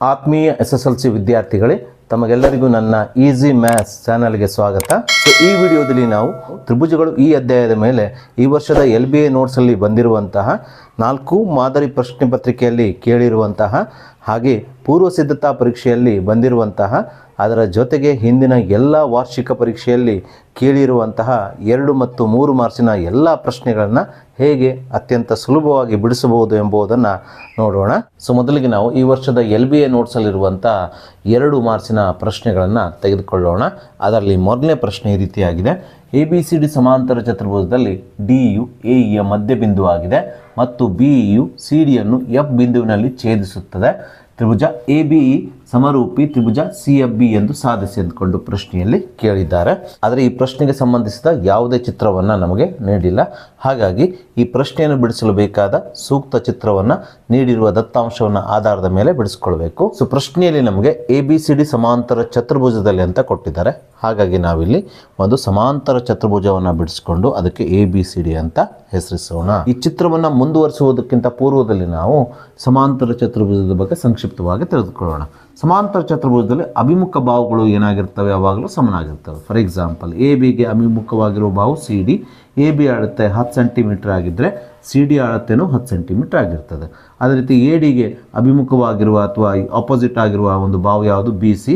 ಆತ್ಮೀಯ SSLC ವಿದ್ಯಾರ್ಥಿಗಳೇ, ತಮಗೆಲ್ಲರಿಗೂ ನನ್ನ ಈಸಿ ಮ್ಯಾಥ್ಸ್ ಚಾನಲ್ಗೆ ಸ್ವಾಗತ. ಸೊ ಈ ವಿಡಿಯೋದಲ್ಲಿ ನಾವು ತ್ರಿಭುಜಗಳು ಈ ಅಧ್ಯಾಯದ ಮೇಲೆ ಈ ವರ್ಷದ LBA ನೋಟ್ಸಲ್ಲಿ ಬಂದಿರುವಂತಹ 4 ಮಾದರಿ ಪ್ರಶ್ನೆ ಪತ್ರಿಕೆಯಲ್ಲಿ ಕೇಳಿರುವಂತಹ ಹಾಗೆ ಪೂರ್ವ ಸಿದ್ಧತಾ ಪರೀಕ್ಷೆಯಲ್ಲಿ ಬಂದಿರುವಂತಹ ಅದರ ಜೊತೆಗೆ ಹಿಂದಿನ ಎಲ್ಲ ವಾರ್ಷಿಕ ಪರೀಕ್ಷೆಯಲ್ಲಿ ಕೇಳಿರುವಂತಹ 2 ಮತ್ತು 3 ಮಾರ್ಕ್ಸಿನ ಎಲ್ಲ ಪ್ರಶ್ನೆಗಳನ್ನು ಹೇಗೆ ಅತ್ಯಂತ ಸುಲಭವಾಗಿ ಬಿಡಿಸಬಹುದು ಎಂಬುದನ್ನು ನೋಡೋಣ. ಸೊ ಮೊದಲಿಗೆ ನಾವು ಈ ವರ್ಷದ LBA ನೋಟ್ಸಲ್ಲಿರುವಂಥ 2 ಮಾರ್ಕ್ಸಿನ ಪ್ರಶ್ನೆಗಳನ್ನು ತೆಗೆದುಕೊಳ್ಳೋಣ. ಅದರಲ್ಲಿ ಮೊದಲನೇ ಪ್ರಶ್ನೆ ಈ ರೀತಿಯಾಗಿದೆ. ABCD ಸಮಾಂತರ ಚತುರ್ಭುಜದಲ್ಲಿ DU AEಯ ಮಧ್ಯಬಿಂದು ಆಗಿದೆ ಮತ್ತು BEಯು CDಯನ್ನು F ಬಿಂದುವಿನಲ್ಲಿ ಛೇದಿಸುತ್ತದೆ. ತ್ರಿಭುಜ ABE ಸಮರೂಪಿ ತ್ರಿಭುಜ CFB ಎಂದು ಸಾಧಿಸಿ ಎಂದುಕೊಂಡು ಪ್ರಶ್ನೆಯಲ್ಲಿ ಕೇಳಿದ್ದಾರೆ. ಆದರೆ ಈ ಪ್ರಶ್ನೆಗೆ ಸಂಬಂಧಿಸಿದ ಯಾವುದೇ ಚಿತ್ರವನ್ನು ನಮಗೆ ನೀಡಿಲ್ಲ. ಹಾಗಾಗಿ ಈ ಪ್ರಶ್ನೆಯನ್ನು ಬಿಡಿಸಲು ಬೇಕಾದ ಸೂಕ್ತ ಚಿತ್ರವನ್ನು ನೀಡಿರುವ ದತ್ತಾಂಶವನ್ನು ಆಧಾರದ ಮೇಲೆ ಬಿಡಿಸ್ಕೊಳ್ಬೇಕು. ಸೊ ಪ್ರಶ್ನೆಯಲ್ಲಿ ನಮಗೆ ABCD ಸಮಾಂತರ ಚತುರ್ಭುಜದಲ್ಲಿ ಅಂತ ಕೊಟ್ಟಿದ್ದಾರೆ. ಹಾಗಾಗಿ ನಾವಿಲ್ಲಿ ಒಂದು ಸಮಾಂತರ ಚತುರ್ಭುಜವನ್ನು ಬಿಡಿಸಿಕೊಂಡು ಅದಕ್ಕೆ ABCD ಅಂತ ಹೆಸರಿಸೋಣ. ಈ ಚಿತ್ರವನ್ನು ಮುಂದುವರಿಸುವುದಕ್ಕಿಂತ ಪೂರ್ವದಲ್ಲಿ ನಾವು ಸಮಾಂತರ ಚತುರ್ಭುಜದ ಬಗ್ಗೆ ಸಂಕ್ಷಿಪ್ತವಾಗಿ ತಿಳಿದುಕೊಳ್ಳೋಣ. ಸಮಾಂತರ ಚತುರ್ಭುಜದಲ್ಲಿ ಅಭಿಮುಖ ಬಾಹುಗಳು ಏನಾಗಿರ್ತವೆ? ಯಾವಾಗಲೂ ಸಮನಾಗಿರ್ತವೆ. ಫಾರ್ ಎಕ್ಸಾಂಪಲ್, ABಗೆ ಅಭಿಮುಖವಾಗಿರುವ ಬಾಹು CD, AB ಅಳತೆ 10 ಸೆಂಟಿಮೀಟರ್ ಆಗಿದ್ದರೆ CD ಅಳತೆಯೂ 10 ಸೆಂಟಿಮೀಟರ್ ಆಗಿರ್ತದೆ. ಅದೇ ರೀತಿ ADಗೆ ಅಭಿಮುಖವಾಗಿರುವ ಅಥವಾ ಆಪೋಸಿಟ್ ಆಗಿರುವ ಒಂದು ಬಾಹು ಯಾವುದು? BC.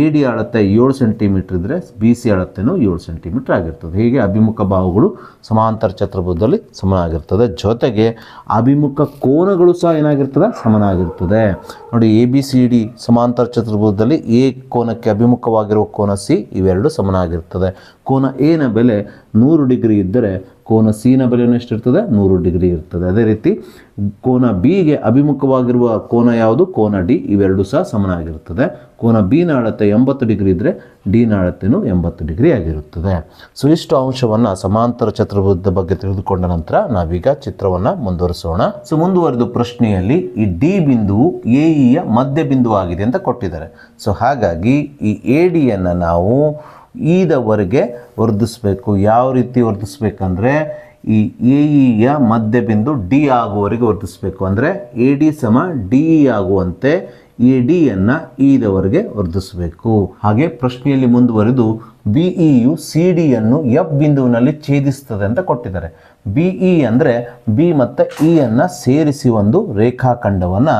AD ಅಳತೆ 7 ಸೆಂಟಿಮೀಟರ್ ಇದ್ದರೆ BC ಅಳತೆಯೂ 7 ಸೆಂಟಿಮೀಟರ್ ಆಗಿರ್ತದೆ. ಹೀಗೆ ಅಭಿಮುಖ ಬಾಹುಗಳು ಸಮಾಂತರ ಚತುರ್ಭುಜದಲ್ಲಿ ಸಮನಾಗಿರ್ತದೆ. ಜೊತೆಗೆ ಅಭಿಮುಖ ಕೋನಗಳು ಸಹ ಏನಾಗಿರ್ತದೆ? ಸಮನಾಗಿರ್ತದೆ. ನೋಡಿ, ABCD ಸಮಾಂತರ ಚತುರ್ಭುಜದಲ್ಲಿ A ಕೋನಕ್ಕೆ ಅಭಿಮುಖವಾಗಿರುವ ಕೋನ C ಇವೆರಡು ಸಮನಾಗಿರ್ತದೆ. ಕೋನ A ನ ಬೆಲೆ 100 ಡಿಗ್ರಿ ಇದ್ದರೆ ಕೋನ C ನ ಬೆಲೆಯೂ ಎಷ್ಟಿರ್ತದೆ? 100 ಡಿಗ್ರಿ ಇರ್ತದೆ. ಅದೇ ರೀತಿ ಕೋನ Bಗೆ ಅಭಿಮುಖವಾಗಿರುವ ಕೋನ ಯಾವುದು? ಕೋನ D. ಇವೆರಡು ಸಹ ಸಮನಾಗಿರುತ್ತದೆ. ಕೋನ B ನ ಅಳತೆ 80 ಡಿಗ್ರಿ ಇದ್ದರೆ D ನ ಅಳತೆಯೂ 80 ಡಿಗ್ರಿ ಆಗಿರುತ್ತದೆ. ಸೊ ಇಷ್ಟು ಅಂಶವನ್ನು ಸಮಾಂತರ ಚತುರ್ಭುಜದ ಬಗ್ಗೆ ತಿಳಿದುಕೊಂಡ ನಂತರ ನಾವೀಗ ಚಿತ್ರವನ್ನು ಮುಂದುವರಿಸೋಣ. ಸೊ ಮುಂದುವರೆದು ಪ್ರಶ್ನೆಯಲ್ಲಿ ಈ D ಬಿಂದುವು AEಯ ಮಧ್ಯ ಬಿಂದು ಆಗಿದೆ ಅಂತ ಕೊಟ್ಟಿದ್ದಾರೆ. ಸೊ ಹಾಗಾಗಿ ಈ ADಯನ್ನು ನಾವು ಈದವರೆಗೆ ವರ್ಧಿಸಬೇಕು. ಯಾವ ರೀತಿ ವರ್ಧಿಸ್ಬೇಕಂದ್ರೆ ಈ AEಯ ಮಧ್ಯ ಬಿಂದು D ಆಗುವವರೆಗೆ ವರ್ಧಿಸಬೇಕು. ಅಂದರೆ AD ಸಮ DE ಆಗುವಂತೆ ADಯನ್ನು ಈದವರೆಗೆ ವರ್ಧಿಸಬೇಕು. ಹಾಗೆ ಪ್ರಶ್ನೆಯಲ್ಲಿ ಮುಂದುವರೆದು BEಯು CDಯನ್ನು F ಬಿಂದುವಿನಲ್ಲಿ ಛೇದಿಸ್ತದೆ ಅಂತ ಕೊಟ್ಟಿದ್ದಾರೆ. BE ಅಂದರೆ B ಮತ್ತು E ಅನ್ನು ಸೇರಿಸಿ ಒಂದು ರೇಖಾಖಂಡವನ್ನು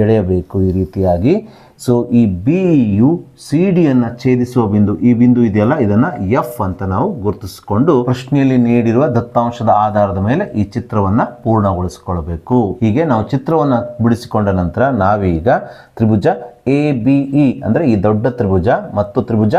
ಎಳೆಯಬೇಕು ಈ ರೀತಿಯಾಗಿ. ಸೊ ಈ BEಯು CDಯನ್ನು ಛೇದಿಸುವ ಬಿಂದು, ಈ ಬಿಂದು ಇದೆಯಲ್ಲ, ಇದನ್ನು F ಅಂತ ನಾವು ಗುರುತಿಸಿಕೊಂಡು ಪ್ರಶ್ನೆಯಲ್ಲಿ ನೀಡಿರುವ ದತ್ತಾಂಶದ ಆಧಾರದ ಮೇಲೆ ಈ ಚಿತ್ರವನ್ನು ಪೂರ್ಣಗೊಳಿಸಿಕೊಳ್ಳಬೇಕು. ಹೀಗೆ ನಾವು ಚಿತ್ರವನ್ನು ಬಿಡಿಸಿಕೊಂಡ ನಂತರ ನಾವೀಗ ತ್ರಿಭುಜ ABE ಅಂದರೆ ಈ ದೊಡ್ಡ ತ್ರಿಭುಜ ಮತ್ತು ತ್ರಿಭುಜ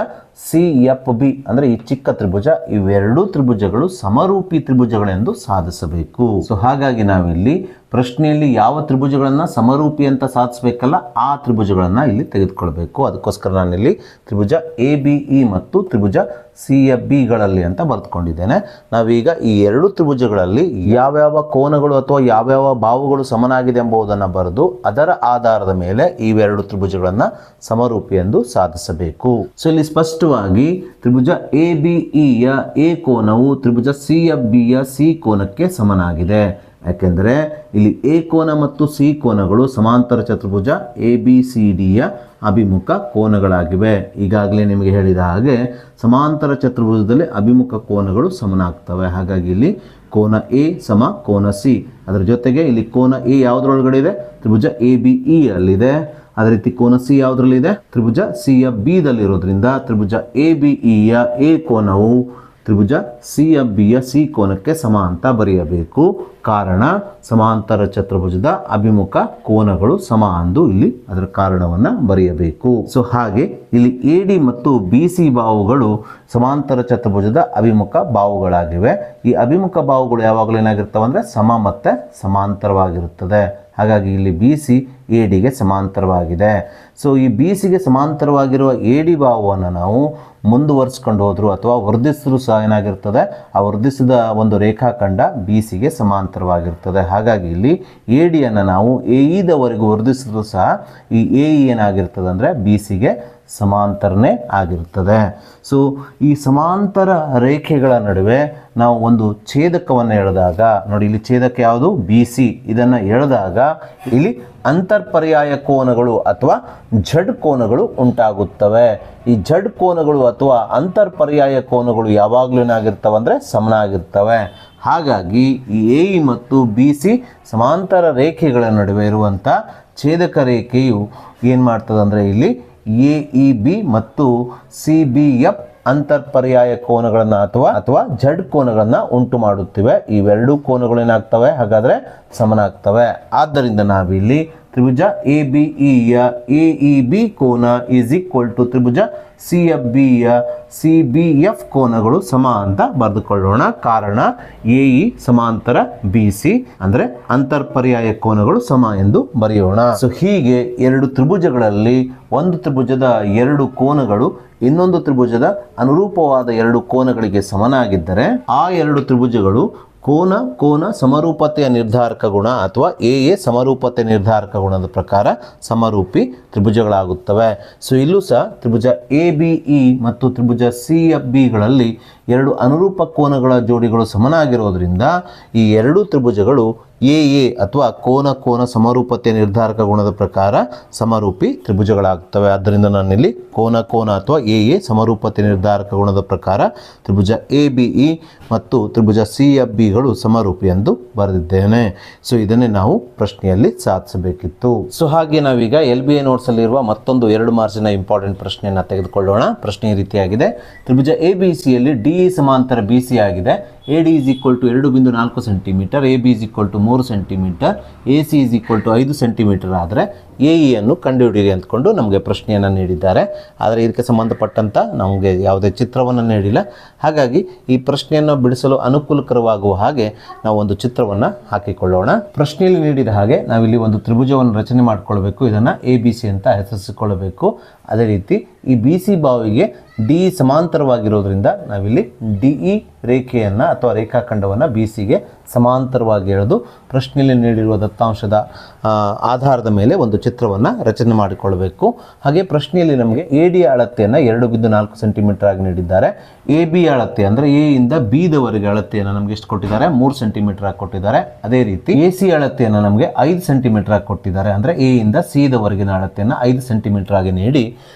CFB ಅಂದರೆ ಈ ಚಿಕ್ಕ ತ್ರಿಭುಜ, ಇವೆರಡೂ ತ್ರಿಭುಜಗಳು ಸಮರೂಪಿ ತ್ರಿಭುಜಗಳೆಂದು ಸಾಧಿಸಬೇಕು. ಸೊ ಹಾಗಾಗಿ ನಾವಿಲ್ಲಿ ಪ್ರಶ್ನೆಯಲ್ಲಿ ಯಾವ ತ್ರಿಭುಜಗಳನ್ನು ಸಮರೂಪಿ ಅಂತ ಸಾಧಿಸಬೇಕಲ್ಲ, ಆ ತ್ರಿಭುಜಗಳನ್ನು ಇಲ್ಲಿ ತೆಗೆದುಕೊಳ್ಬೇಕು. ಅದಕ್ಕೋಸ್ಕರ ನಾನಿಲ್ಲಿ ತ್ರಿಭುಜ ABE ಮತ್ತು ತ್ರಿಭುಜ CFBಗಳಲ್ಲಿ ಅಂತ ಬರೆದುಕೊಂಡಿದ್ದೇನೆ. ನಾವೀಗ ಈ 2 ತ್ರಿಭುಜಗಳಲ್ಲಿ ಯಾವ್ಯಾವ ಕೋನಗಳು ಅಥವಾ ಯಾವ್ಯಾವ ಬಾಹುಗಳು ಸಮನಾಗಿದೆ ಎಂಬುದನ್ನು ಬರೆದು ಅದರ ಆಧಾರದ ಮೇಲೆ ಇವೆರಡು ತ್ರಿಭುಜಗಳನ್ನು ಸಮರೂಪಿ ಎಂದು ಸಾಧಿಸಬೇಕು. ಸೊ ಇಲ್ಲಿ ಸ್ಪಷ್ಟವಾಗಿ ತ್ರಿಭುಜ ABEಯ A ಕೋನವು ತ್ರಿಭುಜ CFBಯ C ಕೋನಕ್ಕೆ ಸಮನಾಗಿದೆ. ಯಾಕೆಂದರೆ ಇಲ್ಲಿ A ಕೋನ ಮತ್ತು C ಕೋನಗಳು ಸಮಾಂತರ ಚತುರ್ಭುಜ ABCDಯ ಅಭಿಮುಖ ಕೋನಗಳಾಗಿವೆ. ಈಗಾಗಲೇ ನಿಮಗೆ ಹೇಳಿದ ಹಾಗೆ ಸಮಾಂತರ ಚತುರ್ಭುಜದಲ್ಲಿ ಅಭಿಮುಖ ಕೋನಗಳು ಸಮನಾಗ್ತವೆ. ಹಾಗಾಗಿ ಇಲ್ಲಿ ಕೋನ A ಸಮ ಕೋನ C. ಅದರ ಜೊತೆಗೆ ಇಲ್ಲಿ ಕೋನ A ಯಾವುದರೊಳಗಡೆ ಇದೆ? ತ್ರಿಭುಜ ABE ಅಲ್ಲಿದೆ. ಅದೇ ರೀತಿ ಕೋನ C ಯಾವುದರಲ್ಲಿದೆ? ತ್ರಿಭುಜ CFBದಲ್ಲಿರೋದ್ರಿಂದ ತ್ರಿಭುಜ ABEಯ A ಕೋನವು ತ್ರಿಭುಜ CFBಯ C ಕೋನಕ್ಕೆ ಸಮ ಅಂತ ಬರೆಯಬೇಕು. ಕಾರಣ ಸಮಾಂತರ ಚತುರ್ಭುಜದ ಅಭಿಮುಖ ಕೋನಗಳು ಸಮ ಅಂದು ಇಲ್ಲಿ ಅದರ ಕಾರಣವನ್ನು ಬರೆಯಬೇಕು. ಸೊ ಹಾಗೆ ಇಲ್ಲಿ AD ಮತ್ತು BC ಬಾಹುಗಳು ಸಮಾಂತರ ಚತುರ್ಭುಜದ ಅಭಿಮುಖ ಬಾಹುಗಳಾಗಿವೆ. ಈ ಅಭಿಮುಖ ಬಾಹುಗಳು ಯಾವಾಗಲೂ ಏನಾಗಿರ್ತವೆ ಅಂದರೆ ಸಮ ಮತ್ತು ಸಮಾಂತರವಾಗಿರುತ್ತದೆ. ಹಾಗಾಗಿ ಇಲ್ಲಿ BC ADಗೆ ಸಮಾಂತರವಾಗಿದೆ. ಸೊ ಈ BCಗೆ ಸಮಾಂತರವಾಗಿರುವ AD ಬಾಹುವನ್ನು ನಾವು ಮುಂದುವರಿಸ್ಕೊಂಡು ಹೋದ್ರು ಅಥವಾ ವರ್ಧಿಸಿದ್ರು ಸಹ ಏನಾಗಿರ್ತದೆ? ಆ ವರ್ಧಿಸಿದ ಒಂದು ರೇಖಾಖಂಡ BCಗೆ ಸಮಾಂತರವಾಗಿರ್ತದೆ. ಹಾಗಾಗಿ ಇಲ್ಲಿ ADಯನ್ನು ನಾವು AEದವರೆಗೂ ವರ್ಧಿಸಿದ್ರು ಸಹ ಈ AE ಏನಾಗಿರ್ತದೆ ಅಂದರೆ BCಗೆ ಸಮಾಂತರನೇ ಆಗಿರುತ್ತದೆ. ಸೊ ಈ ಸಮಾಂತರ ರೇಖೆಗಳ ನಡುವೆ ನಾವು ಒಂದು ಛೇದಕವನ್ನು ಎಳೆದಾಗ ನೋಡಿ, ಇಲ್ಲಿ ಛೇದಕ ಯಾವುದು? BC. ಇದನ್ನು ಎಳೆದಾಗ ಇಲ್ಲಿ ಅಂತರ್ಪರ್ಯಾಯ ಕೋನಗಳು ಅಥವಾ ಝಡ್ ಕೋನಗಳು ಉಂಟಾಗುತ್ತವೆ. ಈ ಝಡ್ ಕೋನಗಳು ಅಥವಾ ಅಂತರ್ಪರ್ಯಾಯ ಕೋನಗಳು ಯಾವಾಗಲೂ ಏನಾಗಿರ್ತವೆ ಅಂದರೆ ಸಮನಾಗಿರ್ತವೆ. ಹಾಗಾಗಿ ಈ AE ಮತ್ತು BC ಸಮಾಂತರ ರೇಖೆಗಳ ನಡುವೆ ಇರುವಂಥ ಛೇದಕ ರೇಖೆಯು ಏನು ಮಾಡ್ತದೆ ಅಂದರೆ ಇಲ್ಲಿ AEB ಮತ್ತು CBF ಅಂತರ್ಪರ್ಯಾಯ ಕೋನಗಳನ್ನು ಅಥವಾ ಝಡ್ ಕೋನಗಳನ್ನು ಉಂಟು ಮಾಡುತ್ತಿವೆ. ಇವೆರಡೂ ಕೋನಗಳು ಏನಾಗ್ತವೆ? ಹಾಗಾದರೆ ಸಮನಾಗ್ತವೆ. ಆದ್ದರಿಂದ ನಾವಿಲ್ಲಿ ತ್ರಿಭುಜ ABEಯ AEB ಕೋನ ಈಸ್ ಈಕ್ವಲ್ ಟು ತ್ರಿಭುಜ CFBಯ CBF ಕೋನಗಳು ಸಮ ಅಂತ ಬರೆದುಕೊಳ್ಳೋಣ. ಕಾರಣ AE ಸಮಾಂತರ BC ಅಂದರೆ ಅಂತರ್ಪರ್ಯಾಯ ಕೋನಗಳು ಸಮ ಎಂದು ಬರೆಯೋಣ. ಸೊ ಹೀಗೆ ಎರಡು ತ್ರಿಭುಜಗಳಲ್ಲಿ ಒಂದು ತ್ರಿಭುಜದ ಎರಡು ಕೋನಗಳು ಇನ್ನೊಂದು ತ್ರಿಭುಜದ ಅನುರೂಪವಾದ ಎರಡು ಕೋನಗಳಿಗೆ ಸಮನಾಗಿದ್ದರೆ ಆ ಎರಡು ತ್ರಿಭುಜಗಳು ಕೋನ ಸಮರೂಪತೆಯ ನಿರ್ಧಾರಕ ಗುಣ ಅಥವಾ AA ಸಮರೂಪತೆ ನಿರ್ಧಾರಕ ಗುಣದ ಪ್ರಕಾರ ಸಮರೂಪಿ ತ್ರಿಭುಜಗಳಾಗುತ್ತವೆ. ಸೊ ಇಲ್ಲೂ ಸಹ ತ್ರಿಭುಜ ABE ಮತ್ತು ತ್ರಿಭುಜ CFBಗಳಲ್ಲಿ ಎರಡು ಅನುರೂಪ ಕೋನಗಳ ಜೋಡಿಗಳು ಸಮನಾಗಿರೋದ್ರಿಂದ ಈ ಎರಡು ತ್ರಿಭುಜಗಳು AA ಅಥವಾ ಕೋನ ಸಮರೂಪತೆಯ ನಿರ್ಧಾರಕ ಗುಣದ ಪ್ರಕಾರ ಸಮರೂಪಿ ತ್ರಿಭುಜಗಳಾಗುತ್ತವೆ. ಆದ್ದರಿಂದ ನಾನಿಲ್ಲಿ ಕೋನ ಅಥವಾ AA ಸಮರೂಪತೆ ನಿರ್ಧಾರಕ ಗುಣದ ಪ್ರಕಾರ ತ್ರಿಭುಜ ABE ಮತ್ತು ತ್ರಿಭುಜ CFBಗಳು ಸಮರೂಪಿ ಎಂದು ಬರೆದಿದ್ದೇನೆ. ಸೊ ಇದನ್ನೇ ನಾವು ಪ್ರಶ್ನೆಯಲ್ಲಿ ಸಾಧಿಸಬೇಕಿತ್ತು. ಸೊ ಹಾಗೆ ನಾವೀಗ LBA ನೋಟ್ಸಲ್ಲಿರುವ ಮತ್ತೊಂದು 2 ಮಾರ್ಕ್ಸಿನ ಇಂಪಾರ್ಟೆಂಟ್ ಪ್ರಶ್ನೆಯನ್ನು ತೆಗೆದುಕೊಳ್ಳೋಣ. ಪ್ರಶ್ನೆ ಈ ರೀತಿಯಾಗಿದೆ. ತ್ರಿಭುಜ ABCಯಲ್ಲಿ DE ಸಮಾಂತರ BC ಆಗಿದೆ. AD is equal to 2.4 centimetre, AB is equal to 3 centimetre, AC is equal to 5 centimetre ಆದರೆ AE ಅನ್ನು ಕಂಡುಹಿಡಿಯಿರಿ ಅಂದ್ಕೊಂಡು ನಮಗೆ ಪ್ರಶ್ನೆಯನ್ನು ನೀಡಿದ್ದಾರೆ. ಆದರೆ ಇದಕ್ಕೆ ಸಂಬಂಧಪಟ್ಟಂಥ ನಮಗೆ ಯಾವುದೇ ಚಿತ್ರವನ್ನು ನೀಡಿಲ್ಲ. ಹಾಗಾಗಿ ಈ ಪ್ರಶ್ನೆಯನ್ನು ಬಿಡಿಸಲು ಅನುಕೂಲಕರವಾಗುವ ಹಾಗೆ ನಾವು ಒಂದು ಚಿತ್ರವನ್ನು ಹಾಕಿಕೊಳ್ಳೋಣ. ಪ್ರಶ್ನೆಯಲ್ಲಿ ನೀಡಿದ ಹಾಗೆ ನಾವಿಲ್ಲಿ ಒಂದು ತ್ರಿಭುಜವನ್ನು ರಚನೆ ಮಾಡಿಕೊಳ್ಬೇಕು. ಇದನ್ನು ABC ಅಂತ ಹೆಸರಿಸಿಕೊಳ್ಳಬೇಕು. ಅದೇ ರೀತಿ ಈ BC ಬಾವಿಗೆ DE ಸಮಾಂತರವಾಗಿರೋದ್ರಿಂದ ನಾವಿಲ್ಲಿ DE ರೇಖೆಯನ್ನು ಅಥವಾ ರೇಖಾಖಂಡವನ್ನು BCಗೆ ಸಮಾಂತರವಾಗಿ ಎಳೆದು ಪ್ರಶ್ನೆಯಲ್ಲಿ ನೀಡಿರುವ ದತ್ತಾಂಶದ ಆಧಾರದ ಮೇಲೆ ಒಂದು ಚಿತ್ರವನ್ನು ರಚನೆ ಮಾಡಿಕೊಳ್ಬೇಕು. ಹಾಗೆ ಪ್ರಶ್ನೆಯಲ್ಲಿ ನಮಗೆ AD ಅಳತೆಯನ್ನು 2.4 ಸೆಂಟಿಮೀಟರ್ ಆಗಿ ನೀಡಿದ್ದಾರೆ. AB ಅಳತೆ ಅಂದರೆ A ಇಂದ B ದವರೆಗೆ ಅಳತೆಯನ್ನು ನಮಗೆ ಎಷ್ಟು ಕೊಟ್ಟಿದ್ದಾರೆ? 3 ಸೆಂಟಿಮೀಟರ್ ಆಗಿ ಕೊಟ್ಟಿದ್ದಾರೆ. ಅದೇ ರೀತಿ AC ಅಳತೆಯನ್ನು ನಮಗೆ 5 ಸೆಂಟಿಮೀಟರ್ ಆಗಿ ಕೊಟ್ಟಿದ್ದಾರೆ. ಅಂದರೆ A ಇಂದ C ದವರೆಗಿನ ಅಳತೆಯನ್ನು 5 ಸೆಂಟಿಮೀಟರ್ ಆಗಿ ನೀಡಿ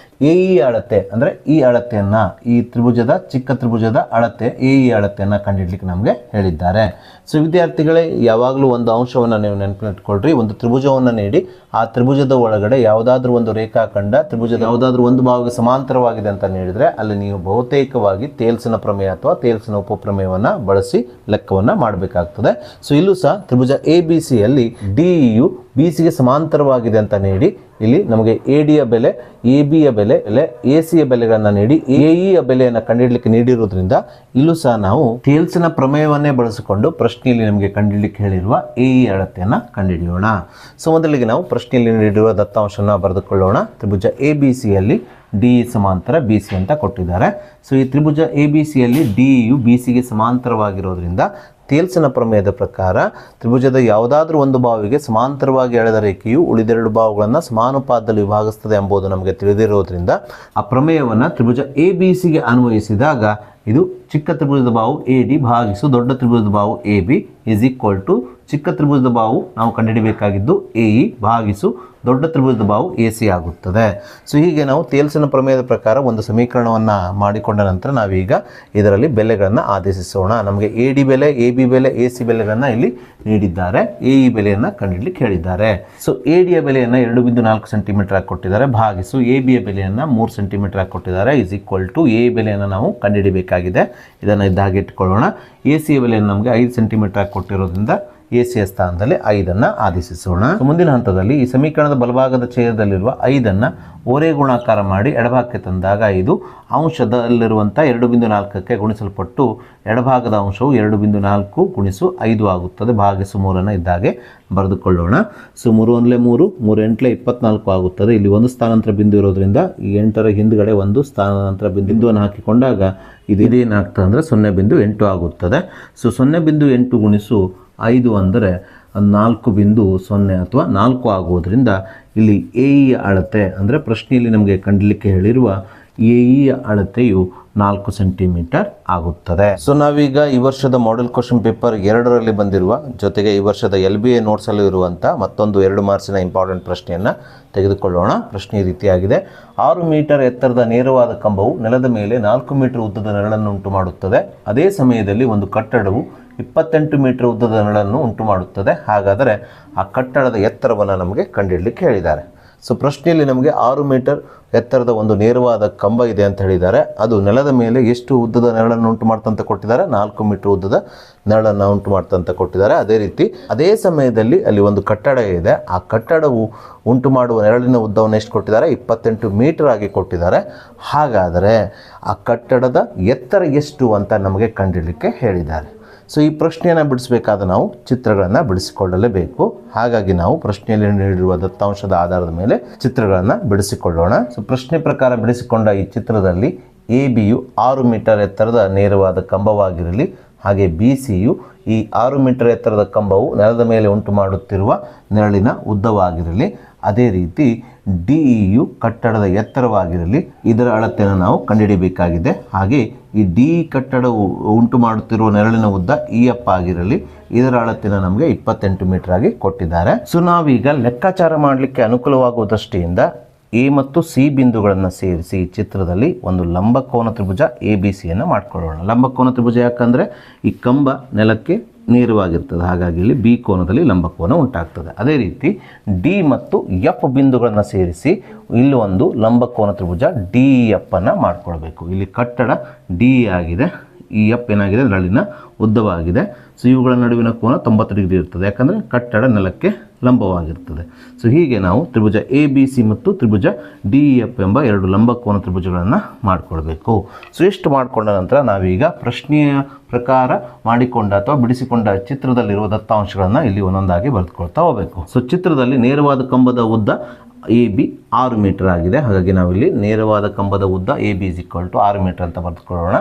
AE ಅಳತೆ ಅಂದರೆ ಈ ಅಳತೆಯನ್ನು ಈ ತ್ರಿಭುಜದ ಚಿಕ್ಕ ತ್ರಿಭುಜದ ಅಳತೆ AE ಅಳತೆಯನ್ನು ಕಂಡುಹಿಡಲಿಕ್ಕೆ ನಮಗೆ ಹೇಳಿದ್ದಾರೆ. ಸೊ ವಿದ್ಯಾರ್ಥಿಗಳೇ, ಯಾವಾಗಲೂ ಒಂದು ಅಂಶವನ್ನು ನೀವು ನೆನಪಿಟ್ಕೊಳ್ರಿ. ಒಂದು ತ್ರಿಭುಜವನ್ನು ನೀಡಿ ಆ ತ್ರಿಭುಜದ ಒಳಗಡೆ ಯಾವುದಾದ್ರೂ ಒಂದು ರೇಖಾಖಂಡ ತ್ರಿಭುಜದ ಯಾವುದಾದ್ರೂ ಒಂದು ಭಾಗಕ್ಕೆ ಸಮಾಂತರವಾಗಿದೆ ಅಂತ ನೀಡಿದರೆ ಅಲ್ಲಿ ನೀವು ಬಹುತೇಕವಾಗಿ ತೇಲ್ಸಿನ ಪ್ರಮೇಯ ಅಥವಾ ತೇಲ್ಸಿನ ಉಪಪ್ರಮೇಯವನ್ನು ಬಳಸಿ ಲೆಕ್ಕವನ್ನು ಮಾಡಬೇಕಾಗ್ತದೆ. ಸೊ ಇಲ್ಲೂ ಸಹ ತ್ರಿಭುಜ ABCಯಲ್ಲಿ DEಯು BCಗೆ ಸಮಾಂತರವಾಗಿದೆ ಅಂತ ನೀಡಿ ಇಲ್ಲಿ ನಮಗೆ ADಯ ಬೆಲೆ, ABಯ ಬೆಲೆ, ACಯ ಬೆಲೆಗಳನ್ನು ನೀಡಿ AEಯ ಬೆಲೆಯನ್ನು ಕಂಡುಹಿಡಲಿಕ್ಕೆ ನೀಡಿರುವುದರಿಂದ ಇಲ್ಲೂ ಸಹ ನಾವು ತೇಲ್ಸಿನ ಪ್ರಮೇಯವನ್ನೇ ಬಳಸಿಕೊಂಡು ಪ್ರಶ್ನೆಯಲ್ಲಿ ನಮಗೆ ಕಂಡುಹಿಡಲಿಕ್ಕೆ ಹೇಳಿರುವ AE ಅಳತೆಯನ್ನು ಕಂಡುಹಿಡಿಯೋಣ. ಸೊ ಮೊದಲಿಗೆ ನಾವು ಪ್ರಶ್ನೆಯಲ್ಲಿ ನೀಡಿರುವ ದತ್ತಾಂಶವನ್ನು ಬರೆದುಕೊಳ್ಳೋಣ. ತ್ರಿಭುಜ ABCಯಲ್ಲಿ DE ಸಮಾಂತರ BC ಅಂತ ಕೊಟ್ಟಿದ್ದಾರೆ. ಸೊ ಈ ತ್ರಿಭುಜ ABCಯಲ್ಲಿ DEಯು BCಗೆ ಸಮಾಂತರವಾಗಿರೋದ್ರಿಂದ ತೇಲ್ಸಿನ ಪ್ರಮೇಯದ ಪ್ರಕಾರ ತ್ರಿಭುಜದ ಯಾವುದಾದ್ರೂ ಒಂದು ಬಾವಿಗೆ ಸಮಾಂತರವಾಗಿ ಎಳೆದ ರೇಖೆಯು ಉಳಿದೆರಡು ಬಾವುಗಳನ್ನು ಸಮಾನುಪಾತದಲ್ಲಿ ವಿಭಾಗಿಸುತ್ತದೆ ಎಂಬುದು ನಮಗೆ ತಿಳಿದಿರೋದ್ರಿಂದ ಆ ಪ್ರಮೇಯವನ್ನು ತ್ರಿಭುಜ ABCಗೆ ಅನ್ವಯಿಸಿದಾಗ ಇದು ಚಿಕ್ಕ ತ್ರಿಭುಜದ ಬಾವು AD ಭಾಗಿಸು ದೊಡ್ಡ ತ್ರಿಭುಜದ ಬಾವು AB ಈಸ್ ಈಕ್ವಲ್ ಟು ಚಿಕ್ಕ ತ್ರಿಭುಜದ ಬಾವು ನಾವು ಕಂಡುಹಿಡಬೇಕಾಗಿದ್ದು AE ಭಾಗಿಸು ದೊಡ್ಡ ತ್ರಿಭುಜದ ಬಾವು AC ಆಗುತ್ತದೆ. ಸೊ ಹೀಗೆ ನಾವು ತೇಲ್ಸಿನ ಪ್ರಮೇಯದ ಪ್ರಕಾರ ಒಂದು ಸಮೀಕರಣವನ್ನು ಮಾಡಿಕೊಂಡ ನಂತರ ನಾವೀಗ ಇದರಲ್ಲಿ ಬೆಲೆಗಳನ್ನು ಆದೇಶಿಸೋಣ. ನಮಗೆ AD ಬೆಲೆ, AB ಬೆಲೆ, AC ಬೆಲೆಗಳನ್ನು ಇಲ್ಲಿ ನೀಡಿದ್ದಾರೆ. AE ಬೆಲೆಯನ್ನು ಕಂಡುಹಿಡಲಿಕ್ಕೆ ಹೇಳಿದ್ದಾರೆ. ಸೊ ADಯ ಬೆಲೆಯನ್ನು 2.4 ಸೆಂಟಿಮೀಟರ್ ಆಗಿ ಕೊಟ್ಟಿದ್ದಾರೆ. ಭಾಗಿಸು ABಯ ಬೆಲೆಯನ್ನು 3 ಸೆಂಟಿಮೀಟರ್ ಆಗಿ ಕೊಟ್ಟಿದ್ದಾರೆ. ಈಸ್ ಈಕ್ವಲ್ ಟು A ಬೆಲೆಯನ್ನು ನಾವು ಕಂಡುಹಿಡಬೇಕಾಗಿದೆ. ಇದನ್ನು ಇದ್ದಾಗೆ ಇಟ್ಕೊಳ್ಳೋಣ. ACಯ ಬೆಲೆಯನ್ನು ನಮಗೆ 5 ಸೆಂಟಿಮೀಟರ್ ಆಗಿ ಕೊಟ್ಟಿರೋದ್ರಿಂದ ACಯ ಸ್ಥಾನದಲ್ಲಿ 5ಅನ್ನು ಆದೇಶಿಸೋಣ. ಮುಂದಿನ ಹಂತದಲ್ಲಿ ಈ ಸಮೀಕರಣದ ಬಲಭಾಗದ ಛೇದದಲ್ಲಿರುವ 5ಅನ್ನು ಓರೆ ಗುಣಾಕಾರ ಮಾಡಿ ಎಡಭಾಗಕ್ಕೆ ತಂದಾಗ ಇದು ಅಂಶದಲ್ಲಿರುವಂಥ 2.4ಕ್ಕೆ ಗುಣಿಸಲ್ಪಟ್ಟು ಎಡಭಾಗದ ಅಂಶವು 2.4 ಗುಣಿಸು 5 ಆಗುತ್ತದೆ. ಭಾಗಿಸು 3ಅನ್ನು ಇದ್ದಾಗೆ ಬರೆದುಕೊಳ್ಳೋಣ. ಸೊ 3 1 3, 3 8 24 ಆಗುತ್ತದೆ. ಇಲ್ಲಿ ಒಂದು ಸ್ಥಾನಾಂತರ ಬಿಂದು ಇರೋದ್ರಿಂದ ಈ 8ರ ಹಿಂದುಗಡೆ ಒಂದು ಸ್ಥಾನಾಂತರ ಬಿಂದುವನ್ನು ಹಾಕಿಕೊಂಡಾಗ ಇದೇನಾಗ್ತದೆ ಅಂದರೆ 0.8 ಆಗುತ್ತದೆ. ಸೊ 0.8 ಗುಣಿಸು 5 ಅಂದರೆ 4.0 ಅಥವಾ 4 ಆಗುವುದರಿಂದ ಇಲ್ಲಿ ಎ ಇ ಅಳತೆ ಅಂದರೆ ಪ್ರಶ್ನೆಯಲ್ಲಿ ನಮಗೆ ಕಂಡಲಿಕ್ಕೆ ಹೇಳಿರುವ ಎ ಇ ಅಳತೆಯು 4 ಸೆಂಟಿಮೀಟರ್ ಆಗುತ್ತದೆ. ಸೊ ನಾವೀಗ ಈ ವರ್ಷದ ಮಾಡೆಲ್ ಕ್ವಶನ್ ಪೇಪರ್ 2ರಲ್ಲಿ ಬಂದಿರುವ ಜೊತೆಗೆ ಈ ವರ್ಷದ LBA ನೋಟ್ಸಲ್ಲೂ ಇರುವಂಥ ಮತ್ತೊಂದು 2 ಮಾರ್ಕ್ಸಿನ ಇಂಪಾರ್ಟೆಂಟ್ ಪ್ರಶ್ನೆಯನ್ನು ತೆಗೆದುಕೊಳ್ಳೋಣ. ಪ್ರಶ್ನೆ ಈ ರೀತಿಯಾಗಿದೆ. 6 ಮೀಟರ್ ಎತ್ತರದ ನೇರವಾದ ಕಂಬವು ನೆಲದ ಮೇಲೆ 4 ಮೀಟರ್ ಉದ್ದದ ನೆರಳನ್ನು ಉಂಟು ಮಾಡುತ್ತದೆ. ಅದೇ ಸಮಯದಲ್ಲಿ ಒಂದು ಕಟ್ಟಡವು 28 ಮೀಟರ್ ಉದ್ದದ ನೆರಳನ್ನು ಉಂಟು ಮಾಡುತ್ತದೆ. ಹಾಗಾದರೆ ಆ ಕಟ್ಟಡದ ಎತ್ತರವನ್ನು ನಮಗೆ ಕಂಡುಹಿಡಲಿಕ್ಕೆ ಹೇಳಿದ್ದಾರೆ. ಸೊ ಪ್ರಶ್ನೆಯಲ್ಲಿ ನಮಗೆ 6 ಮೀಟರ್ ಎತ್ತರದ ಒಂದು ನೇರವಾದ ಕಂಬ ಇದೆ ಅಂತ ಹೇಳಿದ್ದಾರೆ. ಅದು ನೆಲದ ಮೇಲೆ ಎಷ್ಟು ಉದ್ದದ ನೆರಳನ್ನು ಉಂಟು ಮಾಡ್ತಂತ ಕೊಟ್ಟಿದ್ದಾರೆ? 4 ಮೀಟರ್ ಉದ್ದದ ನೆರಳನ್ನು ಉಂಟು ಮಾಡ್ತಂತ ಕೊಟ್ಟಿದ್ದಾರೆ. ಅದೇ ರೀತಿ ಅದೇ ಸಮಯದಲ್ಲಿ ಅಲ್ಲಿ ಒಂದು ಕಟ್ಟಡ ಇದೆ. ಆ ಕಟ್ಟಡವು ಉಂಟು ಮಾಡುವ ನೆರಳಿನ ಉದ್ದವನ್ನು ಎಷ್ಟು ಕೊಟ್ಟಿದ್ದಾರೆ? 28 ಮೀಟರ್ ಆಗಿ ಕೊಟ್ಟಿದ್ದಾರೆ. ಹಾಗಾದರೆ ಆ ಕಟ್ಟಡದ ಎತ್ತರ ಎಷ್ಟು ಅಂತ ನಮಗೆ ಕಂಡುಹಿಡಲಿಕ್ಕೆ ಹೇಳಿದ್ದಾರೆ. ಸೊ ಈ ಪ್ರಶ್ನೆಯನ್ನು ಬಿಡಿಸಬೇಕಾದ ನಾವು ಚಿತ್ರಗಳನ್ನು ಬಿಡಿಸಿಕೊಳ್ಳಲೇಬೇಕು. ಹಾಗಾಗಿ ನಾವು ಪ್ರಶ್ನೆಯಲ್ಲಿ ನೀಡಿರುವ ದತ್ತಾಂಶದ ಆಧಾರದ ಮೇಲೆ ಚಿತ್ರಗಳನ್ನು ಬಿಡಿಸಿಕೊಳ್ಳೋಣ. ಸೊ ಪ್ರಶ್ನೆ ಪ್ರಕಾರ ಬಿಡಿಸಿಕೊಂಡ ಈ ಚಿತ್ರದಲ್ಲಿ AB ಯು 6 ಮೀಟರ್ ಎತ್ತರದ ನೇರವಾದ ಕಂಬವಾಗಿರಲಿ, ಹಾಗೆ BC ಯು ಈ 6 ಮೀಟರ್ ಎತ್ತರದ ಕಂಬವು ನೆಲದ ಮೇಲೆ ಉಂಟು ಮಾಡುತ್ತಿರುವ ನೆರಳಿನ ಉದ್ದವಾಗಿರಲಿ. ಅದೇ ರೀತಿ DE ಯು ಕಟ್ಟಡದ ಎತ್ತರವಾಗಿರಲಿ. ಇದರ ಅಳತೆಯನ್ನು ನಾವು ಕಂಡುಹಿಡಿಯಬೇಕಾಗಿದೆ. ಹಾಗೆ ಈ DE ಕಟ್ಟಡವು ಉಂಟು ಮಾಡುತ್ತಿರುವ ನೆರಳಿನ ಉದ್ದ EF ಆಗಿರಲಿ. ಇದರ ಅಳತೆಯನ್ನು ನಮಗೆ 28 ಮೀಟರ್ ಆಗಿ ಕೊಟ್ಟಿದ್ದಾರೆ. ಸೊ ನಾವೀಗ ಲೆಕ್ಕಾಚಾರ ಮಾಡಲಿಕ್ಕೆ ಅನುಕೂಲವಾಗುವ ದೃಷ್ಟಿಯಿಂದ A ಮತ್ತು C ಬಿಂದುಗಳನ್ನು ಸೇರಿಸಿ ಈ ಚಿತ್ರದಲ್ಲಿ ಒಂದು ಲಂಬಕೋನ ತ್ರಿಭುಜ ABCಯನ್ನು ಮಾಡ್ಕೊಳ್ಳೋಣ. ಲಂಬಕೋನ ತ್ರಿಭುಜ ಯಾಕಂದರೆ ಈ ಕಂಬ ನೆಲಕ್ಕೆ ನೇರವಾಗಿರ್ತದೆ, ಹಾಗಾಗಿ ಇಲ್ಲಿ B ಕೋನದಲ್ಲಿ ಲಂಬಕೋನ ಉಂಟಾಗ್ತದೆ. ಅದೇ ರೀತಿ D ಮತ್ತು F ಬಿಂದುಗಳನ್ನು ಸೇರಿಸಿ ಇಲ್ಲಿ ಒಂದು ಲಂಬಕೋನ ತ್ರಿಭುಜ DEF ಅನ್ನು ಮಾಡ್ಕೊಳ್ಬೇಕು. ಇಲ್ಲಿ ಕಟ್ಟಡ DE ಆಗಿದೆ, ಈ F ಏನಾಗಿದೆ? ನೆರಳಿನ ಉದ್ದವಾಗಿದೆ. ಸೊ ಇವುಗಳ ನಡುವಿನ ಕೋನ 90 ಡಿಗ್ರಿ ಇರ್ತದೆ, ಯಾಕಂದರೆ ಕಟ್ಟಡ ನೆಲಕ್ಕೆ ಲಂಬವಾಗಿರ್ತದೆ. ಸೊ ಹೀಗೆ ನಾವು ತ್ರಿಭುಜ ABC ಮತ್ತು ತ್ರಿಭುಜ DEF ಎಂಬ 2 ಲಂಬಕೋನ ತ್ರಿಭುಜಗಳನ್ನು ಮಾಡಿಕೊಳ್ಬೇಕು. ಸೊ ಇಷ್ಟು ಮಾಡಿಕೊಂಡ ನಂತರ ನಾವೀಗ ಪ್ರಶ್ನೆಯ ಪ್ರಕಾರ ಮಾಡಿಕೊಂಡ ಅಥವಾ ಬಿಡಿಸಿಕೊಂಡ ಚಿತ್ರದಲ್ಲಿರುವ ದತ್ತಾಂಶಗಳನ್ನು ಇಲ್ಲಿ ಒಂದೊಂದಾಗಿ ಬರೆದುಕೊಳ್ತಾ ಹೋಗಬೇಕು. ಸೊ ಚಿತ್ರದಲ್ಲಿ ನೇರವಾದ ಕಂಬದ ಉದ್ದ AB 6 ಮೀಟರ್ ಆಗಿದೆ. ಹಾಗಾಗಿ ನಾವಿಲ್ಲಿ ನೇರವಾದ ಕಂಬದ ಉದ್ದ AB = 6 ಮೀಟರ್ ಅಂತ ಬರೆದುಕೊಳ್ಳೋಣ.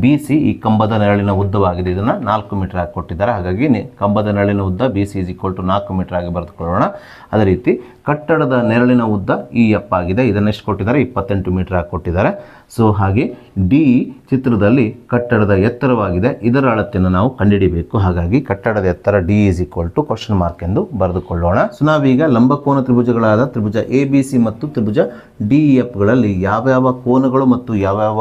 BC ಈ ಕಂಬದ ನೆರಳಿನ ಉದ್ದವಾಗಿದೆ, ಇದನ್ನು 4 ಮೀಟರ್ ಆಗಿ ಕೊಟ್ಟಿದ್ದಾರೆ. ಹಾಗಾಗಿ ಕಂಬದ ನೆರಳಿನ ಉದ್ದ BC = 4 ಮೀಟರ್ ಆಗಿ ಬರೆದುಕೊಳ್ಳೋಣ. ಅದೇ ರೀತಿ ಕಟ್ಟಡದ ನೆರಳಿನ ಉದ್ದ EF ಆಗಿದೆ, ಇದನ್ನು ಎಷ್ಟು ಕೊಟ್ಟಿದ್ದಾರೆ? 28 ಮೀಟರ್ ಆಗಿ ಕೊಟ್ಟಿದ್ದಾರೆ. ಸೊ ಹಾಗೆ DE ಚಿತ್ರದಲ್ಲಿ ಕಟ್ಟಡದ ಎತ್ತರವಾಗಿದೆ, ಇದರ ಅಳತೆಯನ್ನು ನಾವು ಕಂಡುಹಿಡಿಯಬೇಕು. ಹಾಗಾಗಿ ಕಟ್ಟಡದ ಎತ್ತರ DE = ? ಎಂದು ಬರೆದುಕೊಳ್ಳೋಣ. ಸೊ ನಾವೀಗ ಲಂಬಕೋನ ತ್ರಿಭುಜಗಳಾದ ತ್ರಿಭುಜ ABC ಮತ್ತು ತ್ರಿಭುಜ DEFಗಳಲ್ಲಿ ಯಾವ್ಯಾವ ಕೋನಗಳು ಮತ್ತು ಯಾವ್ಯಾವ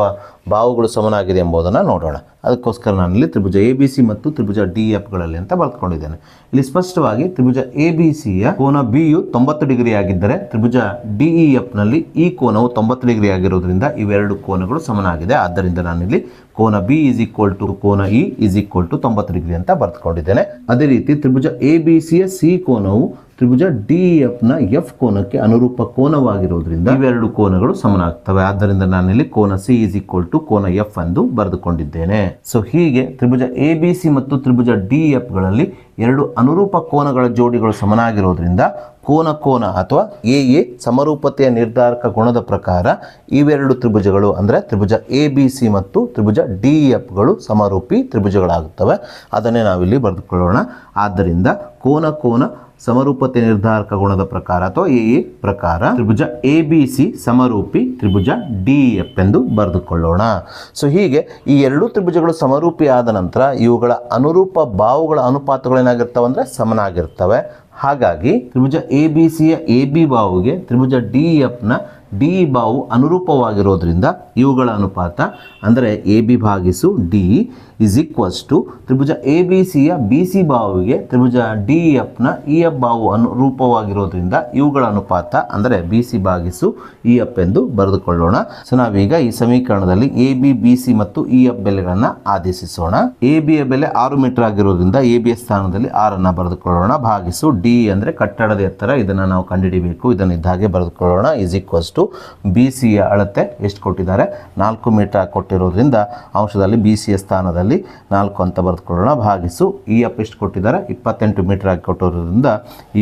ಬಾಹುಗಳು ಸಮನಾಗಿದೆ ಎಂಬುದನ್ನು ನೋಡೋಣ. ಅದಕ್ಕೋಸ್ಕರ ನಾನಿಲ್ಲಿ ತ್ರಿಭುಜ ABC ಮತ್ತು ತ್ರಿಭುಜ DEFಗಳಲ್ಲಿ ಅಂತ ಬರೆದುಕೊಂಡಿದ್ದೇನೆ. ಇಲ್ಲಿ ಸ್ಪಷ್ಟವಾಗಿ ತ್ರಿಭುಜ ABCಯ ಕೋನ B ಯು 90 ಡಿಗ್ರಿ ಆಗಿದ್ದರೆ ತ್ರಿಭುಜ DEFನಲ್ಲಿ ಈ ಕೋನವು 90 ಡಿಗ್ರಿ ಆಗಿರೋದ್ರಿಂದ ಇವೆರಡು ಕೋನಗಳು ಸಮನಾಗಿದೆ. ಆದ್ದರಿಂದ ನಾನಿಲ್ಲಿ ಕೋನ B = ಕೋನ E = 90 ಡಿಗ್ರಿ ಅಂತ ಬರೆದುಕೊಂಡಿದ್ದೇನೆ. ಅದೇ ರೀತಿ ತ್ರಿಭುಜ ABCಯ C ಕೋನವು ತ್ರಿಭುಜ DEFನ F ಕೋನಕ್ಕೆ ಅನುರೂಪ ಕೋನವಾಗಿರೋದ್ರಿಂದ ಇವೆರಡು ಕೋನಗಳು ಸಮನಾಗ್ತವೆ. ಆದ್ದರಿಂದ ನಾನಿಲ್ಲಿ ಕೋನ C = ಕೋನ F ಎಂದು ಬರೆದುಕೊಂಡಿದ್ದೇನೆ. ಸೊ ಹೀಗೆ ತ್ರಿಭುಜ ABC ಮತ್ತು ತ್ರಿಭುಜ DEFಗಳಲ್ಲಿ ಎರಡು ಅನುರೂಪ ಕೋನಗಳ ಜೋಡಿಗಳು ಸಮನಾಗಿರೋದ್ರಿಂದ ಕೋನ ಅಥವಾ AA ಸಮರೂಪತೆಯ ನಿರ್ಧಾರಕ ಗುಣದ ಪ್ರಕಾರ ಇವೆರಡು ತ್ರಿಭುಜಗಳು ಅಂದರೆ ತ್ರಿಭುಜ ABC ಮತ್ತು ತ್ರಿಭುಜ DEFಗಳು ಸಮರೂಪಿ ತ್ರಿಭುಜಗಳಾಗುತ್ತವೆ. ಅದನ್ನೇ ನಾವಿಲ್ಲಿ ಬರೆದುಕೊಳ್ಳೋಣ. ಆದ್ದರಿಂದ ಕೋನ ಸಮರೂಪತೆ ನಿರ್ಧಾರಕ ಗುಣದ ಪ್ರಕಾರ ಅಥವಾ AA ಪ್ರಕಾರ ತ್ರಿಭುಜ ABC ಸಮರೂಪಿ ತ್ರಿಭುಜ DEF ಎಂದು ಬರೆದುಕೊಳ್ಳೋಣ. ಸೊ ಹೀಗೆ ಈ ಎರಡು ತ್ರಿಭುಜಗಳು ಸಮರೂಪಿ ಆದ ನಂತರ ಇವುಗಳ ಅನುರೂಪ ಬಾಹುಗಳ ಅನುಪಾತಗಳೇನಾಗಿರ್ತವೆ ಅಂದರೆ ಸಮನಾಗಿರ್ತವೆ. ಹಾಗಾಗಿ ತ್ರಿಭುಜ ABCಯ AB ಬಾಹುಗೆ ತ್ರಿಭುಜ DEFನ DE ಬಾಹು ಅನುರೂಪವಾಗಿರೋದ್ರಿಂದ ಇವುಗಳ ಅನುಪಾತ ಅಂದರೆ AB/DE = ತ್ರಿಭುಜ ABCಯ BC ಬಾಹುವಿಗೆ ತ್ರಿಭುಜ DEFನ EF ಬಾಹು ಅನುರೂಪವಾಗಿರೋದ್ರಿಂದ ಇವುಗಳ ಅನುಪಾತ ಅಂದರೆ BC/EF ಎಂದು ಬರೆದುಕೊಳ್ಳೋಣ. ಸೊ ನಾವೀಗ ಈ ಸಮೀಕರಣದಲ್ಲಿ AB, BC ಮತ್ತು EF ಬೆಲೆಗಳನ್ನು ಆದೇಶಿಸೋಣ. ABಯ ಬೆಲೆ 6 ಮೀಟರ್ ಆಗಿರೋದ್ರಿಂದ ABಯ ಸ್ಥಾನದಲ್ಲಿ 6 ಬರೆದುಕೊಳ್ಳೋಣ. ಭಾಗಿಸು DE ಅಂದರೆ ಕಟ್ಟಡದ ಎತ್ತರ, ಇದನ್ನು ನಾವು ಕಂಡುಹಿಡಿಯಬೇಕು. ಇದನ್ನು ಇದ್ದಾಗೆ ಬರೆದುಕೊಳ್ಳೋಣ. BCಯ ಅಳತೆ ಎಷ್ಟು ಕೊಟ್ಟಿದ್ದಾರೆ? 4 ಮೀಟರ್ ಕೊಟ್ಟಿರೋದ್ರಿಂದ ಅಂಶದಲ್ಲಿ BCಯ ಸ್ಥಾನದಲ್ಲಿ 4 ಅಂತ ಬರೆದುಕೊಳ್ಳೋಣ. ಭಾಗಿಸು EF ಎಷ್ಟು ಕೊಟ್ಟಿದ್ದಾರೆ? 28 ಮೀಟರ್ ಆಗಿ ಕೊಟ್ಟಿರೋದ್ರಿಂದ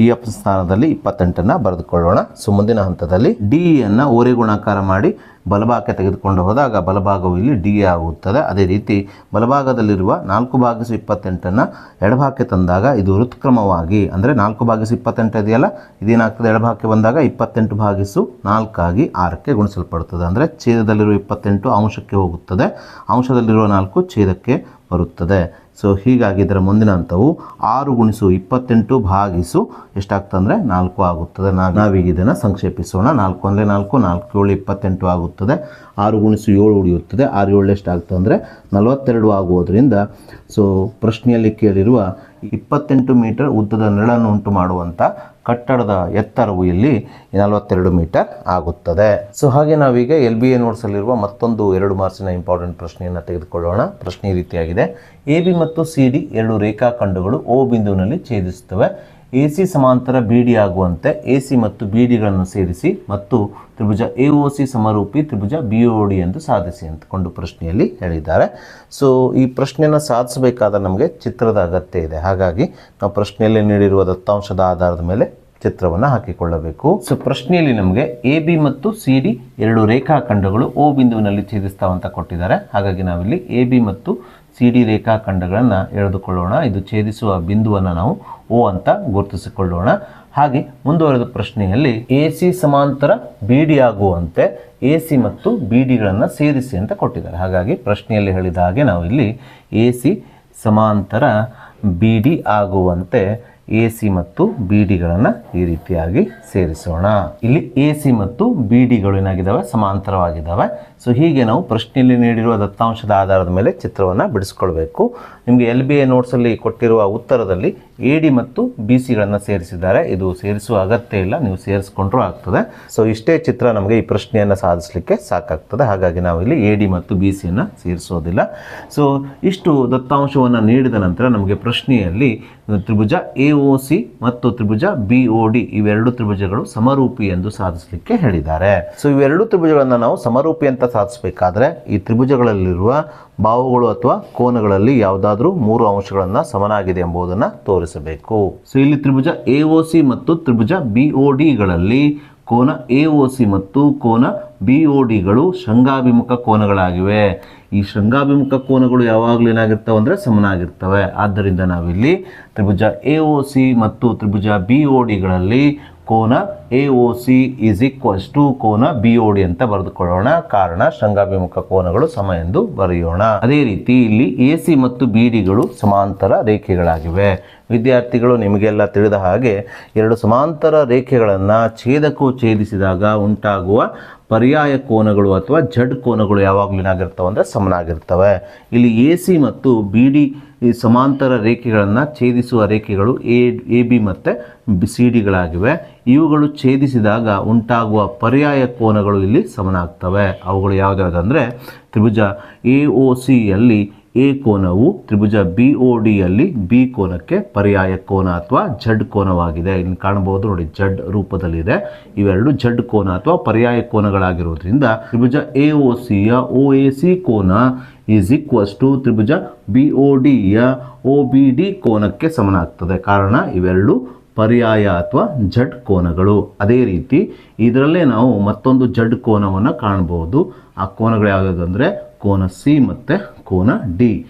EF ಸ್ಥಾನದಲ್ಲಿ 28 ಬರೆದುಕೊಳ್ಳೋಣ. ಸೊ ಮುಂದಿನ ಹಂತದಲ್ಲಿ DE ಅನ್ನು ಓರೆ ಗುಣಾಕಾರ ಮಾಡಿ ಬಲಭಾಗಕ್ಕೆ ತೆಗೆದುಕೊಂಡು ಹೋದಾಗ ಬಲಭಾಗವು ಇಲ್ಲಿ ಡಿ ಆಗುತ್ತದೆ. ಅದೇ ರೀತಿ ಬಲಭಾಗದಲ್ಲಿರುವ 4/28 ಎಡಭಾಗಕ್ಕೆ ತಂದಾಗ ಇದು ವೃತ್ಕ್ರಮವಾಗಿ ಅಂದರೆ 4/28 ಇದೆಯಲ್ಲ, ಇದೇನಾಗ್ತದೆ ಎಡಭಾಗಕ್ಕೆ ಬಂದಾಗ 28/4 ಆಗಿ 6ಕ್ಕೆ ಗುಣಿಸಲ್ಪಡುತ್ತದೆ. ಅಂದರೆ ಛೇದದಲ್ಲಿರುವ 28 ಅಂಶಕ್ಕೆ ಹೋಗುತ್ತದೆ, ಅಂಶದಲ್ಲಿರುವ 4 ಛೇದಕ್ಕೆ ಬರುತ್ತದೆ. ಸೊ ಹೀಗಾಗಿ ಇದರ ಮುಂದಿನ ಹಂತವು 6 × 28 ಭಾಗಿಸು ಎಷ್ಟಾಗ್ತದೆ ಅಂದರೆ 4 ಆಗುತ್ತದೆ. ನಾವೀಗ ಇದನ್ನು ಸಂಕ್ಷೇಪಿಸೋಣ. 4 ಅಂದರೆ 4, 4 7 28 ಆಗುತ್ತದೆ. 6 × 7 ಉಳಿಯುತ್ತದೆ. 6 7 ಎಷ್ಟಾಗ್ತದೆ ಅಂದರೆ 42 ಆಗುವುದರಿಂದ ಸೊ ಪ್ರಶ್ನೆಯಲ್ಲಿ ಕೇಳಿರುವ 28 ಮೀಟರ್ ಉದ್ದದ ನೆರಳನ್ನು ಉಂಟು ಮಾಡುವಂಥ ಕಟ್ಟಡದ ಎತ್ತರವು ಇಲ್ಲಿ 42 ಮೀಟರ್ ಆಗುತ್ತದೆ. ಸೊ ಹಾಗೆ ನಾವೀಗ LBA ನೋಟ್ಸಲ್ಲಿರುವ ಮತ್ತೊಂದು 2 ಮಾರ್ಕ್ಸಿನ ಇಂಪಾರ್ಟೆಂಟ್ ಪ್ರಶ್ನೆಯನ್ನು ತೆಗೆದುಕೊಳ್ಳೋಣ. ಪ್ರಶ್ನೆ ಈ ರೀತಿಯಾಗಿದೆ. AB ಮತ್ತು CD 2 ರೇಖಾಖಂಡಗಳು O ಬಿಂದುವಿನಲ್ಲಿ ಛೇದಿಸುತ್ತವೆ. AC ಸಮಾಂತರ BD ಆಗುವಂತೆ AC ಮತ್ತು BDಗಳನ್ನು ಸೇರಿಸಿ ಮತ್ತು ತ್ರಿಭುಜ AOC ಸಮರೂಪಿ ತ್ರಿಭುಜ BOD ಎಂದು ಸಾಧಿಸಿ ಅಂತಕೊಂಡು ಪ್ರಶ್ನೆಯಲ್ಲಿ ಹೇಳಿದ್ದಾರೆ. ಸೊ ಈ ಪ್ರಶ್ನೆಯನ್ನು ಸಾಧಿಸಬೇಕಾದ ನಮಗೆ ಚಿತ್ರದ ಅಗತ್ಯ ಇದೆ. ಹಾಗಾಗಿ ನಾವು ಪ್ರಶ್ನೆಯಲ್ಲಿ ನೀಡಿರುವ ದತ್ತಾಂಶದ ಆಧಾರದ ಮೇಲೆ ಚಿತ್ರವನ್ನು ಹಾಕಿಕೊಳ್ಳಬೇಕು. ಸೊ ಪ್ರಶ್ನೆಯಲ್ಲಿ ನಮಗೆ AB ಮತ್ತು CD 2 ರೇಖಾಖಂಡಗಳು O ಬಿಂದುವಿನಲ್ಲಿ ಛೇದಿಸ್ತಾವಂತ ಕೊಟ್ಟಿದ್ದಾರೆ. ಹಾಗಾಗಿ ನಾವಿಲ್ಲಿ AB ಮತ್ತು CD ರೇಖಾಖಂಡಗಳನ್ನು ಎಳೆದುಕೊಳ್ಳೋಣ. ಇದು ಛೇದಿಸುವ ಬಿಂದುವನ್ನು ನಾವು O ಅಂತ ಗುರುತಿಸಿಕೊಳ್ಳೋಣ. ಹಾಗೆ ಮುಂದುವರೆದ ಪ್ರಶ್ನೆಯಲ್ಲಿ AC ಸಮಾಂತರ BD ಆಗುವಂತೆ AC ಮತ್ತು BDಗಳನ್ನು ಸೇರಿಸಿ ಅಂತ ಕೊಟ್ಟಿದ್ದಾರೆ. ಹಾಗಾಗಿ ಪ್ರಶ್ನೆಯಲ್ಲಿ ಹೇಳಿದ ಹಾಗೆ ನಾವು ಇಲ್ಲಿ AC ಸಮಾಂತರ BD ಆಗುವಂತೆ AC ಮತ್ತು BDಗಳನ್ನು ಈ ರೀತಿಯಾಗಿ ಸೇರಿಸೋಣ. ಇಲ್ಲಿ AC ಮತ್ತು BDಗಳು ಏನಾಗಿದ್ದಾವೆ, ಸಮಾಂತರವಾಗಿದ್ದಾವೆ. ಸೊ ಹೀಗೆ ನಾವು ಪ್ರಶ್ನೆಯಲ್ಲಿ ನೀಡಿರುವ ದತ್ತಾಂಶದ ಆಧಾರದ ಮೇಲೆ ಚಿತ್ರವನ್ನು ಬಿಡಿಸ್ಕೊಳ್ಬೇಕು. ನಿಮಗೆ LBA ನೋಟ್ಸಲ್ಲಿ ಕೊಟ್ಟಿರುವ ಉತ್ತರದಲ್ಲಿ AD ಮತ್ತು BCಗಳನ್ನು ಸೇರಿಸಿದ್ದಾರೆ. ಇದು ಸೇರಿಸುವ ಅಗತ್ಯ ಇಲ್ಲ, ನೀವು ಸೇರಿಸ್ಕೊಂಡ್ರೂ ಆಗ್ತದೆ. ಸೊ ಇಷ್ಟೇ ಚಿತ್ರ ನಮಗೆ ಈ ಪ್ರಶ್ನೆಯನ್ನು ಸಾಧಿಸಲಿಕ್ಕೆ ಸಾಕಾಗ್ತದೆ. ಹಾಗಾಗಿ ನಾವು ಇಲ್ಲಿ AD ಮತ್ತು BCಯನ್ನು ಸೇರಿಸೋದಿಲ್ಲ. ಸೊ ಇಷ್ಟು ದತ್ತಾಂಶವನ್ನು ನೀಡಿದ ನಂತರ ನಮಗೆ ಪ್ರಶ್ನೆಯಲ್ಲಿ ತ್ರಿಭುಜ AOC ಮತ್ತು ತ್ರಿಭುಜ BOD ಇವೆರಡು ತ್ರಿಭುಜಗಳು ಸಮರೂಪಿ ಎಂದು ಸಾಧಿಸಲಿಕ್ಕೆ ಹೇಳಿದ್ದಾರೆ. ಸೊ ಇವೆರಡು ತ್ರಿಭುಜಗಳನ್ನು ನಾವು ಸಮರೂಪಿ ಅಂತ ಸಾಧಿಸಬೇಕಾದ್ರೆ ಈ ತ್ರಿಭುಜಗಳಲ್ಲಿರುವ ಬಾಹುಗಳು ಅಥವಾ ಕೋನಗಳಲ್ಲಿ ಯಾವುದಾದ್ರೂ 3 ಅಂಶಗಳನ್ನು ಸಮನಾಗಿದೆ ಎಂಬುದನ್ನು ತೋರಿಸಬೇಕು. ಸೊ ಇಲ್ಲಿ ತ್ರಿಭುಜ AOC ಮತ್ತು ತ್ರಿಭುಜ BODಗಳಲ್ಲಿ ಕೋನ AOC ಮತ್ತು ಕೋನ BODಗಳು ಶೃಂಗಾಭಿಮುಖ ಕೋನಗಳಾಗಿವೆ. ಈ ಶೃಂಗಾಭಿಮುಖ ಕೋನಗಳು ಯಾವಾಗಲೂ ಏನಾಗಿರ್ತವೆ ಅಂದರೆ ಸಮನಾಗಿರ್ತವೆ. ಆದ್ದರಿಂದ ನಾವಿಲ್ಲಿ ತ್ರಿಭುಜ AOC ಮತ್ತು ತ್ರಿಭುಜ BODಗಳಲ್ಲಿ ಕೋನ AOC = ಕೋನ BOD ಅಂತ ಬರೆದುಕೊಳ್ಳೋಣ. ಕಾರಣ ಶೃಂಗಾಭಿಮುಖ ಕೋನಗಳು ಸಮ ಎಂದು ಬರೆಯೋಣ. ಅದೇ ರೀತಿ ಇಲ್ಲಿ AC ಮತ್ತು BDಗಳು ಸಮಾಂತರ ರೇಖೆಗಳಾಗಿವೆ. ವಿದ್ಯಾರ್ಥಿಗಳು ನಿಮಗೆಲ್ಲ ತಿಳಿದ ಹಾಗೆ 2 ಸಮಾಂತರ ರೇಖೆಗಳನ್ನು ಛೇದಕ್ಕೂ ಛೇದಿಸಿದಾಗ ಉಂಟಾಗುವ ಪರ್ಯಾಯ ಕೋನಗಳು ಅಥವಾ ಜಡ್ ಕೋನಗಳು ಯಾವಾಗಲೂ ಏನಾಗಿರ್ತವೆ ಅಂದರೆ ಸಮನಾಗಿರ್ತವೆ. ಇಲ್ಲಿ AC ಮತ್ತು BD ಈ ಸಮಾಂತರ ರೇಖೆಗಳನ್ನು ಛೇದಿಸುವ ರೇಖೆಗಳು AB ಮತ್ತು CDಗಳಾಗಿವೆ. ಇವುಗಳು ಛೇದಿಸಿದಾಗ ಉಂಟಾಗುವ ಪರ್ಯಾಯ ಕೋನಗಳು ಇಲ್ಲಿ ಸಮನಾಗ್ತವೆ. ಅವುಗಳು ಯಾವುದಾವುದಂದರೆ ತ್ರಿಭುಜ AOCಯಲ್ಲಿ A ಕೋನವು ತ್ರಿಭುಜ BODಯಲ್ಲಿ B ಕೋನಕ್ಕೆ ಪರ್ಯಾಯ ಕೋನ ಅಥವಾ ಜಡ್ ಕೋನವಾಗಿದೆ. ಇಲ್ಲಿ ಕಾಣಬಹುದು ನೋಡಿ, ಜಡ್ ರೂಪದಲ್ಲಿದೆ. ಇವೆರಡು ಜಡ್ ಕೋನ ಅಥವಾ ಪರ್ಯಾಯ ಕೋನಗಳಾಗಿರುವುದರಿಂದ ತ್ರಿಭುಜ AOCಯ OAC ಕೋನ = ತ್ರಿಭುಜ BODಯ OBD ಕೋನಕ್ಕೆ ಸಮನಾಗ್ತದೆ. ಕಾರಣ ಇವೆರಡು ಪರ್ಯಾಯ ಅಥವಾ ಜಡ್ ಕೋನಗಳು. ಅದೇ ರೀತಿ ಇದರಲ್ಲೇ ನಾವು ಮತ್ತೊಂದು ಜಡ್ ಕೋನವನ್ನು ಕಾಣಬಹುದು. ಆ ಕೋನಗಳು ಯಾವುದಾದ್ರು ಅಂದರೆ ಕೋನ C ಮತ್ತು ಕೋನ D.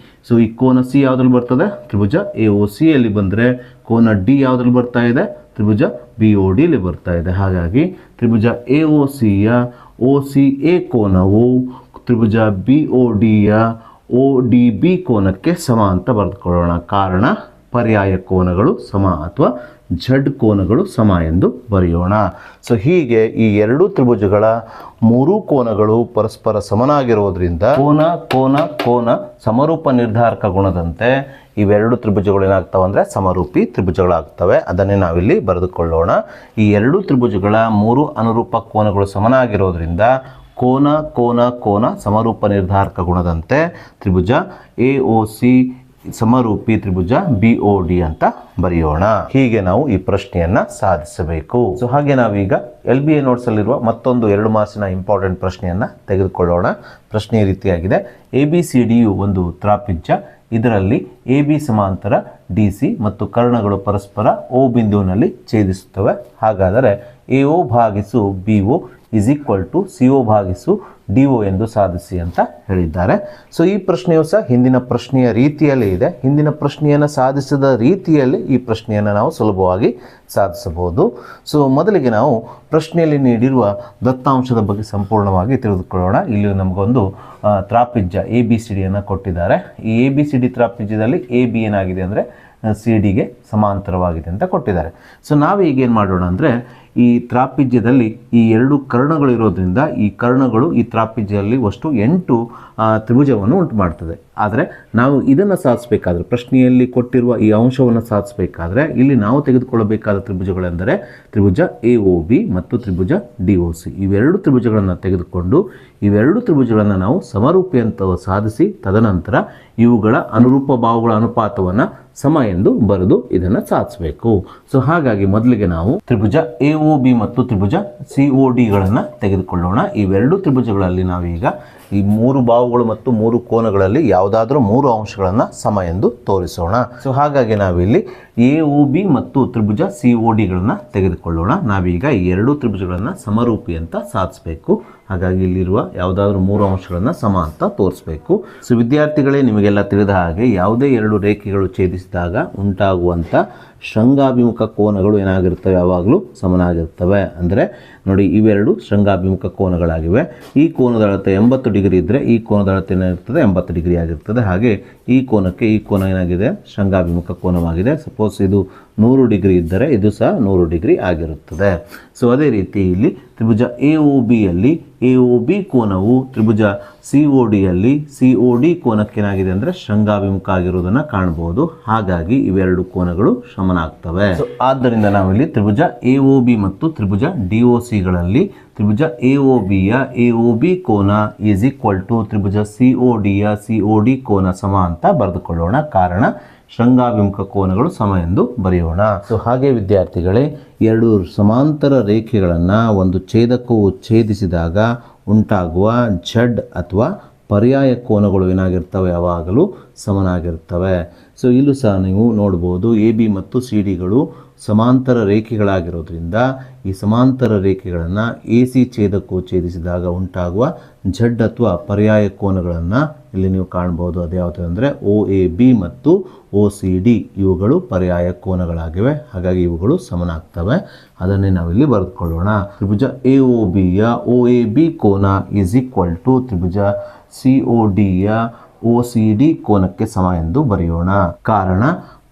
ಸೊ ಈ ಕೋನ C ಯಾವುದ್ರಲ್ಲಿ ಬರ್ತದೆ, ತ್ರಿಭುಜ AOCಯಲ್ಲಿ ಬಂದರೆ ಕೋನ D ಯಾವುದ್ರಲ್ಲಿ ಬರ್ತಾ ಇದೆ, ತ್ರಿಭುಜ BODಯಲ್ಲಿ ಬರ್ತಾ ಇದೆ. ಹಾಗಾಗಿ ತ್ರಿಭುಜ AOCಯ OCA ಕೋನವು ತ್ರಿಭುಜ BODಯ ODB ಕೋನಕ್ಕೆ ಸಮ ಅಂತ ಬರೆದುಕೊಳ್ಳೋಣ. ಕಾರಣ ಪರ್ಯಾಯ ಕೋನಗಳು ಸಮ ಅಥವಾ ಜಡ್ ಕೋನಗಳು ಸಮ ಎಂದು ಬರೆಯೋಣ. ಸೊ ಹೀಗೆ ಈ ಎರಡೂ ತ್ರಿಭುಜಗಳ 3 ಕೋನಗಳು ಪರಸ್ಪರ ಸಮನಾಗಿರೋದ್ರಿಂದ ಕೋನ ಕೋನ ಕೋನ ಸಮರೂಪ ನಿರ್ಧಾರಕ ಗುಣದಂತೆ ಇವೆರಡು ತ್ರಿಭುಜಗಳು ಏನಾಗ್ತವೆ ಅಂದರೆ ಸಮರೂಪಿ ತ್ರಿಭುಜಗಳಾಗ್ತವೆ. ಅದನ್ನೇ ನಾವಿಲ್ಲಿ ಬರೆದುಕೊಳ್ಳೋಣ. ಈ ಎರಡೂ ತ್ರಿಭುಜಗಳ 3 ಅನುರೂಪ ಕೋನಗಳು ಸಮನಾಗಿರೋದ್ರಿಂದ ಕೋನ ಕೋನ ಕೋನ ಸಮರೂಪ ನಿರ್ಧಾರಕ ಗುಣದಂತೆ ತ್ರಿಭುಜ AOC ಸಮರೂಪಿ ತ್ರಿಭುಜ BOD ಅಂತ ಬರೆಯೋಣ. ಹೀಗೆ ನಾವು ಈ ಪ್ರಶ್ನೆಯನ್ನ ಸಾಧಿಸಬೇಕು. ಸೊ ಹಾಗೆ ನಾವೀಗ LBA ನೋಟ್ಸ್ ಅಲ್ಲಿರುವ ಮತ್ತೊಂದು 2 ಮಾರ್ಕ್ಸಿನ ಇಂಪಾರ್ಟೆಂಟ್ ಪ್ರಶ್ನೆಯನ್ನ ತೆಗೆದುಕೊಳ್ಳೋಣ. ಪ್ರಶ್ನೆ ಈ ರೀತಿಯಾಗಿದೆ. ABCDಯು ಒಂದು ತ್ರಾಪಿಜ್ಯ. ಇದರಲ್ಲಿ AB ಸಮಾಂತರ DC ಮತ್ತು ಕರ್ಣಗಳು ಪರಸ್ಪರ O ಬಿಂದುವಿನಲ್ಲಿ ಛೇದಿಸುತ್ತವೆ. ಹಾಗಾದರೆ AO ಭಾಗಿಸು BO is equal to CO ಭಾಗಿಸು DO ಎಂದು ಸಾಧಿಸಿ ಅಂತ ಹೇಳಿದ್ದಾರೆ. ಸೊ ಈ ಪ್ರಶ್ನೆಯು ಸಹ ಹಿಂದಿನ ಪ್ರಶ್ನೆಯ ರೀತಿಯಲ್ಲೇ ಇದೆ. ಹಿಂದಿನ ಪ್ರಶ್ನೆಯನ್ನು ಸಾಧಿಸಿದ ರೀತಿಯಲ್ಲಿ ಈ ಪ್ರಶ್ನೆಯನ್ನು ನಾವು ಸುಲಭವಾಗಿ ಸಾಧಿಸಬಹುದು. ಸೊ ಮೊದಲಿಗೆ ನಾವು ಪ್ರಶ್ನೆಯಲ್ಲಿ ನೀಡಿರುವ ದತ್ತಾಂಶದ ಬಗ್ಗೆ ಸಂಪೂರ್ಣವಾಗಿ ತಿಳಿದುಕೊಳ್ಳೋಣ. ಇಲ್ಲಿ ನಮಗೊಂದು ತ್ರಾಪಿಜ್ಯ ABCD ಅನ್ನು ಕೊಟ್ಟಿದ್ದಾರೆ. ಈ ABCD ತ್ರಾಪಿಜ್ಯದಲ್ಲಿ AB ಏನಾಗಿದೆ ಅಂದರೆ CD ಗೆ ಸಮಾಂತರವಾಗಿದೆ ಅಂತ ಕೊಟ್ಟಿದ್ದಾರೆ. ಸೊ ನಾವು ಈಗೇನು ಮಾಡೋಣ ಅಂದರೆ ಈ ತ್ರಾಪಿಜ್ಯದಲ್ಲಿ ಈ 2 ಕರ್ಣಗಳು ಇರೋದ್ರಿಂದ ಈ ಕರ್ಣಗಳು ಈ ತ್ರಾಪಿಜ್ಯದಲ್ಲಿ ಅಷ್ಟು 8 ತ್ರಿಭುಜವನ್ನು ಉಂಟು ಮಾಡ್ತದೆ. ಆದರೆ ನಾವು ಇದನ್ನು ಸಾಧಿಸಬೇಕಾದ್ರೆ ಪ್ರಶ್ನೆಯಲ್ಲಿ ಕೊಟ್ಟಿರುವ ಈ ಅಂಶವನ್ನು ಸಾಧಿಸಬೇಕಾದ್ರೆ ಇಲ್ಲಿ ನಾವು ತೆಗೆದುಕೊಳ್ಳಬೇಕಾದ ತ್ರಿಭುಜಗಳೆಂದರೆ ತ್ರಿಭುಜ AOB ಮತ್ತು ತ್ರಿಭುಜ DOC. ಇವೆರಡು ತ್ರಿಭುಜಗಳನ್ನು ತೆಗೆದುಕೊಂಡು ಇವೆರಡು ತ್ರಿಭುಜಗಳನ್ನು ನಾವು ಸಮರೂಪಿ ಅಂತ ಸಾಧಿಸಿ ತದನಂತರ ಇವುಗಳ ಅನುರೂಪ ಬಾಹುಗಳ ಅನುಪಾತವನ್ನು ಸಮ ಎಂದು ಬರೆದು ಇದನ್ನು ಸಾಧಿಸಬೇಕು. ಸೊ ಹಾಗಾಗಿ ಮೊದಲಿಗೆ ನಾವು ತ್ರಿಭುಜ AOB ಮತ್ತು ತ್ರಿಭುಜ CODಗಳನ್ನು ತೆಗೆದುಕೊಳ್ಳೋಣ. ಇವೆರಡು ತ್ರಿಭುಜಗಳಲ್ಲಿ ನಾವೀಗ ಈ 3 ಬಾಹುಗಳು ಮತ್ತು 3 ಕೋನಗಳಲ್ಲಿ ಯಾವುದಾದ್ರೂ 3 ಅಂಶಗಳನ್ನು ಸಮ ಎಂದು ತೋರಿಸೋಣ. ಸೊ ಹಾಗಾಗಿ ನಾವಿಲ್ಲಿ AOB ಮತ್ತು ತ್ರಿಭುಜ CODಗಳನ್ನು ತೆಗೆದುಕೊಳ್ಳೋಣ. ನಾವೀಗ ಈ 2 ತ್ರಿಭುಜಗಳನ್ನು ಸಮರೂಪಿ ಅಂತ ಸಾಧಿಸಬೇಕು. ಹಾಗಾಗಿ ಇಲ್ಲಿರುವ ಯಾವುದಾದ್ರೂ 3 ಅಂಶಗಳನ್ನು ಸಮ ಅಂತ ತೋರಿಸಬೇಕು. ಸೊ ವಿದ್ಯಾರ್ಥಿಗಳೇ, ನಿಮಗೆಲ್ಲ ತಿಳಿದ ಹಾಗೆ ಯಾವುದೇ 2 ರೇಖೆಗಳು ಛೇದಿಸಿದಾಗ ಉಂಟಾಗುವಂಥ ಶೃಂಗಾಭಿಮುಖ ಕೋನಗಳು ಏನಾಗಿರ್ತವೆ, ಯಾವಾಗಲೂ ಸಮನಾಗಿರ್ತವೆ. ಅಂದರೆ ನೋಡಿ, ಇವೆರಡು ಶೃಂಗಾಭಿಮುಖ ಕೋನಗಳಾಗಿವೆ. ಈ ಕೋನದ ಅಳತೆ 80 ಡಿಗ್ರಿ ಇದ್ದರೆ ಈ ಕೋನದ ಅಳತೆ ಏನಾಗಿರ್ತದೆ, 80 ಡಿಗ್ರಿ ಆಗಿರ್ತದೆ. ಹಾಗೆ ಈ ಕೋನಕ್ಕೆ ಈ ಕೋನ ಏನಾಗಿದೆ, ಶೃಂಗಾಭಿಮುಖ ಕೋನವಾಗಿದೆ. ಸಪೋಸ್ ಇದು 100 ಡಿಗ್ರಿ ಇದ್ದರೆ ಇದು ಸಹ 100 ಡಿಗ್ರಿ ಆಗಿರುತ್ತದೆ. ಸೊ ಅದೇ ರೀತಿ ಇಲ್ಲಿ ತ್ರಿಭುಜ AOBಯಲ್ಲಿ AOB ಕೋನವು ತ್ರಿಭುಜ CODಯಲ್ಲಿ COD ಕೋನಕ್ಕೇನಾಗಿದೆ ಅಂದರೆ ಶೃಂಗಾಭಿಮುಖ ಆಗಿರುವುದನ್ನು ಕಾಣಬಹುದು. ಹಾಗಾಗಿ ಇವೆರಡು ಕೋನಗಳು ಸಮನಾಗ್ತವೆ. ಆದ್ದರಿಂದ ನಾವಿಲ್ಲಿ ತ್ರಿಭುಜ AOB ಮತ್ತು ತ್ರಿಭುಜ DOCಗಳಲ್ಲಿ ತ್ರಿಭುಜ AOBಯ AOB ಕೋನ ಈಸ್ ಈಕ್ವಲ್ ಟು ತ್ರಿಭುಜ CODಯ COD ಕೋನ ಸಮ ಅಂತ ಬರೆದುಕೊಳ್ಳೋಣ. ಕಾರಣ ಶೃಂಗಾಭಿಮುಖ ಕೋನಗಳು ಸಮ ಎಂದು ಬರೆಯೋಣ. ಸೊ ಹಾಗೆ ವಿದ್ಯಾರ್ಥಿಗಳೇ, 2 ಸಮಾಂತರ ರೇಖೆಗಳನ್ನು ಒಂದು ಛೇದಕವು ಛೇದಿಸಿದಾಗ ಉಂಟಾಗುವ Z ಅಥವಾ ಪರ್ಯಾಯ ಕೋನಗಳು ಏನಾಗಿರ್ತವೆ, ಯಾವಾಗಲೂ ಸಮನಾಗಿರ್ತವೆ. ಸೊ ಇಲ್ಲೂ ಸಹ ನೀವು ನೋಡ್ಬೋದು AB ಮತ್ತು CDಗಳು ಸಮಾಂತರ ರೇಖೆಗಳಾಗಿರೋದ್ರಿಂದ ಈ ಸಮಾಂತರ ರೇಖೆಗಳನ್ನು AC ಛೇದಕವು ಛೇದಿಸಿದಾಗ ಉಂಟಾಗುವ Z ಅಥವಾ ಪರ್ಯಾಯ ಕೋನಗಳನ್ನು ಇಲ್ಲಿ ನೀವು ಕಾಣ್ಬೋದು. ಅದ್ಯಾವುದು ಅಂದರೆ OAB ಮತ್ತು OCD ಇವುಗಳು ಪರ್ಯಾಯ ಕೋನಗಳಾಗಿವೆ. ಹಾಗಾಗಿ ಇವುಗಳು ಸಮನಾಗ್ತವೆ. ಅದನ್ನೇ ನಾವಿಲ್ಲಿ ಬರೆದುಕೊಳ್ಳೋಣ. ತ್ರಿಭುಜ AOBಯ OAB ಕೋನ ಈಸ್ ಈಕ್ವಲ್ ಟು ತ್ರಿಭುಜ CODಯ OCD ಕೋನಕ್ಕೆ ಸಮ ಎಂದು ಬರೆಯೋಣ. ಕಾರಣ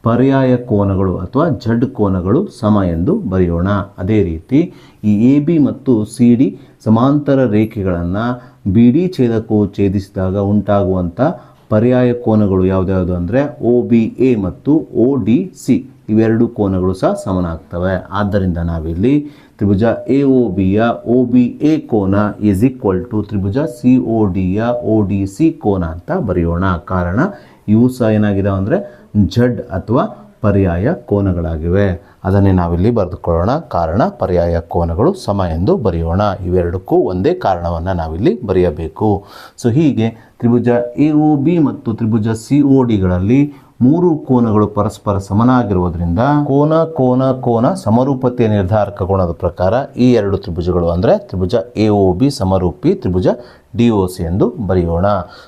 ಪರ್ಯಾಯ ಕೋನಗಳು ಅಥವಾ Z ಕೋನಗಳು ಸಮ ಎಂದು ಬರೆಯೋಣ. ಅದೇ ರೀತಿ ಈ AB ಮತ್ತು CD ಸಮಾಂತರ ರೇಖೆಗಳನ್ನು BD ಛೇದಕವು ಛೇದಿಸಿದಾಗ ಉಂಟಾಗುವಂಥ ಪರ್ಯಾಯ ಕೋನಗಳು ಯಾವುದ್ಯಾವುದು ಅಂದರೆ OBA ಮತ್ತು ODC ಇವೆರಡು ಕೋನಗಳು ಸಹ ಸಮನಾಗ್ತವೆ. ಆದ್ದರಿಂದ ನಾವಿಲ್ಲಿ ತ್ರಿಭುಜ AOBಯ OBA ಕೋನ ಈಸ್ ಈಕ್ವಲ್ ಟು ತ್ರಿಭುಜ CODಯ ODC ಕೋನ ಅಂತ ಬರೆಯೋಣ. ಕಾರಣ ಇವು ಸಹ ಏನಾಗಿದಾವೆ ಅಂದರೆ Z ಅಥವಾ ಪರ್ಯಾಯ ಕೋನಗಳಾಗಿವೆ. ಅದನ್ನೇ ನಾವಿಲ್ಲಿ ಬರೆದುಕೊಳ್ಳೋಣ. ಕಾರಣ ಪರ್ಯಾಯ ಕೋನಗಳು ಸಮ ಎಂದು ಬರೆಯೋಣ. ಇವೆರಡಕ್ಕೂ ಒಂದೇ ಕಾರಣವನ್ನು ನಾವಿಲ್ಲಿ ಬರೆಯಬೇಕು. ಸೊ ಹೀಗೆ ತ್ರಿಭುಜ AOB ಮತ್ತು ತ್ರಿಭುಜ CODಗಳಲ್ಲಿ 3 ಕೋನಗಳು ಪರಸ್ಪರ ಸಮನಾಗಿರುವುದರಿಂದ ಕೋನ ಕೋನ ಕೋನ ಸಮರೂಪತೆಯ ನಿರ್ಧಾರಕ ಗುಣದ ಪ್ರಕಾರ ಈ 2 ತ್ರಿಭುಜಗಳು ಅಂದರೆ ತ್ರಿಭುಜ AOB ಸಮರೂಪಿ ತ್ರಿಭುಜ DOC ಎಂದು ಬರೆಯೋಣ.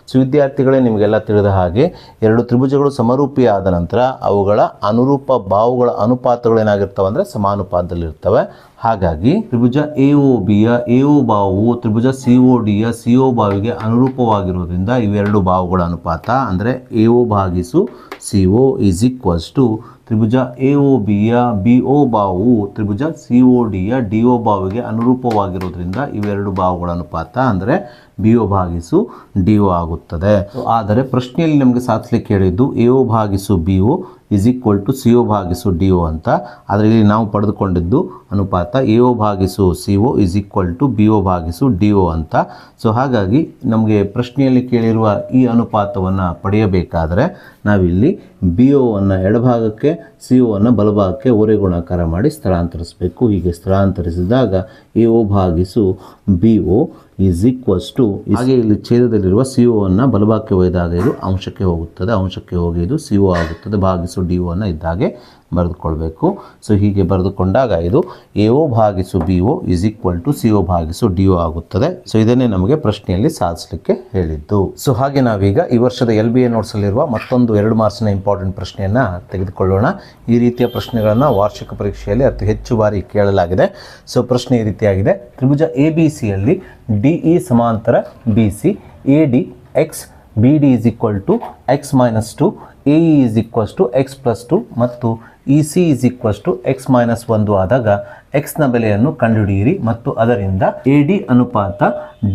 ಸೊ ವಿದ್ಯಾರ್ಥಿಗಳೇ, ನಿಮಗೆಲ್ಲ ತಿಳಿದ ಹಾಗೆ 2 ತ್ರಿಭುಜಗಳು ಸಮರೂಪಿ ಆದ ನಂತರ ಅವುಗಳ ಅನುರೂಪ ಬಾಹುಗಳ ಅನುಪಾತಗಳು ಏನಾಗಿರ್ತವೆ ಅಂದರೆ ಸಮಾನುಪಾತದಲ್ಲಿರ್ತವೆ. ಹಾಗಾಗಿ ತ್ರಿಭುಜ AOBಯ AO ಬಾಹುವು ತ್ರಿಭುಜ CODಯ CO ಬಾಹುವಿಗೆ ಅನುರೂಪವಾಗಿರುವುದರಿಂದ ಇವೆರಡು ಬಾಹುಗಳ ಅನುಪಾತ ಅಂದರೆ AO ಭಾಗಿಸು CO ಈಸ್ ಈಕ್ವಲ್ಸ್ ಟು ತ್ರಿಭುಜ AOBಯ BO ಬಾಹುವು ತ್ರಿಭುಜ CODಯ DO ಬಾಹುವಿಗೆ ಅನುರೂಪವಾಗಿರುವುದರಿಂದ ಇವೆರಡು ಬಾಹುಗಳ ಅನುಪಾತ ಅಂದರೆ BO ಭಾಗಿಸು DO ಆಗುತ್ತದೆ. ಆದರೆ ಪ್ರಶ್ನೆಯಲ್ಲಿ ನಮಗೆ ಸಾಧಿಸಲಿಕ್ಕೆ ಹೇಳಿದ್ದು AO ಭಾಗಿಸು BO is equal to CO ಭಾಗಿಸು DO ಅಂತ. ಆದರೆ ಇಲ್ಲಿ ನಾವು ಪಡೆದುಕೊಂಡಿದ್ದು ಅನುಪಾತ AO ಭಾಗಿಸು CO is equal to BO ಭಾಗಿಸು DO ಅಂತ. ಸೊ ಹಾಗಾಗಿ ನಮಗೆ ಪ್ರಶ್ನೆಯಲ್ಲಿ ಕೇಳಿರುವ ಈ ಅನುಪಾತವನ್ನು ಪಡೆಯಬೇಕಾದರೆ ನಾವಿಲ್ಲಿ BOವನ್ನು ಎಡಭಾಗಕ್ಕೆ CO ಬಲಭಾಗಕ್ಕೆ ಓರೆಗುಣಾಕಾರ ಮಾಡಿ ಸ್ಥಳಾಂತರಿಸಬೇಕು. ಹೀಗೆ ಸ್ಥಳಾಂತರಿಸಿದಾಗ AO ಭಾಗಿಸು BO ಈಸ್ ಈಕ್ವಲ್ಸ್ ಟು ಹಾಗೆ ಇಲ್ಲಿ ಛೇದದಲ್ಲಿರುವ CO ಬಲಭಾಗಕ್ಕೆ ಒಯ್ದಾಗ ಇದು ಅಂಶಕ್ಕೆ ಹೋಗುತ್ತದೆ. ಅಂಶಕ್ಕೆ ಹೋಗಿ ಇದು CO ಆಗುತ್ತದೆ. ಭಾಗಿಸು DO ಇದ್ದಾಗೆ ಬರೆದುಕೊಳ್ಬೇಕು. ಸೊ ಹೀಗೆ ಬರೆದುಕೊಂಡಾಗ ಇದು AO ಭಾಗಿಸು BO is equal to CO ಭಾಗಿಸು DO ಆಗುತ್ತದೆ. ಸೊ ಇದನ್ನೇ ನಮಗೆ ಪ್ರಶ್ನೆಯಲ್ಲಿ ಸಾಧಿಸಲಿಕ್ಕೆ ಹೇಳಿದ್ದು. ಸೊ ಹಾಗೆ ನಾವೀಗ ಈ ವರ್ಷದ LBA ನೋಟ್ಸಲ್ಲಿರುವ ಮತ್ತೊಂದು 2 ಮಾರ್ಕ್ಸ್ನ ಇಂಪಾರ್ಟೆಂಟ್ ಪ್ರಶ್ನೆಯನ್ನು ತೆಗೆದುಕೊಳ್ಳೋಣ. ಈ ರೀತಿಯ ಪ್ರಶ್ನೆಗಳನ್ನು ವಾರ್ಷಿಕ ಪರೀಕ್ಷೆಯಲ್ಲಿ ಅತಿ ಹೆಚ್ಚು ಬಾರಿ ಕೇಳಲಾಗಿದೆ. ಸೊ ಪ್ರಶ್ನೆ ಈ ರೀತಿಯಾಗಿದೆ: ತ್ರಿಭುಜ ABCಯಲ್ಲಿ DE ಸಮಾಂತರ BC, AD x BD is equal to x minus 2, AE is equals to x plus 2 ಮತ್ತು EC is equals to x minus 1 ಆದಾಗ x ನ ಬೆಲೆಯನ್ನು ಕಂಡುಹಿಡಿಯಿರಿ ಮತ್ತು ಅದರಿಂದ AD ಅನುಪಾತ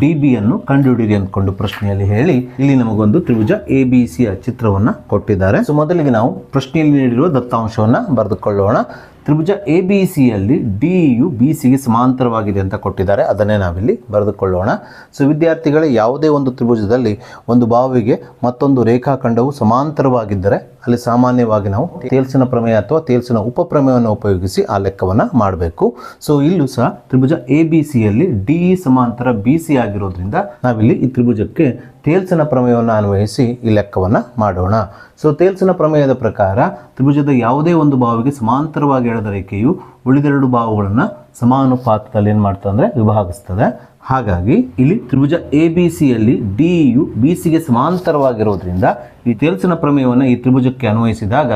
DB ಅನ್ನು ಕಂಡುಹಿಡಿಯಿರಿ ಅಂದ್ಕೊಂಡು ಪ್ರಶ್ನೆಯಲ್ಲಿ ಹೇಳಿ ಇಲ್ಲಿ ನಮಗೊಂದು ತ್ರಿಭುಜ ABCಯ ಚಿತ್ರವನ್ನು ಕೊಟ್ಟಿದ್ದಾರೆ. ಸೊ ಮೊದಲಿಗೆ ನಾವು ಪ್ರಶ್ನೆಯಲ್ಲಿ ನೀಡಿರುವ ದತ್ತಾಂಶವನ್ನು ಬರೆದುಕೊಳ್ಳೋಣ. ತ್ರಿಭುಜ ABCಯಲ್ಲಿ DEಯು BCಗೆ ಸಮಾಂತರವಾಗಿದೆ ಅಂತ ಕೊಟ್ಟಿದ್ದಾರೆ, ಅದನ್ನೇ ನಾವಿಲ್ಲಿ ಬರೆದುಕೊಳ್ಳೋಣ. ಸೊ ವಿದ್ಯಾರ್ಥಿಗಳೇ, ಯಾವುದೇ ಒಂದು ತ್ರಿಭುಜದಲ್ಲಿ ಒಂದು ಬಾಹುವಿಗೆ ಮತ್ತೊಂದು ರೇಖಾಖಂಡವು ಸಮಾಂತರವಾಗಿದ್ದರೆ ಅಲ್ಲಿ ಸಾಮಾನ್ಯವಾಗಿ ನಾವು ತೇಲ್ಸಿನ ಪ್ರಮೇಯ ಅಥವಾ ತೇಲ್ಸಿನ ಉಪಪ್ರಮೇಯವನ್ನು ಉಪಯೋಗಿಸಿ ಆ ಲೆಕ್ಕವನ್ನು ಮಾಡಬೇಕು. ಸೊ ಇಲ್ಲೂ ಸಹ ತ್ರಿಭುಜ ABCಯಲ್ಲಿ DE ಸಮಾಂತರ BC ಆಗಿರೋದ್ರಿಂದ ನಾವಿಲ್ಲಿ ಈ ತ್ರಿಭುಜಕ್ಕೆ ತೇಲ್ಸಿನ ಪ್ರಮೇಯವನ್ನು ಅನ್ವಯಿಸಿ ಈ ಲೆಕ್ಕವನ್ನು ಮಾಡೋಣ. ಸೊ ತೇಲ್ಸಿನ ಪ್ರಮೇಯದ ಪ್ರಕಾರ ತ್ರಿಭುಜದ ಯಾವುದೇ ಒಂದು ಬಾಹುವಿಗೆ ಸಮಾಂತರವಾಗಿ ಎಳೆದ ರೇಖೆಯು ಉಳಿದೆರಡು ಬಾಹುಗಳನ್ನು ಸಮಾನುಪಾತದಲ್ಲಿ ಏನು ಮಾಡ್ತದೆ ಅಂದರೆ ವಿಭಾಗಿಸ್ತದೆ. ಹಾಗಾಗಿ ಇಲ್ಲಿ ತ್ರಿಭುಜ ABCಯಲ್ಲಿ DEಯು BCಗೆ ಸಮಾಂತರವಾಗಿರೋದ್ರಿಂದ ಈ ತೇಲ್ಸಿನ ಪ್ರಮೇಯವನ್ನು ಈ ತ್ರಿಭುಜಕ್ಕೆ ಅನ್ವಯಿಸಿದಾಗ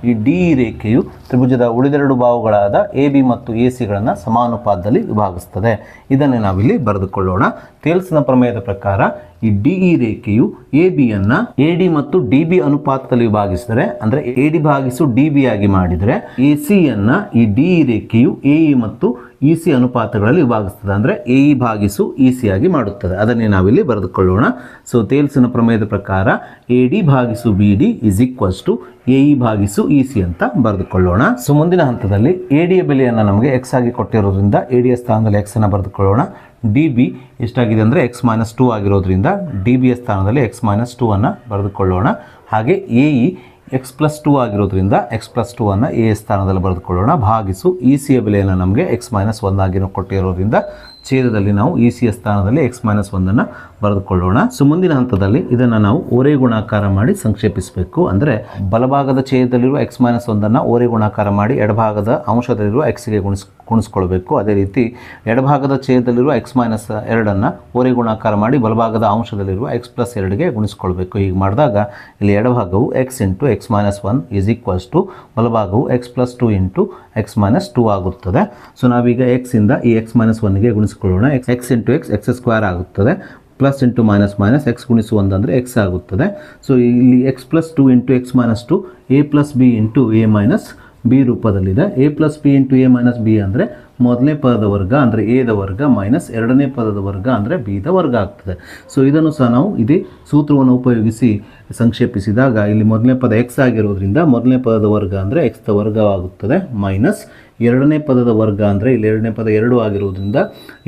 ಈ DE ರೇಖೆಯು ತ್ರಿಭುಜದ ಉಳಿದೆರಡು ಬಾಹುಗಳಾದ AB ಮತ್ತು ACಗಳನ್ನು ಸಮಾನುಪಾತದಲ್ಲಿ ವಿಭಾಗಿಸ್ತದೆ. ಇದನ್ನೇ ನಾವಿಲ್ಲಿ ಬರೆದುಕೊಳ್ಳೋಣ. ತೇಲ್ಸಿನ ಪ್ರಮೇಯದ ಪ್ರಕಾರ ಈ DE ರೇಖೆಯು ABಯನ್ನು AD ಮತ್ತು DB ಅನುಪಾತದಲ್ಲಿ ವಿಭಾಗಿಸಿದರೆ, ಅಂದರೆ AD ಭಾಗಿಸು DB ಆಗಿ ಮಾಡಿದರೆ, ACಯನ್ನು ಈ DE ರೇಖೆಯು AE ಮತ್ತು EC ಅನುಪಾತಗಳಲ್ಲಿ ವಿಭಾಗಿಸ್ತದೆ, ಅಂದರೆ AE ಭಾಗಿಸು EC ಆಗಿ ಮಾಡುತ್ತದೆ. ಅದನ್ನೇ ನಾವಿಲ್ಲಿ ಬರೆದುಕೊಳ್ಳೋಣ. ಸೊ ತೇಲ್ಸಿನ ಪ್ರಮೇಯದ ಪ್ರಕಾರ AD ಭಾಗಿಸು BD is equals to AE ಭಾಗಿಸು EC ಅಂತ ಬರೆದುಕೊಳ್ಳೋಣ. ಸೊ ಮುಂದಿನ ಹಂತದಲ್ಲಿ ADಯ ಬೆಲೆಯನ್ನು ನಮಗೆ x ಆಗಿ ಕೊಟ್ಟಿರೋದ್ರಿಂದ ADಯ ಸ್ಥಾನದಲ್ಲಿ x ಅನ್ನು ಬರೆದುಕೊಳ್ಳೋಣ. DB ಎಷ್ಟಾಗಿದೆ ಅಂದರೆ x minus 2 ಆಗಿರೋದ್ರಿಂದ DBಯ ಸ್ಥಾನದಲ್ಲಿ x minus 2 ಅನ್ನು ಬರೆದುಕೊಳ್ಳೋಣ. ಹಾಗೆ AE x plus 2 ಆಗಿರೋದ್ರಿಂದ x plus 2 ಅನ್ನು A ಸ್ಥಾನದಲ್ಲಿ ಬರೆದುಕೊಳ್ಳೋಣ. ಭಾಗಿಸು ECಯ ಬೆಲೆಯನ್ನು ನಮಗೆ x minus 1 ಆಗಿ ಕೊಟ್ಟಿರೋದ್ರಿಂದ ಛೇದದಲ್ಲಿ ನಾವು ECಯ ಸ್ಥಾನದಲ್ಲಿ x minus 1 ಅನ್ನು ಬರೆದುಕೊಳ್ಳೋಣ. ಸೊ ಮುಂದಿನ ಹಂತದಲ್ಲಿ ಇದನ್ನು ನಾವು ಓರೆ ಗುಣಾಕಾರ ಮಾಡಿ ಸಂಕ್ಷೇಪಿಸಬೇಕು. ಅಂದರೆ ಬಲಭಾಗದ ಛೇದದಲ್ಲಿರುವ x minus 1 ಅನ್ನು ಓರೆ ಗುಣಾಕಾರ ಮಾಡಿ ಎಡಭಾಗದ ಅಂಶದಲ್ಲಿರುವ xಗೆ ಗುಣಿಸ್ಕೊಳ್ಬೇಕು. ಅದೇ ರೀತಿ ಎಡಭಾಗದ ಛೇದದಲ್ಲಿರುವ x minus 2 ಅನ್ನು ಓರೆ ಗುಣಾಕಾರ ಮಾಡಿ ಬಲಭಾಗದ ಅಂಶದಲ್ಲಿರುವ x plus 2ಗೆ ಗುಣಿಸ್ಕೊಳ್ಬೇಕು. ಹೀಗೆ ಮಾಡಿದಾಗ ಇಲ್ಲಿ ಎಡಭಾಗವು x into x minus 1 is equals to ಬಲಭಾಗವು x plus 2 into x minus 2 ಆಗುತ್ತದೆ. ಸೊ ನಾವೀಗ x ಇಂದ ಈ x minus 1ಗೆ ಗುಣಿಸ್ಕೊಳ್ಳೋಣ. x ಇಂಟು x ಸ್ಕ್ವೇರ್ ಆಗುತ್ತದೆ. Plus into minus minus x ಗುಣಿಸು 1 ಅಂದರೆ ಎಕ್ಸ್ ಆಗುತ್ತದೆ. ಸೊ ಇಲ್ಲಿ x plus 2 into x minus 2 a plus b into a minus b ರೂಪದಲ್ಲಿದೆ. a plus b into a minus b ಅಂದರೆ ಮೊದಲನೇ ಪದದ ವರ್ಗ ಅಂದರೆ ಎದ ವರ್ಗ ಮೈನಸ್ ಎರಡನೇ ಪದದ ವರ್ಗ ಅಂದರೆ ಬಿದ ವರ್ಗ ಆಗ್ತದೆ. ಸೊ ಇದನ್ನು ಸಹ ನಾವು ಇದೇ ಸೂತ್ರವನ್ನು ಉಪಯೋಗಿಸಿ ಸಂಕ್ಷೇಪಿಸಿದಾಗ ಇಲ್ಲಿ ಮೊದಲನೇ ಪದ x ಆಗಿರೋದ್ರಿಂದ ಮೊದಲನೇ ಪದದ ವರ್ಗ ಅಂದರೆ x ದ ವರ್ಗವಾಗುತ್ತದೆ ಮೈನಸ್ ಎರಡನೇ ಪದದ ವರ್ಗ ಅಂದರೆ ಇಲ್ಲಿ ಎರಡನೇ ಪದ 2 ಆಗಿರೋದ್ರಿಂದ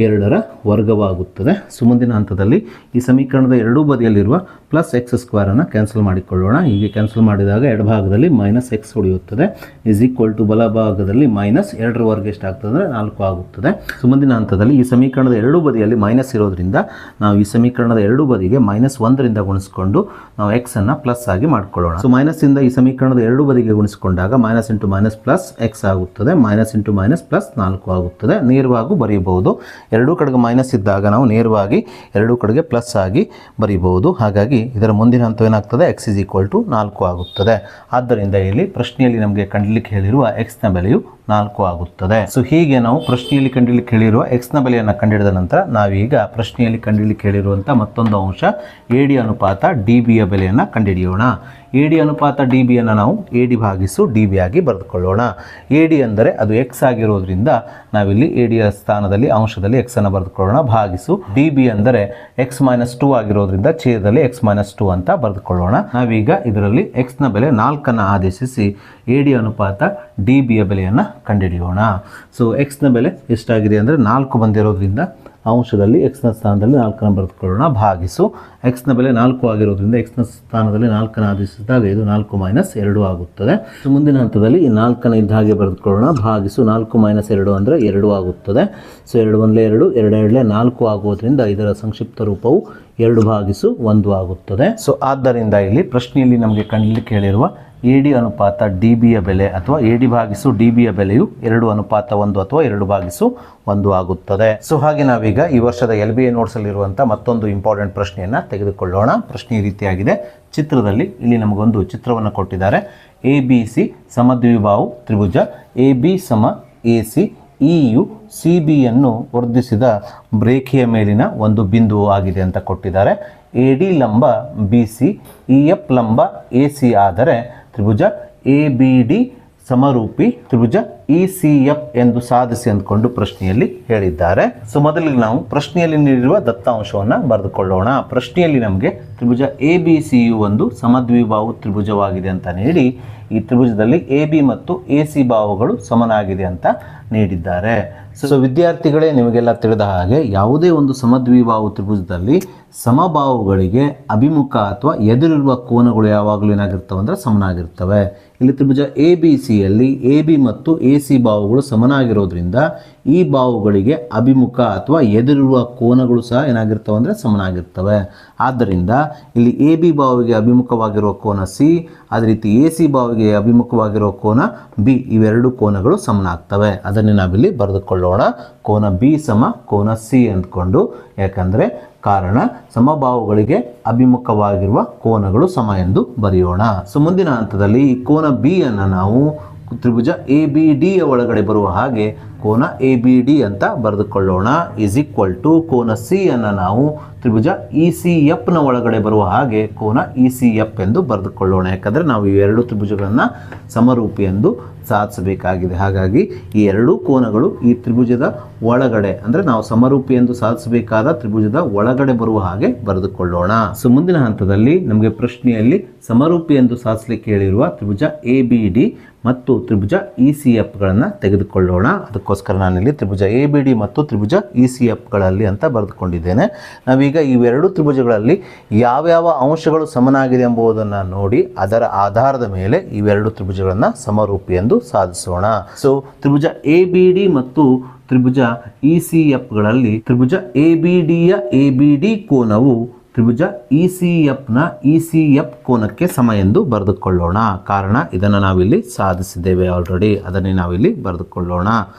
2ರ ವರ್ಗವಾಗುತ್ತದೆ. ಸೊ ಮುಂದಿನ ಹಂತದಲ್ಲಿ ಈ ಸಮೀಕರಣದ ಎರಡೂ ಬದಿಯಲ್ಲಿರುವ ಪ್ಲಸ್ ಎಕ್ಸ್ ಸ್ಕ್ವೇರನ್ನು ಕ್ಯಾನ್ಸಲ್ ಮಾಡಿಕೊಳ್ಳೋಣ. ಹೀಗೆ ಕ್ಯಾನ್ಸಲ್ ಮಾಡಿದಾಗ ಎಡಭಾಗದಲ್ಲಿ ಮೈನಸ್ ಎಕ್ಸ್ ಉಳಿಯುತ್ತದೆ ಇಸ್ ಈಕ್ವಲ್ ಟು ಬಲಭಾಗದಲ್ಲಿ ಮೈನಸ್ 2ರ ವರ್ಗ ಎಷ್ಟಾಗ್ತದೆ ಅಂದರೆ 4 ಆಗುತ್ತದೆ. ಸೊ ಮುಂದಿನ ಹಂತದಲ್ಲಿ ಈ ಸಮೀಕರಣದ ಎರಡೂ ಬದಿಯಲ್ಲಿ ಮೈನಸ್ ಇರೋದ್ರಿಂದ ನಾವು ಈ ಸಮೀಕರಣದ ಎರಡೂ ಬದಿಗೆ ಮೈನಸ್ 1ರಿಂದ ಗುಣಿಸಿಕೊಂಡು ನಾವು ಎಕ್ಸ್ ಅನ್ನು ಪ್ಲಸ್ ಆಗಿ ಮಾಡಿಕೊಳ್ಳೋಣ. ಸೊ ಮೈನಸ್ ಇಂದ ಈ ಸಮೀಕರಣದ ಎರಡೂ ಬದಿಗೆ ಗುಣಿಸಿಕೊಂಡಾಗ minus into minus plus x ಆಗುತ್ತದೆ. ಮೈನಸ್ ಇಂಟು ಮೈನಸ್ ಪ್ಲಸ್ 4 ಆಗುತ್ತದೆ. ನೇರವಾಗಿ ಬರೆಯಬಹುದು. ಎರಡೂ ಕಡೆಗೆ ಮೈನಸ್ ಇದ್ದಾಗ ನಾವು ನೇರವಾಗಿ ಎರಡೂ ಕಡೆಗೆ ಪ್ಲಸ್ ಆಗಿ ಬರೀಬಹುದು. ಹಾಗಾಗಿ ಇದರ ಮುಂದಿನ ಹಂತವೇನಾಗ್ತದೆ ಎಕ್ಸ್ ಇಸ್ ಈಕ್ವಲ್ ಟು 4 ಆಗುತ್ತದೆ. ಆದ್ದರಿಂದ ಇಲ್ಲಿ ಪ್ರಶ್ನೆಯಲ್ಲಿ ನಮಗೆ ಕಂಡುಹಿಡಿಯಲಿಕ್ಕೆ ಹೇಳಿರುವ ಎಕ್ಸ್ನ ಬೆಲೆಯು 4 ಆಗುತ್ತದೆ. ಸೊ ಹೀಗೆ ನಾವು ಪ್ರಶ್ನೆಯಲ್ಲಿ ಕಂಡುಹಿಡಿಯಲಿಕ್ಕೆ ಹೇಳಿರುವ ಎಕ್ಸ್ನ ಬೆಲೆಯನ್ನು ಕಂಡುಹಿಡಿದ ನಂತರ ನಾವೀಗ ಪ್ರಶ್ನೆಯಲ್ಲಿ ಕಂಡುಹಿಡಿಯಲಿಕ್ಕೆ ಹೇಳಿರುವಂಥ ಮತ್ತೊಂದು ಅಂಶ AD ಅನುಪಾತ DBಯ ಬೆಲೆಯನ್ನು ಕಂಡುಹಿಡಿಯೋಣ. AD ಅನುಪಾತ DBಯನ್ನು ನಾವು AD ಭಾಗಿಸು DB ಆಗಿ ಬರೆದುಕೊಳ್ಳೋಣ. AD ಅಂದರೆ ಅದು x ಆಗಿರೋದ್ರಿಂದ ನಾವಿಲ್ಲಿ ADಯ ಸ್ಥಾನದಲ್ಲಿ ಅಂಶದಲ್ಲಿ x ಅನ್ನು ಬರೆದುಕೊಳ್ಳೋಣ. ಭಾಗಿಸು DB ಅಂದರೆ x minus 2 ಆಗಿರೋದ್ರಿಂದ ಛೇದದಲ್ಲಿ x minus 2 ಅಂತ ಬರೆದುಕೊಳ್ಳೋಣ. ನಾವೀಗ ಇದರಲ್ಲಿ xನ ಬೆಲೆ 4 ಆದೇಶಿಸಿ AD ಅನುಪಾತ DBಯ ಬೆಲೆಯನ್ನು ಕಂಡುಹಿಡಿಯೋಣ. ಸೊ xನ ಬೆಲೆ ಎಷ್ಟಾಗಿದೆ ಅಂದರೆ 4 ಬಂದಿರೋದ್ರಿಂದ ಅಂಶದಲ್ಲಿ ಎಕ್ಸ್ನ ಸ್ಥಾನದಲ್ಲಿ 4 ಬರೆದುಕೊಳ್ಳೋಣ. ಭಾಗಿಸು ಎಕ್ಸ್ನ ಬೆಲೆ 4 ಆಗಿರೋದ್ರಿಂದ ಎಕ್ಸ್ನ ಸ್ಥಾನದಲ್ಲಿ 4 ಆದೇಶಿಸಿದಾಗ ಇದು 4 ಮೈನಸ್ 2 ಆಗುತ್ತದೆ. ಸೊ ಮುಂದಿನ ಹಂತದಲ್ಲಿ ಈ 4 ಇದ್ದ ಹಾಗೆ ಬರೆದುಕೊಳ್ಳೋಣ. ಭಾಗಿಸು 4 ಮೈನಸ್ 2 ಅಂದರೆ 2 ಆಗುತ್ತದೆ. ಸೊ 2 1 2 2 4 ಆಗುವುದರಿಂದ ಇದರ ಸಂಕ್ಷಿಪ್ತ ರೂಪವು 2 ಭಾಗಿಸು 1 ಆಗುತ್ತದೆ. ಸೊ ಆದ್ದರಿಂದ ಇಲ್ಲಿ ಪ್ರಶ್ನೆಯಲ್ಲಿ ನಮಗೆ ಕಂಡುಹಿಡಿಯಲಿಕ್ಕೆ ಹೇಳಿರುವ AD ಅನುಪಾತ DBಯ ಬೆಲೆ ಅಥವಾ AD ಭಾಗಿಸು DBಯ ಬೆಲೆಯು 2:1 ಅಥವಾ 2:1 ಆಗುತ್ತದೆ. ಸೊ ಹಾಗೆ ನಾವೀಗ ಈ ವರ್ಷದ LBA ನೋಟ್ಸಲ್ಲಿರುವಂಥ ಮತ್ತೊಂದು ಇಂಪಾರ್ಟೆಂಟ್ ಪ್ರಶ್ನೆಯನ್ನು ತೆಗೆದುಕೊಳ್ಳೋಣ. ಪ್ರಶ್ನೆ ಈ ರೀತಿಯಾಗಿದೆ. ಚಿತ್ರದಲ್ಲಿ ಇಲ್ಲಿ ನಮಗೊಂದು ಚಿತ್ರವನ್ನು ಕೊಟ್ಟಿದ್ದಾರೆ. ABC ಸಮದ್ವಿಬಾಹು ತ್ರಿಭುಜ AB ಸಮ AC, EU CBಯನ್ನು ವರ್ಧಿಸಿದ ರೇಖೆಯ ಮೇಲಿನ ಒಂದು ಬಿಂದು ಆಗಿದೆ ಅಂತ ಕೊಟ್ಟಿದ್ದಾರೆ. AD ಲಂಬ BC, EF ಲಂಬ AC ಆದರೆ ತ್ರಿಭುಜ ABD ಸಮರೂಪಿ ತ್ರಿಭುಜ ECF ಎಂದು ಸಾಧಿಸಿ ಅಂದ್ಕೊಂಡು ಪ್ರಶ್ನೆಯಲ್ಲಿ ಹೇಳಿದ್ದಾರೆ. ಸೊ ಮೊದಲಿಗೆ ನಾವು ಪ್ರಶ್ನೆಯಲ್ಲಿ ನೀಡಿರುವ ದತ್ತಾಂಶವನ್ನು ಬರೆದುಕೊಳ್ಳೋಣ. ಪ್ರಶ್ನೆಯಲ್ಲಿ ನಮಗೆ ತ್ರಿಭುಜ ABCಯು ಒಂದು ಸಮದ್ವಿಬಾಹು ತ್ರಿಭುಜವಾಗಿದೆ ಅಂತ ನೀಡಿ ಈ ತ್ರಿಭುಜದಲ್ಲಿ AB ಮತ್ತು AC ಬಾಹುಗಳು ಸಮನಾಗಿದೆ ಅಂತ ನೀಡಿದ್ದಾರೆ. ಸೊ ವಿದ್ಯಾರ್ಥಿಗಳೇ, ನಿಮಗೆಲ್ಲ ತಿಳಿದ ಹಾಗೆ ಯಾವುದೇ ಒಂದು ಸಮದ್ವಿಬಾಹು ತ್ರಿಭುಜದಲ್ಲಿ ಸಮಬಾಹುಗಳಿಗೆ ಅಭಿಮುಖ ಅಥವಾ ಎದುರಿರುವ ಕೋನಗಳು ಯಾವಾಗಲೂ ಏನಾಗಿರ್ತವೆ ಅಂದರೆ ಸಮನಾಗಿರ್ತವೆ. ಇಲ್ಲಿ ತ್ರಿಭುಜ ABCಯಲ್ಲಿ AB ಮತ್ತು AC ಬಾಹುಗಳು ಸಮನಾಗಿರೋದ್ರಿಂದ ಈ ಬಾಹುಗಳಿಗೆ ಅಭಿಮುಖ ಅಥವಾ ಎದುರಿರುವ ಕೋನಗಳು ಸಹ ಏನಾಗಿರ್ತವೆ ಅಂದರೆ ಸಮನಾಗಿರ್ತವೆ. ಆದ್ದರಿಂದ ಇಲ್ಲಿ AB ಬಾಹುವಿಗೆ ಅಭಿಮುಖವಾಗಿರುವ ಕೋನ C, ಅದೇ ರೀತಿ AC ಬಾಹುವಿಗೆ ಅಭಿಮುಖವಾಗಿರುವ ಕೋನ B, ಇವೆರಡು ಕೋನಗಳು ಸಮನಾಗ್ತವೆ. ಅದನ್ನೇ ನಾವಿಲ್ಲಿ ಬರೆದುಕೊಳ್ಳೋಣ. ಕೋನ B ಸಮ ಕೋನ C ಅಂದ್ಕೊಂಡು, ಯಾಕಂದರೆ ಕಾರಣ ಸಮಬಾಹುಗಳಿಗೆ ಅಭಿಮುಖವಾಗಿರುವ ಕೋನಗಳು ಸಮ ಎಂದು ಬರೆಯೋಣ. ಸೊ ಮುಂದಿನ ಹಂತದಲ್ಲಿ ಈ ಕೋನ B ಅನ್ನು ನಾವು ತ್ರಿಭುಜ ABDಯ ಒಳಗಡೆ ಬರುವ ಹಾಗೆ ಕೋನ ABD ಅಂತ ಬರೆದುಕೊಳ್ಳೋಣ. ಈಸ್ ಈಕ್ವಲ್ ಟು ಕೋನ C ಅನ್ನು ನಾವು ತ್ರಿಭುಜ ECFನ ಒಳಗಡೆ ಬರುವ ಹಾಗೆ ಕೋನ ECF ಎಂದು ಬರೆದುಕೊಳ್ಳೋಣ. ಯಾಕಂದರೆ ನಾವು ಈ ಎರಡು ತ್ರಿಭುಜಗಳನ್ನು ಸಮರೂಪಿ ಎಂದು ಸಾಧಿಸಬೇಕಾಗಿದೆ. ಹಾಗಾಗಿ ಈ ಎರಡೂ ಕೋನಗಳು ಈ ತ್ರಿಭುಜದ ಒಳಗಡೆ, ಅಂದರೆ ನಾವು ಸಮರೂಪಿ ಎಂದು ಸಾಧಿಸಬೇಕಾದ ತ್ರಿಭುಜದ ಒಳಗಡೆ ಬರುವ ಹಾಗೆ ಬರೆದುಕೊಳ್ಳೋಣ. ಸೊ ಮುಂದಿನ ಹಂತದಲ್ಲಿ ನಮಗೆ ಪ್ರಶ್ನೆಯಲ್ಲಿ ಸಮರೂಪಿ ಎಂದು ಸಾಧಿಸಲಿಕ್ಕೆ ಹೇಳಿರುವ ತ್ರಿಭುಜ ABD ಮತ್ತು ತ್ರಿಭುಜ ECFಗಳನ್ನು ತೆಗೆದುಕೊಳ್ಳೋಣ. ಅದಕ್ಕೋಸ್ಕರ ನಾನಿಲ್ಲಿ ತ್ರಿಭುಜ ABD ಮತ್ತು ತ್ರಿಭುಜ ECFಗಳಲ್ಲಿ ಅಂತ ಬರೆದುಕೊಂಡಿದ್ದೇನೆ. ನಾವೀಗ ಇವೆರಡು ತ್ರಿಭುಜಗಳಲ್ಲಿ ಯಾವ್ಯಾವ ಅಂಶಗಳು ಸಮನಾಗಿದೆ ಎಂಬುದನ್ನು ನೋಡಿ ಅದರ ಆಧಾರದ ಮೇಲೆ ಇವೆರಡು ತ್ರಿಭುಜಗಳನ್ನು ಸಮರೂಪಿ ಎಂದು ಸಾಧಿಸೋಣ. ಸೊ ತ್ರಿಭುಜ ABD ಮತ್ತು ತ್ರಿಭುಜ ECFಗಳಲ್ಲಿ ತ್ರಿಭುಜ ABDಯ ABD ಕೋನವು ತ್ರಿಭುಜ ECFನ ECF ಕೋನಕ್ಕೆ ಸಮ ಎಂದು ಬರೆದುಕೊಳ್ಳೋಣ. ಕಾರಣ ಇದನ್ನು ನಾವಿಲ್ಲಿ ಸಾಧಿಸಿದ್ದೇವೆ ಆಲ್ರೆಡಿ, ಅದನ್ನೇ ನಾವಿಲ್ಲಿ ಬರೆದುಕೊಳ್ಳೋಣ.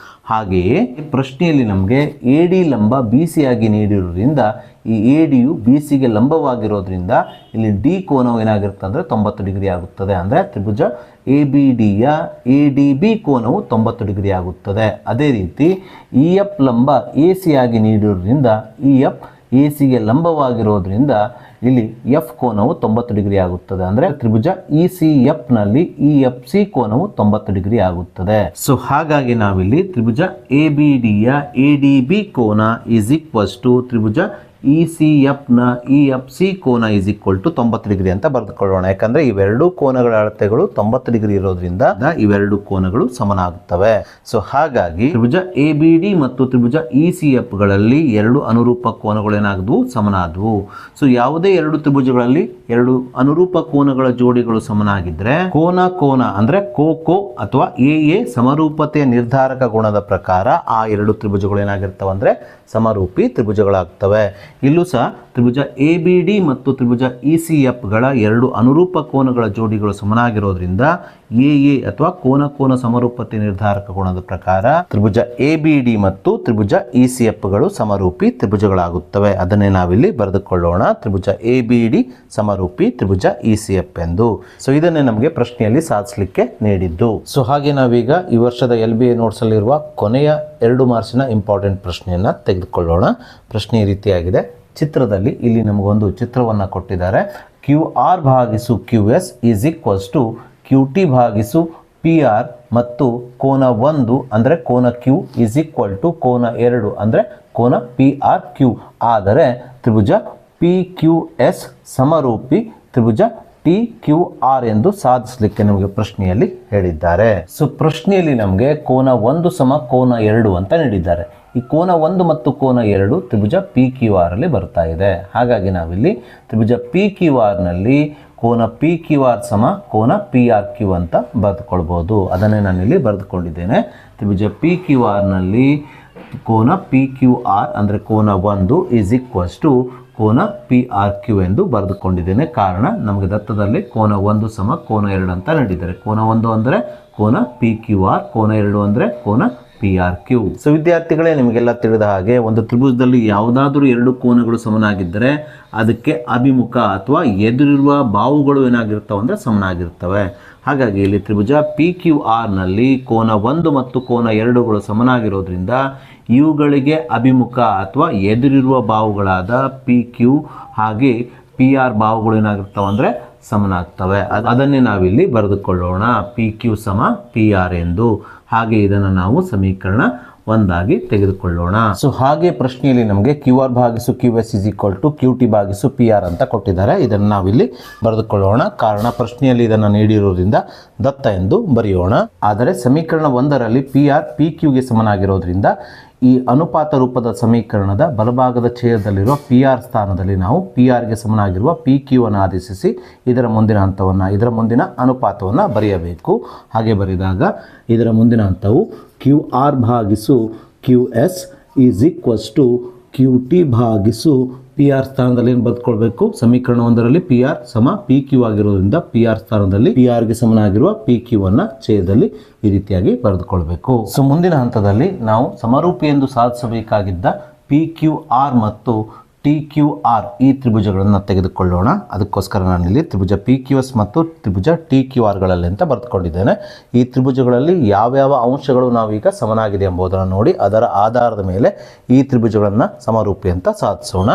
ಹಾಗೆಯೇ ಪ್ರಶ್ನೆಯಲ್ಲಿ ನಮಗೆ AD ಲಂಬ BC ಆಗಿ ನೀಡಿರುವುದರಿಂದ ಈ ADಯು BCಗೆ ಲಂಬವಾಗಿರೋದ್ರಿಂದ ಇಲ್ಲಿ D ಕೋನವು ಏನಾಗಿರುತ್ತೆ ಅಂದರೆ 90 ಡಿಗ್ರಿ ಆಗುತ್ತದೆ. ಅಂದರೆ ತ್ರಿಭುಜ ABDಯ ADB ಕೋನವು 90 ಡಿಗ್ರಿ ಆಗುತ್ತದೆ. ಅದೇ ರೀತಿ EF ಲಂಬ AC ಆಗಿ ನೀಡಿರುವುದರಿಂದ EF ACಗೆ ಲಂಬವಾಗಿರೋದ್ರಿಂದ ಇಲ್ಲಿ F ಕೋನವು 90 ಡಿಗ್ರಿ ಆಗುತ್ತದೆ. ಅಂದರೆ ತ್ರಿಭುಜ ECFನಲ್ಲಿ EFC ಕೋನವು 90 ಡಿಗ್ರಿ ಆಗುತ್ತದೆ. ಸೊ ಹಾಗಾಗಿ ನಾವಿಲ್ಲಿ ತ್ರಿಭುಜ ABDಯ ADB ಕೋನ ಈಸ್ ಈಕ್ವಲ್ಸ್ ಟು ತ್ರಿಭುಜ ECFನ EFC ಕೋನ ಈಸ್ ಈಕ್ವಲ್ ಟು 90 ಡಿಗ್ರಿ ಅಂತ ಬರೆದುಕೊಳ್ಳೋಣ. ಯಾಕಂದರೆ ಇವೆರಡು ಕೋನಗಳ ಅಳತೆಗಳು 90 ಡಿಗ್ರಿ ಇರೋದ್ರಿಂದ ಇವೆರಡು ಕೋನಗಳು ಸಮನಾಗುತ್ತವೆ. ಸೊ ಹಾಗಾಗಿ ತ್ರಿಭುಜ ABD ಮತ್ತು ತ್ರಿಭುಜ ECFಗಳಲ್ಲಿ ಎರಡು ಅನುರೂಪ ಕೋನಗಳು ಏನಾದವು ಸಮನಾದವು. ಸೊ ಯಾವುದೇ ಎರಡು ತ್ರಿಭುಜಗಳಲ್ಲಿ ಎರಡು ಅನುರೂಪ ಕೋನಗಳ ಜೋಡಿಗಳು ಸಮನಾಗಿದ್ರೆ ಕೋನ ಅಂದರೆ ಕೋ ಅಥವಾ AA ಸಮರೂಪತೆಯ ನಿರ್ಧಾರಕ ಗುಣದ ಪ್ರಕಾರ ಆ ಎರಡು ತ್ರಿಭುಜಗಳು ಏನಾಗಿರ್ತವೆ ಅಂದರೆ ಸಮರೂಪಿ ತ್ರಿಭುಜಗಳಾಗ್ತವೆ. ಇಲ್ಲೂ ಸಹ ತ್ರಿಭುಜ ABD ಮತ್ತು ತ್ರಿಭುಜ ECFಗಳ ಎರಡು ಅನುರೂಪ ಕೋನಗಳ ಜೋಡಿಗಳು ಸಮನಾಗಿರೋದ್ರಿಂದ AA ಅಥವಾ ಕೋನ ಸಮರೂಪತೆ ನಿರ್ಧಾರಕ ಗುಣದ ಪ್ರಕಾರ ತ್ರಿಭುಜ ABD ಮತ್ತು ತ್ರಿಭುಜ ECFಗಳು ಸಮರೂಪಿ ತ್ರಿಭುಜಗಳಾಗುತ್ತವೆ. ಅದನ್ನೇ ನಾವಿಲ್ಲಿ ಬರೆದುಕೊಳ್ಳೋಣ. ತ್ರಿಭುಜ ABD ಸಮರೂಪಿ ತ್ರಿಭುಜ ECF ಎಂದು. ಸೊ ಇದನ್ನೇ ನಮಗೆ ಪ್ರಶ್ನೆಯಲ್ಲಿ ಸಾಧಿಸಲಿಕ್ಕೆ ನೀಡಿದ್ದು. ಸೊ ಹಾಗೆ ನಾವೀಗ ಈ ವರ್ಷದ LBA ನೋಟ್ಸ್ ಅಲ್ಲಿರುವ ಕೊನೆಯ 2 ಮಾರ್ಕ್ಸಿನ ಇಂಪಾರ್ಟೆಂಟ್ ಪ್ರಶ್ನೆಯನ್ನ ತೆಗೆದುಕೊಳ್ಳೋಣ. ಪ್ರಶ್ನೆ ಈ ರೀತಿಯಾಗಿದೆ. ಚಿತ್ರದಲ್ಲಿ ಇಲ್ಲಿ ನಮಗೊಂದು ಚಿತ್ರವನ್ನು ಕೊಟ್ಟಿದ್ದಾರೆ. QR ಭಾಗಿಸು QS is equals to QT ಭಾಗಿಸು PR ಮತ್ತು ಕೋನ 1 ಅಂದರೆ ಕೋನ Q ಈಸ್ ಈಕ್ವಲ್ ಟು ಕೋನ 2 ಅಂದರೆ ಕೋನ PRQ ಆದರೆ ತ್ರಿಭುಜ PQS ಸಮರೂಪಿ ತ್ರಿಭುಜ TQR ಎಂದು ಸಾಧಿಸಲಿಕ್ಕೆ ನಮಗೆ ಪ್ರಶ್ನೆಯಲ್ಲಿ ಹೇಳಿದ್ದಾರೆ. ಸೊ ಪ್ರಶ್ನೆಯಲ್ಲಿ ನಮಗೆ ಕೋನ 1 ಸಮ ಕೋನ 2 ಅಂತ ನೀಡಿದ್ದಾರೆ. ಈ ಕೋನ 1 ಮತ್ತು ಕೋನ 2 ತ್ರಿಭುಜ PQR ಅಲ್ಲಿ ಬರ್ತಾ ಇದೆ. ಹಾಗಾಗಿ ನಾವಿಲ್ಲಿ ತ್ರಿಭುಜ PQRನಲ್ಲಿ ಕೋನ PQR ಸಮ ಕೋನ PRQ ಅಂತ ಬರೆದುಕೊಳ್ಬೋದು. ಅದನ್ನೇ ನಾನಿಲ್ಲಿ ಬರೆದುಕೊಂಡಿದ್ದೇನೆ. ತ್ರಿಭುಜ PQRನಲ್ಲಿ ಕೋನ ಪಿ ಕ್ಯೂ ಆರ್ ಅಂದರೆ ಕೋನ 1 ಈಸ್ ಈಕ್ವಲ್ಸ್ ಟು ಕೋನ ಪಿ ಆರ್ ಕ್ಯೂ ಎಂದು ಬರೆದುಕೊಂಡಿದ್ದೇನೆ. ಕಾರಣ ನಮಗೆ ದತ್ತದಲ್ಲಿ ಕೋನ 1 ಸಮ ಕೋನ 2 ಅಂತ ನೀಡಿದ್ದಾರೆ. ಕೋನ 1 ಅಂದರೆ ಕೋನ ಪಿ ಕ್ಯೂ ಆರ್, ಕೋನ 2 ಅಂದರೆ ಕೋನ ಪಿ ಆರ್ ಕ್ಯೂ. ಸೊ ವಿದ್ಯಾರ್ಥಿಗಳೇ, ನಿಮಗೆಲ್ಲ ತಿಳಿದ ಹಾಗೆ ಒಂದು ತ್ರಿಭುಜದಲ್ಲಿ ಯಾವುದಾದ್ರೂ ಎರಡು ಕೋನಗಳು ಸಮನಾಗಿದ್ದರೆ ಅದಕ್ಕೆ ಅಭಿಮುಖ ಅಥವಾ ಎದುರಿರುವ ಬಾಹುಗಳು ಏನಾಗಿರ್ತವೆ ಅಂದರೆ ಸಮನಾಗಿರ್ತವೆ. ಹಾಗಾಗಿ ಇಲ್ಲಿ ತ್ರಿಭುಜ ಪಿ ಕ್ಯೂ ಆರ್ನಲ್ಲಿ ಕೋನ 1 ಮತ್ತು ಕೋನ 2ಗಳು ಸಮನಾಗಿರೋದ್ರಿಂದ ಇವುಗಳಿಗೆ ಅಭಿಮುಖ ಅಥವಾ ಎದುರಿರುವ ಬಾಹುಗಳಾದ ಪಿ ಕ್ಯೂ ಹಾಗೆ ಪಿ ಆರ್ ಬಾಹುಗಳು ಏನಾಗಿರ್ತವೆ ಅಂದರೆ ಸಮನಾಗ್ತವೆ. ಅದನ್ನೇ ನಾವಿಲ್ಲಿ ಬರೆದುಕೊಳ್ಳೋಣ, ಪಿ ಕ್ಯೂ ಸಮ ಪಿ ಆರ್ ಎಂದು. ಹಾಗೆ ಇದನ್ನು ನಾವು ಸಮೀಕರಣ 1 ಆಗಿ ತೆಗೆದುಕೊಳ್ಳೋಣ. ಸೊ ಹಾಗೆ ಪ್ರಶ್ನೆಯಲ್ಲಿ ನಮಗೆ ಕ್ಯೂ ಆರ್ ಭಾಗಿಸು Q S is equal to Q T ಭಾಗಿಸು ಪಿ ಆರ್ ಅಂತ ಕೊಟ್ಟಿದ್ದಾರೆ. ಇದನ್ನು ನಾವಿಲ್ಲಿ ಬರೆದುಕೊಳ್ಳೋಣ. ಕಾರಣ ಪ್ರಶ್ನೆಯಲ್ಲಿ ಇದನ್ನು ನೀಡಿರೋದ್ರಿಂದ ದತ್ತ ಎಂದು ಬರೆಯೋಣ. ಆದರೆ ಸಮೀಕರಣ 1ರಲ್ಲಿ ಪಿ ಆರ್ ಪಿ ಕ್ಯೂಗೆ ಸಮನಾಗಿರೋದ್ರಿಂದ ಈ ಅನುಪಾತ ರೂಪದ ಸಮೀಕರಣದ ಬಲಭಾಗದ ಛೇದದಲ್ಲಿರುವ ಪಿ ಆರ್ ಸ್ಥಾನದಲ್ಲಿ ನಾವು ಪಿ ಆರ್ಗೆ ಸಮನಾಗಿರುವ ಪಿ ಕ್ಯೂ ಅನ್ನು ಆದೇಶಿಸಿ ಇದರ ಮುಂದಿನ ಹಂತವನ್ನು, ಇದರ ಮುಂದಿನ ಅನುಪಾತವನ್ನು ಬರೆಯಬೇಕು. ಹಾಗೆ ಬರೆದಾಗ ಇದರ ಮುಂದಿನ ಹಂತವು ಕ್ಯೂ ಆರ್ ಭಾಗಿಸು Q S is equals to Q T ಭಾಗಿಸು ಪಿ ಆರ್ ಸ್ಥಾನದಲ್ಲಿ ಏನು ಬರೆದುಕೊಳ್ಬೇಕು, ಸಮೀಕರಣ 1ರಲ್ಲಿ ಪಿ ಆರ್ ಸಮ ಪಿ ಕ್ಯೂ ಆಗಿರೋದ್ರಿಂದ ಪಿ ಆರ್ ಸ್ಥಾನದಲ್ಲಿ ಪಿ ಆರ್ಗೆ ಸಮನಾಗಿರುವ ಪಿ ಕ್ಯೂ ಅನ್ನು ಛೇದದಲ್ಲಿ ಈ ರೀತಿಯಾಗಿ ಬರೆದುಕೊಳ್ಬೇಕು. ಸೊ ಮುಂದಿನ ಹಂತದಲ್ಲಿ ನಾವು ಸಮರೂಪಿ ಎಂದು ಸಾಧಿಸಬೇಕಾಗಿದ್ದ ಪಿ ಕ್ಯೂ ಆರ್ ಮತ್ತು ಟಿ ಕ್ಯೂ ಆರ್ ಈ ತ್ರಿಭುಜಗಳನ್ನು ತೆಗೆದುಕೊಳ್ಳೋಣ. ಅದಕ್ಕೋಸ್ಕರ ನಾನಿಲ್ಲಿ ತ್ರಿಭುಜ ಪಿ ಕ್ಯೂ ಎಸ್ ಮತ್ತು ತ್ರಿಭುಜ ಟಿ ಕ್ಯೂ ಆರ್ಗಳಲ್ಲಿ ಅಂತ ಬರೆದುಕೊಂಡಿದ್ದೇನೆ. ಈ ತ್ರಿಭುಜಗಳಲ್ಲಿ ಯಾವ್ಯಾವ ಅಂಶಗಳು ನಾವೀಗ ಸಮನಾಗಿದೆ ಎಂಬುದನ್ನು ನೋಡಿ ಅದರ ಆಧಾರದ ಮೇಲೆ ಈ ತ್ರಿಭುಜಗಳನ್ನು ಸಮರೂಪಿ ಅಂತ ಸಾಧಿಸೋಣ.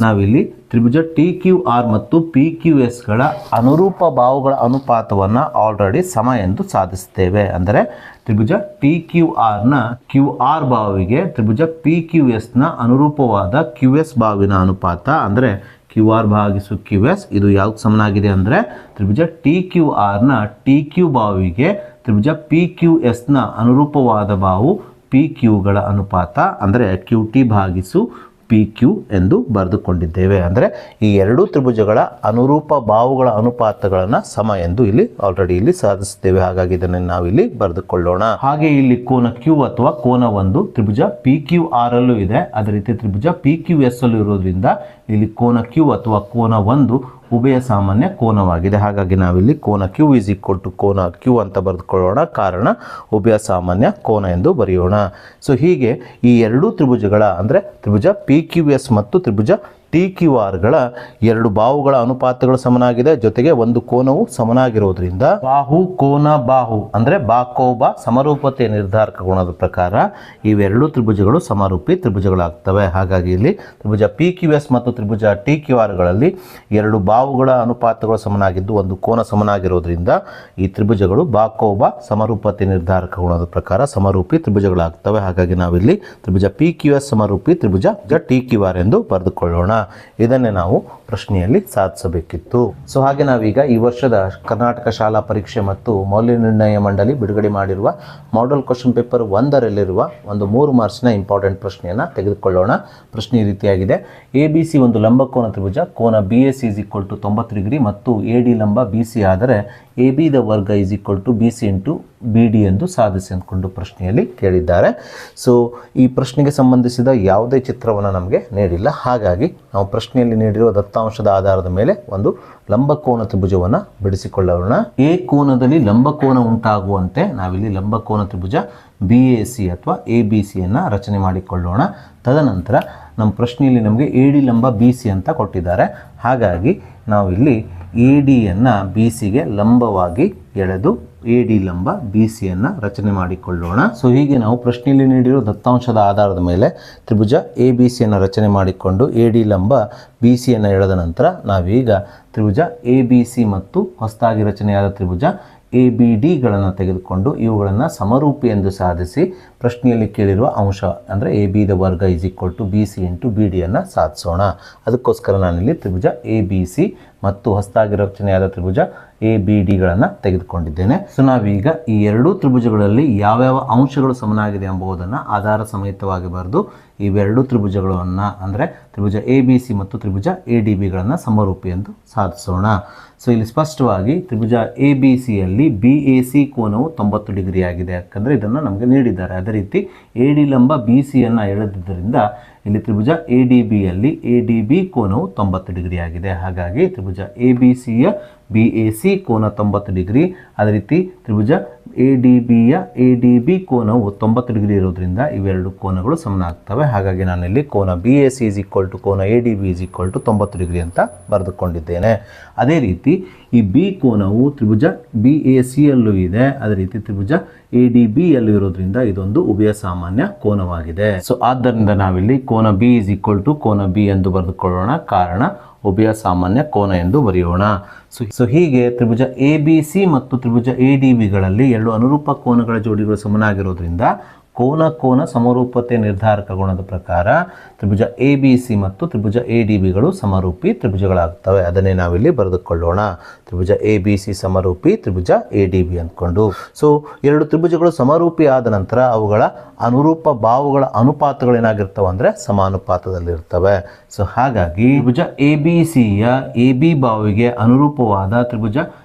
ನಾವಿಲ್ಲಿ ತ್ರಿಭುಜ ಟಿ ಕ್ಯೂ ಆರ್ ಮತ್ತು ಪಿ ಕ್ಯೂ ಎಸ್ಗಳ ಅನುರೂಪ ಬಾಹುಗಳ ಅನುಪಾತವನ್ನು ಆಲ್ರೆಡಿ ಸಮ ಎಂದು ಸಾಧಿಸ್ತೇವೆ. ಅಂದರೆ ತ್ರಿಭುಜ ಟಿ ಕ್ಯೂ ಆರ್ನ ಕ್ಯೂ ಆರ್ ಬಾಹುವಿಗೆ ತ್ರಿಭುಜ ಪಿ ಕ್ಯೂ ಎಸ್ನ ಅನುರೂಪವಾದ ಕ್ಯೂ ಎಸ್ ಬಾಹುವಿನ ಅನುಪಾತ ಅಂದರೆ ಕ್ಯೂ ಆರ್ ಭಾಗಿಸು ಕ್ಯೂ ಎಸ್ ಇದು ಯಾವ್ದು ಸಮನಾಗಿದೆ ಅಂದರೆ ತ್ರಿಭುಜ ಟಿ ಕ್ಯೂ ಆರ್ನ ಟಿ ಕ್ಯೂ ಬಾಹುವಿಗೆ ತ್ರಿಭುಜ ಪಿ ಕ್ಯೂ ಎಸ್ನ ಅನುರೂಪವಾದ ಬಾಹು ಪಿ ಕ್ಯೂಗಳ ಅನುಪಾತ ಅಂದರೆ ಕ್ಯೂ ಟಿ ಭಾಗಿಸು ಪಿ ಕ್ಯೂ ಎಂದು ಬರೆದುಕೊಂಡಿದ್ದೇವೆ. ಅಂದರೆ ಈ ಎರಡೂ ತ್ರಿಭುಜಗಳ ಅನುರೂಪ ಬಾಹುಗಳ ಅನುಪಾತಗಳನ್ನು ಸಮ ಎಂದು ಇಲ್ಲಿ ಆಲ್ರೆಡಿ ಇಲ್ಲಿ ಸಾಧಿಸುತ್ತೇವೆ. ಹಾಗಾಗಿ ಇದನ್ನು ನಾವಿಲ್ಲಿ ಬರೆದುಕೊಳ್ಳೋಣ. ಹಾಗೆ ಇಲ್ಲಿ ಕೋನ ಕ್ಯೂ ಅಥವಾ ಕೋನ 1 ತ್ರಿಭುಜ ಪಿ ಕ್ಯೂ ಆರ್ ಅಲ್ಲೂ ಇದೆ, ಅದೇ ರೀತಿ ತ್ರಿಭುಜ ಪಿ ಕ್ಯೂ ಎಸ್ ಅಲ್ಲೂ ಇರೋದ್ರಿಂದ ಇಲ್ಲಿ ಕೋನ ಕ್ಯೂ ಅಥವಾ ಕೋನ 1 ಉಭಯ ಸಾಮಾನ್ಯ ಕೋನವಾಗಿದೆ. ಹಾಗಾಗಿ ನಾವಿಲ್ಲಿ ಕೋನ ಕ್ಯೂ ಈಸ್ ಈಕ್ವಲ್ ಟು ಕೋನ ಕ್ಯೂ ಅಂತ ಬರೆದುಕೊಳ್ಳೋಣ. ಕಾರಣ ಉಭಯ ಸಾಮಾನ್ಯ ಕೋನ ಎಂದು ಬರೆಯೋಣ. ಸೊ ಹೀಗೆ ಈ ಎರಡೂ ತ್ರಿಭುಜಗಳ ಅಂದರೆ ತ್ರಿಭುಜ ಪಿ ಕ್ಯೂ ಎಸ್ ಮತ್ತು ತ್ರಿಭುಜ ಟಿ ಕ್ಯೂ ಆರ್ಗಳ ಎರಡು ಬಾಹುಗಳ ಅನುಪಾತಗಳು ಸಮನಾಗಿದೆ, ಜೊತೆಗೆ ಒಂದು ಕೋನವು ಸಮನಾಗಿರೋದ್ರಿಂದ ಬಾಹು ಕೋನ ಬಾಹು ಅಂದರೆ ಬಾಕೋಬ ಸಮರೂಪತೆ ನಿರ್ಧಾರಕ ಗುಣದ ಪ್ರಕಾರ ಇವೆರಡು ತ್ರಿಭುಜಗಳು ಸಮರೂಪಿ ತ್ರಿಭುಜಗಳಾಗ್ತವೆ. ಹಾಗಾಗಿ ಇಲ್ಲಿ ತ್ರಿಭುಜ ಪಿ ಕ್ಯೂ ಎಸ್ ಮತ್ತು ತ್ರಿಭುಜ ಟಿ ಕ್ಯೂ ಆರ್ಗಳಲ್ಲಿ ಎರಡು ಬಾಹುಗಳ ಅನುಪಾತಗಳು ಸಮನಾಗಿದ್ದು ಒಂದು ಕೋನ ಸಮನಾಗಿರೋದ್ರಿಂದ ಈ ತ್ರಿಭುಜಗಳು ಬಾಕೋಬ ಸಮರೂಪತೆ ನಿರ್ಧಾರಕ ಗುಣದ ಪ್ರಕಾರ ಸಮರೂಪಿ ತ್ರಿಭುಜಗಳಾಗ್ತವೆ. ಹಾಗಾಗಿ ನಾವಿಲ್ಲಿ ತ್ರಿಭುಜ ಪಿ ಕ್ಯೂ ಎಸ್ ಸಮರೂಪಿ ತ್ರಿಭುಜ ಟಿ ಕ್ಯೂ ಆರ್ ಎಂದು ಬರೆದುಕೊಳ್ಳೋಣ. ಇದನ್ನೇ ನಾವು ಪ್ರಶ್ನೆಯಲ್ಲಿ ಸಾಧಿಸಬೇಕಿತ್ತು. ಸೊ ಹಾಗೆ ನಾವೀಗ ಈ ವರ್ಷದ ಕರ್ನಾಟಕ ಶಾಲಾ ಪರೀಕ್ಷೆ ಮತ್ತು ಮೌಲ್ಯ ನಿರ್ಣಯ ಮಂಡಳಿ ಬಿಡುಗಡೆ ಮಾಡಿರುವ ಮಾಡೆಲ್ ಕ್ವಶನ್ ಪೇಪರ್ 1ರಲ್ಲಿರುವ ಒಂದು 3 ಮಾರ್ಕ್ಸ್ನ ಇಂಪಾರ್ಟೆಂಟ್ ಪ್ರಶ್ನೆಯನ್ನು ತೆಗೆದುಕೊಳ್ಳೋಣ. ಪ್ರಶ್ನೆ ಈ ರೀತಿಯಾಗಿದೆ. ಎ ಬಿ ಸಿ ಒಂದು ಲಂಬಕೋನ ತ್ರಿಭುಜ, ಕೋನ B S is equal to 90 degree ಮತ್ತು ಎ ಡಿ ಲಂಬ ಬಿ ಸಿ ಆದರೆ ಎ ಬಿ ದ ವರ್ಗ is equal to B C into B D ಎಂದು ಸಾಧಿಸಿ ಅಂದ್ಕೊಂಡು ಪ್ರಶ್ನೆಯಲ್ಲಿ ಕೇಳಿದ್ದಾರೆ. ಸೊ ಈ ಪ್ರಶ್ನೆಗೆ ಸಂಬಂಧಿಸಿದ ಯಾವುದೇ ಚಿತ್ರವನ್ನು ನಮಗೆ ನೀಡಿಲ್ಲ. ಹಾಗಾಗಿ ನಾವು ಪ್ರಶ್ನೆಯಲ್ಲಿ ನೀಡಿರುವ ದತ್ತಾಂಶದ ಆಧಾರದ ಮೇಲೆ ಒಂದು ಲಂಬಕೋನ ತ್ರಿಭುಜವನ್ನು ಬಿಡಿಸಿಕೊಳ್ಳೋಣ. ಎ ಕೋನದಲ್ಲಿ ಲಂಬಕೋನ ಉಂಟಾಗುವಂತೆ ನಾವಿಲ್ಲಿ ಲಂಬಕೋನ ತ್ರಿಭುಜ ಬಿ ಎ ಸಿ ಅಥವಾ ಎ ಬಿ ಸಿಯನ್ನು ರಚನೆ ಮಾಡಿಕೊಳ್ಳೋಣ. ತದನಂತರ ನಮ್ಮ ಪ್ರಶ್ನೆಯಲ್ಲಿ ನಮಗೆ ಎ ಡಿ ಲಂಬ ಬಿ ಸಿ ಅಂತ ಕೊಟ್ಟಿದ್ದಾರೆ. ಹಾಗಾಗಿ ನಾವಿಲ್ಲಿ ಎ ಡಿಯನ್ನು ಬಿ ಸಿಗೆ ಲಂಬವಾಗಿ ಎಳೆದು ಎ ಡಿ ಲಂಬ ಬಿ ಸಿಯನ್ನು ರಚನೆ ಮಾಡಿಕೊಳ್ಳೋಣ. ಸೊ ಹೀಗೆ ನಾವು ಪ್ರಶ್ನೆಯಲ್ಲಿ ನೀಡಿರೋ ದತ್ತಾಂಶದ ಆಧಾರದ ಮೇಲೆ ತ್ರಿಭುಜ ಎ ಬಿ ಸಿಯನ್ನು ರಚನೆ ಮಾಡಿಕೊಂಡು ಎ ಡಿ ಲಂಬ ಬಿ ಸಿಯನ್ನು ಎಳೆದ ನಂತರ ನಾವೀಗ ತ್ರಿಭುಜ ಎ ಬಿ ಸಿ ಮತ್ತು ಹೊಸದಾಗಿ ರಚನೆಯಾದ ತ್ರಿಭುಜ ಎ ಬಿ ಡಿಗಳನ್ನು ತೆಗೆದುಕೊಂಡು ಇವುಗಳನ್ನು ಸಮರೂಪಿ ಎಂದು ಸಾಧಿಸಿ ಪ್ರಶ್ನೆಯಲ್ಲಿ ಕೇಳಿರುವ ಅಂಶ ಅಂದರೆ ಎ ಬಿ ದ ವರ್ಗ is equal to B C into B ಡಿಯನ್ನು ಸಾಧಿಸೋಣ. ಅದಕ್ಕೋಸ್ಕರ ನಾನಿಲ್ಲಿ ತ್ರಿಭುಜ ಎ ಬಿ ಸಿ ಮತ್ತು ಹೊಸದಾಗಿ ರಚನೆಯಾದ ತ್ರಿಭುಜ ಎ ಬಿ ಡಿಗಳನ್ನು ತೆಗೆದುಕೊಂಡಿದ್ದೇನೆ. ಸೊ ನಾವೀಗ ಈ ಎರಡೂ ತ್ರಿಭುಜಗಳಲ್ಲಿ ಯಾವ್ಯಾವ ಅಂಶಗಳು ಸಮನಾಗಿದೆ ಎಂಬುದನ್ನು ಆಧಾರ ಸಮೇತವಾಗಿ ಬರೆದು ಇವೆರಡೂ ತ್ರಿಭುಜಗಳನ್ನು ಅಂದರೆ ತ್ರಿಭುಜ ಎ ಬಿ ಸಿ ಮತ್ತು ತ್ರಿಭುಜ ಎ ಡಿ ಬಿಗಳನ್ನು ಸಮರೂಪಿ ಎಂದು ಸಾಧಿಸೋಣ. ಸೊ ಇಲ್ಲಿ ಸ್ಪಷ್ಟವಾಗಿ ತ್ರಿಭುಜ ಎ ಬಿ ಸಿಯಲ್ಲಿ ಬಿ ಎ ಸಿ ಕೋನವು 90 ಡಿಗ್ರಿ ಆಗಿದೆ, ಯಾಕಂದರೆ ಇದನ್ನು ನಮಗೆ ನೀಡಿದ್ದಾರೆ. ಅದೇ ರೀತಿ AD ಲಂಬ BCಯನ್ನು ಎಳೆದಿದ್ದರಿಂದ ಇಲ್ಲಿ ತ್ರಿಭುಜ ADBಯಲ್ಲಿ ADB ಕೋನವು 90 ಡಿಗ್ರಿ ಆಗಿದೆ. ಹಾಗಾಗಿ ತ್ರಿಭುಜ ABCಯ BAC ಕೋನ 90 ಡಿಗ್ರಿ. ಅದೇ ರೀತಿ ತ್ರಿಭುಜ ADBಯ ADB ಕೋನವು 90 ಡಿಗ್ರಿ ಇರೋದ್ರಿಂದ ಇವೆರಡು ಕೋನಗಳು ಸಮನಾಗ್ತವೆ. ಹಾಗಾಗಿ ನಾನಿಲ್ಲಿ ಕೋನ BAC = ಕೋನ ADB = 90 ಡಿಗ್ರಿ ಅಂತ ಬರೆದುಕೊಂಡಿದ್ದೇನೆ. ಅದೇ ರೀತಿ ಈ B ಕೋನವು ತ್ರಿಭುಜ BACಯಲ್ಲೂ ಇದೆ, ಅದೇ ರೀತಿ ತ್ರಿಭುಜ ADBಯಲ್ಲೂ ಇರೋದ್ರಿಂದ ಇದೊಂದು ಉಭಯ ಸಾಮಾನ್ಯ ಕೋನವಾಗಿದೆ. ಸೊ ಆದ್ದರಿಂದ ನಾವಿಲ್ಲಿ ಕೋನ B = ಕೋನ B ಎಂದು ಬರೆದುಕೊಳ್ಳೋಣ, ಕಾರಣ ಉಭಯ ಸಾಮಾನ್ಯ ಕೋನ ಎಂದು ಬರೆಯೋಣ. ಸೊ ಹೀಗೆ ತ್ರಿಭುಜ ABC ಮತ್ತು ತ್ರಿಭುಜ ADBಗಳಲ್ಲಿ ಎರಡು ಅನುರೂಪ ಕೋನಗಳ ಜೋಡಿಗಳು ಸಮನಾಗಿರೋದ್ರಿಂದ ಕೋನ ಸಮರೂಪತೆ ನಿರ್ಧಾರಕ ಗುಣದ ಪ್ರಕಾರ ತ್ರಿಭುಜ ABC ಮತ್ತು ತ್ರಿಭುಜ ADBಗಳು ಸಮರೂಪಿ ತ್ರಿಭುಜಗಳಾಗ್ತವೆ. ಅದನ್ನೇ ನಾವಿಲ್ಲಿ ಬರೆದುಕೊಳ್ಳೋಣ, ತ್ರಿಭುಜ ABC ಸಮರೂಪಿ ತ್ರಿಭುಜ ADB ಅಂದ್ಕೊಂಡು. ಸೊ ಎರಡು ತ್ರಿಭುಜಗಳು ಸಮರೂಪಿ ಆದ ನಂತರ ಅವುಗಳ ಅನುರೂಪ ಬಾಹುಗಳ ಅನುಪಾತಗಳೇನಾಗಿರ್ತವೆ ಅಂದರೆ ಸಮಾನುಪಾತದಲ್ಲಿರ್ತವೆ. ಸೊ ಹಾಗಾಗಿ ತ್ರಿಭುಜ ABCಯ AB ಬಾವಿಗೆ ಅನುರೂಪವಾದ ತ್ರಿಭುಜ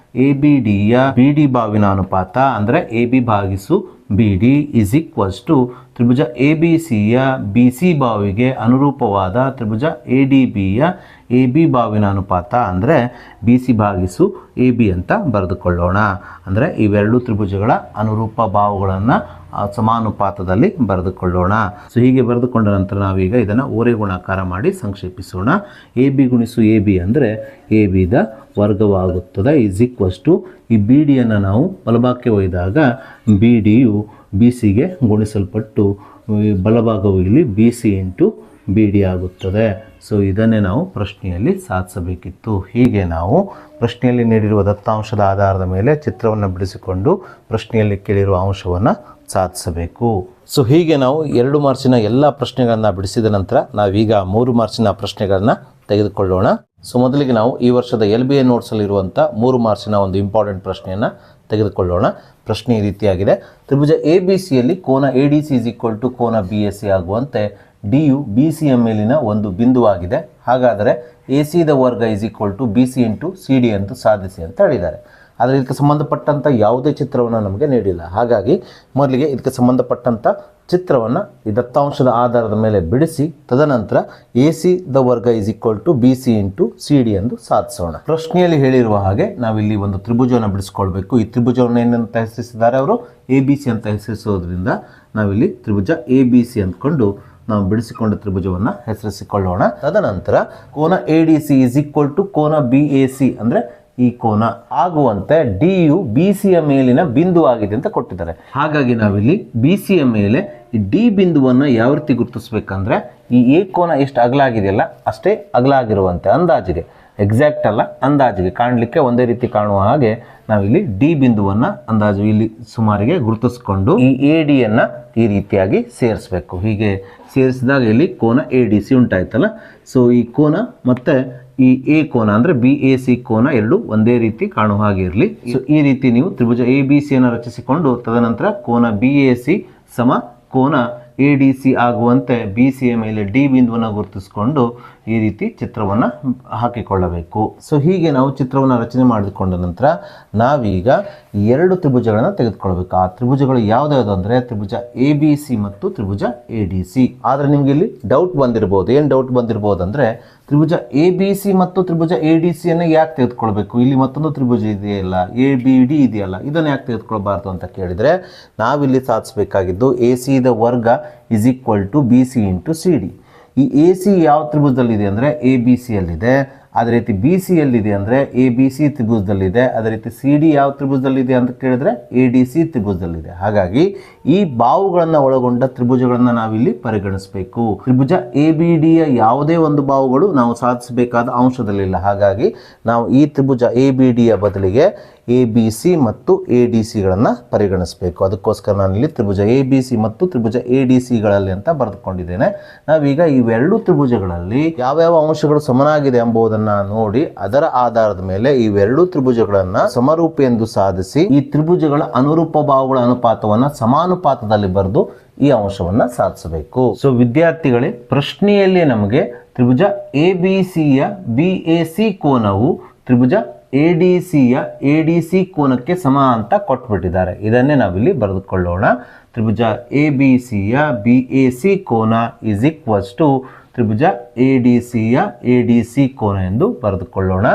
ABDಯ BD ಬಾವಿನ ಅನುಪಾತ ಅಂದರೆ AB/BD = ತ್ರಿಭುಜ ABCಯ BC ಬಾವಿಗೆ ಅನುರೂಪವಾದ ತ್ರಿಭುಜ ADBಯ AB ಬಾವಿನ ಅನುಪಾತ ಅಂದರೆ BC/AB ಅಂತ ಬರೆದುಕೊಳ್ಳೋಣ. ಅಂದರೆ ಇವೆರಡು ತ್ರಿಭುಜಗಳ ಅನುರೂಪ ಬಾಹುಗಳನ್ನು ಸಮಾನುಪಾತದಲ್ಲಿ ಬರೆದುಕೊಳ್ಳೋಣ. ಸೊ ಹೀಗೆ ಬರೆದುಕೊಂಡ ನಂತರ ನಾವೀಗ ಇದನ್ನು ಓರೆ ಗುಣಾಕಾರ ಮಾಡಿ ಸಂಕ್ಷೇಪಿಸೋಣ. AB × AB ಅಂದರೆ ABದ ವರ್ಗವಾಗುತ್ತದೆ = ಈ BDಯನ್ನು ನಾವು ಬಲಭಾಗಕ್ಕೆ ಒಯ್ದಾಗ BDಯು BCಗೆ ಗುಣಿಸಲ್ಪಟ್ಟು ಬಲಭಾಗವು ಇಲ್ಲಿ BC × BD ಆಗುತ್ತದೆ. ಸೊ ಇದನ್ನೇ ನಾವು ಪ್ರಶ್ನೆಯಲ್ಲಿ ಸಾಧಿಸಬೇಕಿತ್ತು. ಹೀಗೆ ನಾವು ಪ್ರಶ್ನೆಯಲ್ಲಿ ನೀಡಿರುವ ದತ್ತಾಂಶದ ಆಧಾರದ ಮೇಲೆ ಚಿತ್ರವನ್ನು ಬಿಡಿಸಿಕೊಂಡು ಪ್ರಶ್ನೆಯಲ್ಲಿ ಕೇಳಿರುವ ಅಂಶವನ್ನು ಸಾಧಿಸಬೇಕು. ಸೊ ಹೀಗೆ ನಾವು 2 ಮಾರ್ಕ್ಸಿನ ಎಲ್ಲ ಪ್ರಶ್ನೆಗಳನ್ನು ಬಿಡಿಸಿದ ನಂತರ ನಾವೀಗ 3 ಮಾರ್ಕ್ಸಿನ ಪ್ರಶ್ನೆಗಳನ್ನು ತೆಗೆದುಕೊಳ್ಳೋಣ. ಸೊ ಮೊದಲಿಗೆ ನಾವು ಈ ವರ್ಷದ LBA ನೋಟ್ಸಲ್ಲಿರುವಂಥ 3 ಮಾರ್ಕ್ಸಿನ ಒಂದು ಇಂಪಾರ್ಟೆಂಟ್ ಪ್ರಶ್ನೆಯನ್ನು ತೆಗೆದುಕೊಳ್ಳೋಣ. ಪ್ರಶ್ನೆ ಈ ರೀತಿಯಾಗಿದೆ: ತ್ರಿಭುಜ ABCಯಲ್ಲಿ ಕೋನ ADC = ಕೋನ BAC ಆಗುವಂತೆ ಡಿಯು BCಯ ಮೇಲಿನ ಒಂದು ಬಿಂದುವಾಗಿದೆ. ಹಾಗಾದರೆ AC ದ ವರ್ಗ = BC × CD ಅಂತ ಸಾಧಿಸಿ ಅಂತ ಹೇಳಿದ್ದಾರೆ. ಆದರೆ ಇದಕ್ಕೆ ಸಂಬಂಧಪಟ್ಟಂಥ ಯಾವುದೇ ಚಿತ್ರವನ್ನು ನಮಗೆ ನೀಡಿಲ್ಲ. ಹಾಗಾಗಿ ಮೊದಲಿಗೆ ಇದಕ್ಕೆ ಸಂಬಂಧಪಟ್ಟಂಥ ಚಿತ್ರವನ್ನು ಈ ದತ್ತಾಂಶದ ಆಧಾರದ ಮೇಲೆ ಬಿಡಿಸಿ ತದನಂತರ AC ದ ವರ್ಗ = BC × CD ಎಂದು ಸಾಧಿಸೋಣ. ಪ್ರಶ್ನೆಯಲ್ಲಿ ಹೇಳಿರುವ ಹಾಗೆ ನಾವಿಲ್ಲಿ ಒಂದು ತ್ರಿಭುಜವನ್ನು ಬಿಡಿಸ್ಕೊಳ್ಬೇಕು. ಈ ತ್ರಿಭುಜವನ್ನು ಏನಂತ ಹೆಸರಿಸಿದ್ದಾರೆ ಅವರು? ABC ಅಂತ ಹೆಸರಿಸೋದ್ರಿಂದ ನಾವಿಲ್ಲಿ ತ್ರಿಭುಜ ABC ಅಂದ್ಕೊಂಡು ನಾವು ಬಿಡಿಸಿಕೊಂಡ ತ್ರಿಭುಜವನ್ನು ಹೆಸರಿಸಿಕೊಳ್ಳೋಣ. ತದನಂತರ ಕೋನ ADC = ಕೋನ BAC ಅಂದರೆ ಈ ಕೋನ ಆಗುವಂತೆ ಡಿಯು BCಯ ಮೇಲಿನ ಬಿಂದು ಆಗಿದೆ ಅಂತ ಕೊಟ್ಟಿದ್ದಾರೆ. ಹಾಗಾಗಿ ನಾವಿಲ್ಲಿ BCಯ ಮೇಲೆ ಈ ಡಿ ಬಿಂದುವನ್ನು ಯಾವ ರೀತಿ ಗುರುತಿಸ್ಬೇಕಂದ್ರೆ ಈ A ಕೋನ ಎಷ್ಟು ಅಗಲ ಆಗಿದೆಯಲ್ಲ ಅಷ್ಟೇ ಅಗಲ ಆಗಿರುವಂತೆ ಅಂದಾಜಿಗೆ, ಎಕ್ಸಾಕ್ಟ್ ಅಲ್ಲ, ಅಂದಾಜಿಗೆ ಕಾಣಲಿಕ್ಕೆ ಒಂದೇ ರೀತಿ ಕಾಣುವ ಹಾಗೆ ನಾವಿಲ್ಲಿ ಡಿ ಬಿಂದುವನ್ನು ಅಂದಾಜು ಇಲ್ಲಿ ಸುಮಾರಿಗೆ ಗುರುತಿಸ್ಕೊಂಡು ಈ ADಯನ್ನು ಈ ರೀತಿಯಾಗಿ ಸೇರಿಸಬೇಕು. ಹೀಗೆ ಸೇರಿಸಿದಾಗ ಇಲ್ಲಿ ಕೋನ ADC ಉಂಟಾಯ್ತಲ್ಲ. ಸೊ ಈ ಕೋನ ಮತ್ತು ಈ A ಕೋನ ಅಂದರೆ BAC ಕೋನ ಎರಡು ಒಂದೇ ರೀತಿ ಕಾಣುವ ಹಾಗೆ ಇರಲಿ. ಸೊ ಈ ರೀತಿ ನೀವು ತ್ರಿಭುಜ ABCಯನ್ನು ರಚಿಸಿಕೊಂಡು ತದನಂತರ ಕೋನ BAC ಸಮ ಕೋನ ADC ಆಗುವಂತೆ BCಯ ಮೇಲೆ ಡಿ ಬಿಂದುವನ್ನು ಗುರುತಿಸಿಕೊಂಡು ಈ ರೀತಿ ಚಿತ್ರವನ್ನು ಹಾಕಿಕೊಳ್ಳಬೇಕು. ಸೊ ಹೀಗೆ ನಾವು ಚಿತ್ರವನ್ನು ರಚನೆ ಮಾಡಿಕೊಂಡ ನಂತರ ನಾವೀಗ 2 ತ್ರಿಭುಜಗಳನ್ನು ತೆಗೆದುಕೊಳ್ಬೇಕು. ಆ ತ್ರಿಭುಜಗಳು ಯಾವುದ್ಯಾವುದು ಅಂದರೆ ತ್ರಿಭುಜ ABC ಮತ್ತು ತ್ರಿಭುಜ ADC. ಆದರೆ ನಿಮಗೆ ಇಲ್ಲಿ ಡೌಟ್ ಬಂದಿರ್ಬೋದು. ಏನು ಡೌಟ್ ಬಂದಿರ್ಬೋದು ಅಂದರೆ ತ್ರಿಭುಜ ABC ಮತ್ತು ತ್ರಿಭುಜ ADCಯನ್ನು ಯಾಕೆ ತೆಗೆದುಕೊಳ್ಬೇಕು? ಇಲ್ಲಿ ಮತ್ತೊಂದು ತ್ರಿಭುಜ ಇದೆಯಲ್ಲ, ABD ಇದೆಯಲ್ಲ, ಇದನ್ನು ಯಾಕೆ ತೆಗೆದುಕೊಳ್ಬಾರ್ದು ಅಂತ ಕೇಳಿದರೆ ನಾವಿಲ್ಲಿ ಸಾಧಿಸಬೇಕಾಗಿದ್ದು AC ದ ವರ್ಗ = BC × CD. ಈ AC ಯಾವ ತ್ರಿಭುಜದಲ್ಲಿದೆ ಅಂದರೆ ABCಯಲ್ಲಿದೆ. ಅದೇ ರೀತಿ BCಯಲ್ಲಿದೆ ಅಂದರೆ ABC ತ್ರಿಭುಜದಲ್ಲಿದೆ. ಅದೇ ರೀತಿ CD ಯಾವ ತ್ರಿಭುಜದಲ್ಲಿದೆ ಅಂತ ಕೇಳಿದ್ರೆ ADC ತ್ರಿಭುಜದಲ್ಲಿದೆ. ಹಾಗಾಗಿ ಈ ಬಾಹುಗಳನ್ನು ಒಳಗೊಂಡ ತ್ರಿಭುಜಗಳನ್ನು ನಾವಿಲ್ಲಿ ಪರಿಗಣಿಸಬೇಕು. ತ್ರಿಭುಜ ABDಯ ಯಾವುದೇ ಒಂದು ಬಾಹುಗಳು ನಾವು ಸಾಧಿಸಬೇಕಾದ ಅಂಶದಲ್ಲಿಲ್ಲ. ಹಾಗಾಗಿ ನಾವು ಈ ತ್ರಿಭುಜ ABDಯ ಬದಲಿಗೆ ABC ಮತ್ತು ADCಗಳನ್ನು ಪರಿಗಣಿಸಬೇಕು. ಅದಕ್ಕೋಸ್ಕರ ನಾನಿಲ್ಲಿ ತ್ರಿಭುಜ ABC ಮತ್ತು ತ್ರಿಭುಜ ADCಗಳಲ್ಲಿ ಅಂತ ಬರೆದುಕೊಂಡಿದ್ದೇನೆ. ನಾವೀಗ ಇವೆರಡು ತ್ರಿಭುಜಗಳಲ್ಲಿ ಯಾವ್ಯಾವ ಅಂಶಗಳು ಸಮನಾಗಿದೆ ಎಂಬುದನ್ನು ನೋಡಿ ಅದರ ಆಧಾರದ ಮೇಲೆ ಇವೆರಡು ತ್ರಿಭುಜಗಳನ್ನು ಸಮರೂಪಿ ಎಂದು ಸಾಧಿಸಿ ಈ ತ್ರಿಭುಜಗಳ ಅನುರೂಪ ಬಾಹುಗಳ ಅನುಪಾತವನ್ನು ಸಮಾನುಪಾತದಲ್ಲಿ ಬರೆದು ಈ ಅಂಶವನ್ನು ಸಾಧಿಸಬೇಕು. ಸೊ ವಿದ್ಯಾರ್ಥಿಗಳೇ, ಪ್ರಶ್ನೆಯಲ್ಲಿ ನಮಗೆ ತ್ರಿಭುಜ ABCಯ BAC ಕೋನವು ತ್ರಿಭುಜ ADCಯ ADC ಕೋನಕ್ಕೆ ಸಮ ಅಂತ ಕೊಟ್ಬಿಟ್ಟಿದ್ದಾರೆ. ಇದನ್ನೇ ನಾವಿಲ್ಲಿ ಬರೆದುಕೊಳ್ಳೋಣ. ತ್ರಿಭುಜ ಎ ಬಿ ಸಿಯ ಬಿ ಎ ಸಿ ಕೋನ ಇಸ್ ಈಕ್ವಲ್ಸ್ ಟು ತ್ರಿಭುಜ ಎ ಡಿ ಸಿಯ ಎ ಡಿ ಸಿ ಕೋನ ಎಂದು ಬರೆದುಕೊಳ್ಳೋಣ.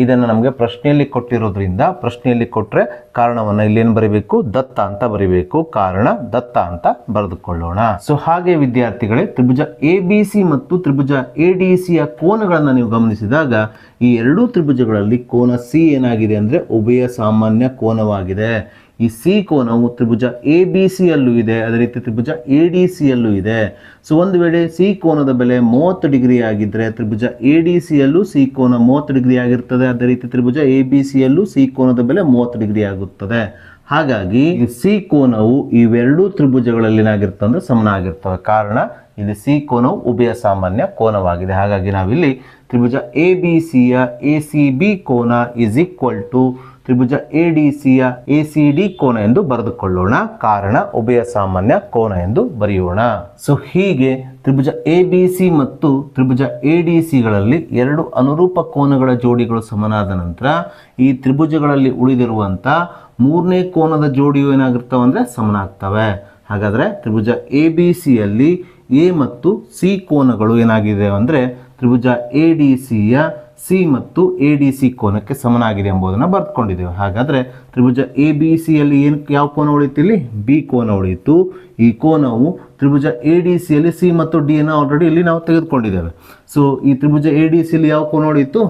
ಇದನ್ನು ನಮಗೆ ಪ್ರಶ್ನೆಯಲ್ಲಿ ಕೊಟ್ಟಿರೋದ್ರಿಂದ ಪ್ರಶ್ನೆಯಲ್ಲಿ ಕೊಟ್ಟರೆ ಕಾರಣವನ್ನು ಇಲ್ಲೇನು ಬರೀಬೇಕು, ದತ್ತ ಅಂತ ಬರೀಬೇಕು. ಕಾರಣ ದತ್ತ ಅಂತ ಬರೆದುಕೊಳ್ಳೋಣ. ಸೊ ಹಾಗೆ ವಿದ್ಯಾರ್ಥಿಗಳೇ, ತ್ರಿಭುಜ ಎ ಬಿ ಸಿ ಮತ್ತು ತ್ರಿಭುಜ ಎ ಡಿ ಸಿಯ ಕೋನಗಳನ್ನು ನೀವು ಗಮನಿಸಿದಾಗ ಈ ಎರಡೂ ತ್ರಿಭುಜಗಳಲ್ಲಿ ಕೋನ ಸಿ ಏನಾಗಿದೆ ಅಂದರೆ ಉಭಯ ಸಾಮಾನ್ಯ ಕೋನವಾಗಿದೆ. ಈ ಸಿ ಕೋನವು ತ್ರಿಭುಜ ಎ ಬಿ ಸಿಯಲ್ಲೂ ಇದೆ, ಅದೇ ರೀತಿ ತ್ರಿಭುಜ ಎ ಡಿ ಸಿಯಲ್ಲೂ ಇದೆ. ಸೊ ಒಂದು ವೇಳೆ ಸಿ ಕೋನದ ಬೆಲೆ 30 ಡಿಗ್ರಿ ಆಗಿದ್ದರೆ ತ್ರಿಭುಜ ಎ ಡಿ ಸಿಯಲ್ಲೂ ಸಿ ಕೋನ 30 ಡಿಗ್ರಿ ಆಗಿರ್ತದೆ. ಅದೇ ರೀತಿ ತ್ರಿಭುಜ ಎ ಬಿ ಸಿಯಲ್ಲೂ ಸಿ ಕೋನದ ಬೆಲೆ 30 ಡಿಗ್ರಿ ಆಗುತ್ತದೆ. ಹಾಗಾಗಿ ಸಿ ಕೋನವು ಇವೆರಡೂ ತ್ರಿಭುಜಗಳಲ್ಲಿ ಏನಾಗಿರ್ತದೆ ಅಂದರೆ ಸಮನಾಗಿರ್ತವೆ. ಕಾರಣ ಇಲ್ಲಿ ಸಿ ಕೋನವು ಉಭಯ ಸಾಮಾನ್ಯ ಕೋನವಾಗಿದೆ. ಹಾಗಾಗಿ ನಾವಿಲ್ಲಿ ತ್ರಿಭುಜ ಎ ಬಿ ಸಿಯ ಎ ಸಿ ಬಿ ಕೋನ ಇಸ್ ಈಕ್ವಲ್ ಟು ತ್ರಿಭುಜ ಎ ಡಿ ಸಿಯ ಎ ಸಿ ಡಿ ಕೋನ ಎಂದು ಬರೆದುಕೊಳ್ಳೋಣ. ಕಾರಣ ಉಭಯ ಸಾಮಾನ್ಯ ಕೋನ ಎಂದು ಬರೆಯೋಣ. ಸೊ ಹೀಗೆ ತ್ರಿಭುಜ ಎ ಬಿ ಸಿ ಮತ್ತು ತ್ರಿಭುಜ ಎ ಡಿ ಸಿಗಳಲ್ಲಿ ಎರಡು ಅನುರೂಪ ಕೋನಗಳ ಜೋಡಿಗಳು ಸಮನಾದ ನಂತರ ಈ ತ್ರಿಭುಜಗಳಲ್ಲಿ ಉಳಿದಿರುವಂಥ ಮೂರನೇ ಕೋನದ ಜೋಡಿಯು ಏನಾಗಿರ್ತವೆ ಅಂದರೆ ಸಮನಾಗ್ತವೆ. ಹಾಗಾದರೆ ತ್ರಿಭುಜ ಎ ಬಿ ಸಿಯಲ್ಲಿ ಎ ಮತ್ತು ಸಿ ಕೋನಗಳು ಏನಾಗಿದೆ ಅಂದರೆ ತ್ರಿಭುಜ ಎ ಡಿ ಸಿಯ ಸಿ ಮತ್ತು ಎ ಡಿ ಸಿ ಕೋನಕ್ಕೆ ಸಮನಾಗಿದೆ ಎಂಬುದನ್ನು ಬರೆದುಕೊಂಡಿದ್ದೇವೆ. ಹಾಗಾದರೆ ತ್ರಿಭುಜ ಎ ಬಿ ಸಿಯಲ್ಲಿ ಯಾವ ಕೋನ ಉಳಿಯಿತು? ಇಲ್ಲಿ ಬಿ ಕೋನ ಉಳಿಯಿತು. ಈ ಕೋನವು ತ್ರಿಭುಜ ಎ ಡಿ ಸಿಯಲ್ಲಿ ಸಿ ಮತ್ತು ಡಿ ಅನ್ನು ಆಲ್ರೆಡಿ ಇಲ್ಲಿ ನಾವು ತೆಗೆದುಕೊಂಡಿದ್ದೇವೆ. ಸೊ ಈ ತ್ರಿಭುಜ ಎ ಡಿ ಸಿಯಲ್ಲಿ ಯಾವ ಕೋನ ಉಳಿಯಿತು?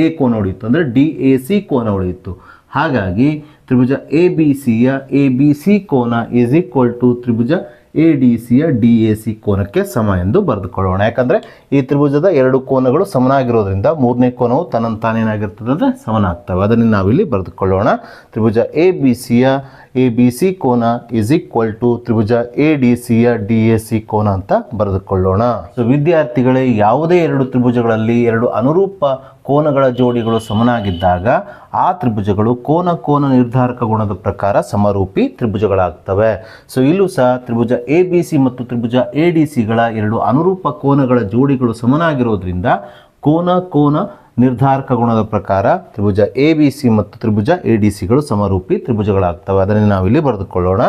ಎ ಕೋನ ಉಳಿಯಿತು, ಅಂದರೆ ಡಿ ಎ ಸಿ ಕೋನ ಉಳಿಯಿತು. ಹಾಗಾಗಿ ತ್ರಿಭುಜ ಎ ಬಿ ಸಿಯ ಎ ಬಿ ಸಿ ಕೋನ ಈಸ್ ಈಕ್ವಲ್ ಟು ತ್ರಿಭುಜ ಎ ಡಿ ಸಿಯ ಡಿ ಎ ಸಿ ಕೋನಕ್ಕೆ ಸಮ ಎಂದು ಬರೆದುಕೊಳ್ಳೋಣ. ಯಾಕಂದರೆ ಈ ತ್ರಿಭುಜದ ಎರಡು ಕೋನಗಳು ಸಮನಾಗಿರೋದ್ರಿಂದ ಮೂರನೇ ಕೋನವು ತನ್ನಂತಾನೇನಾಗಿರ್ತದೆ ಅಂದರೆ ಸಮನಾಗ್ತವೆ. ಅದನ್ನು ನಾವಿಲ್ಲಿ ಬರೆದುಕೊಳ್ಳೋಣ. ತ್ರಿಭುಜ ಎ ಬಿ ಸಿಯ ಎ ಬಿ ಸಿ ಕೋನ ಇಸ್ ಈಕ್ವಲ್ ಟು ತ್ರಿಭುಜ ಎ ಡಿ ಸಿಯ ಡಿ ಎ ಸಿ ಕೋನ ಅಂತ ಬರೆದುಕೊಳ್ಳೋಣ. ಸೊ ವಿದ್ಯಾರ್ಥಿಗಳೇ, ಯಾವುದೇ ಎರಡು ತ್ರಿಭುಜಗಳಲ್ಲಿ ಎರಡು ಅನುರೂಪ ಕೋನಗಳ ಜೋಡಿಗಳು ಸಮನಾಗಿದ್ದಾಗ ಆ ತ್ರಿಭುಜಗಳು ಕೋನ ನಿರ್ಧಾರಕ ಗುಣದ ಪ್ರಕಾರ ಸಮರೂಪಿ ತ್ರಿಭುಜಗಳಾಗ್ತವೆ. ಸೊ ಇಲ್ಲೂ ಸಹ ತ್ರಿಭುಜ ಎ ಬಿ ಸಿ ಮತ್ತು ತ್ರಿಭುಜ ಎ ಡಿ ಸಿಗಳ ಎರಡು ಅನುರೂಪ ಕೋನಗಳ ಜೋಡಿಗಳು ಸಮನಾಗಿರೋದ್ರಿಂದ ಕೋನ ನಿರ್ಧಾರಕ ಗುಣದ ಪ್ರಕಾರ ತ್ರಿಭುಜ ಎ ಬಿ ಸಿ ಮತ್ತು ತ್ರಿಭುಜ ಎ ಡಿ ಸಿಗಳು ಸಮರೂಪಿ ತ್ರಿಭುಜಗಳಾಗ್ತವೆ. ಅದನ್ನು ನಾವಿಲ್ಲಿ ಬರೆದುಕೊಳ್ಳೋಣ.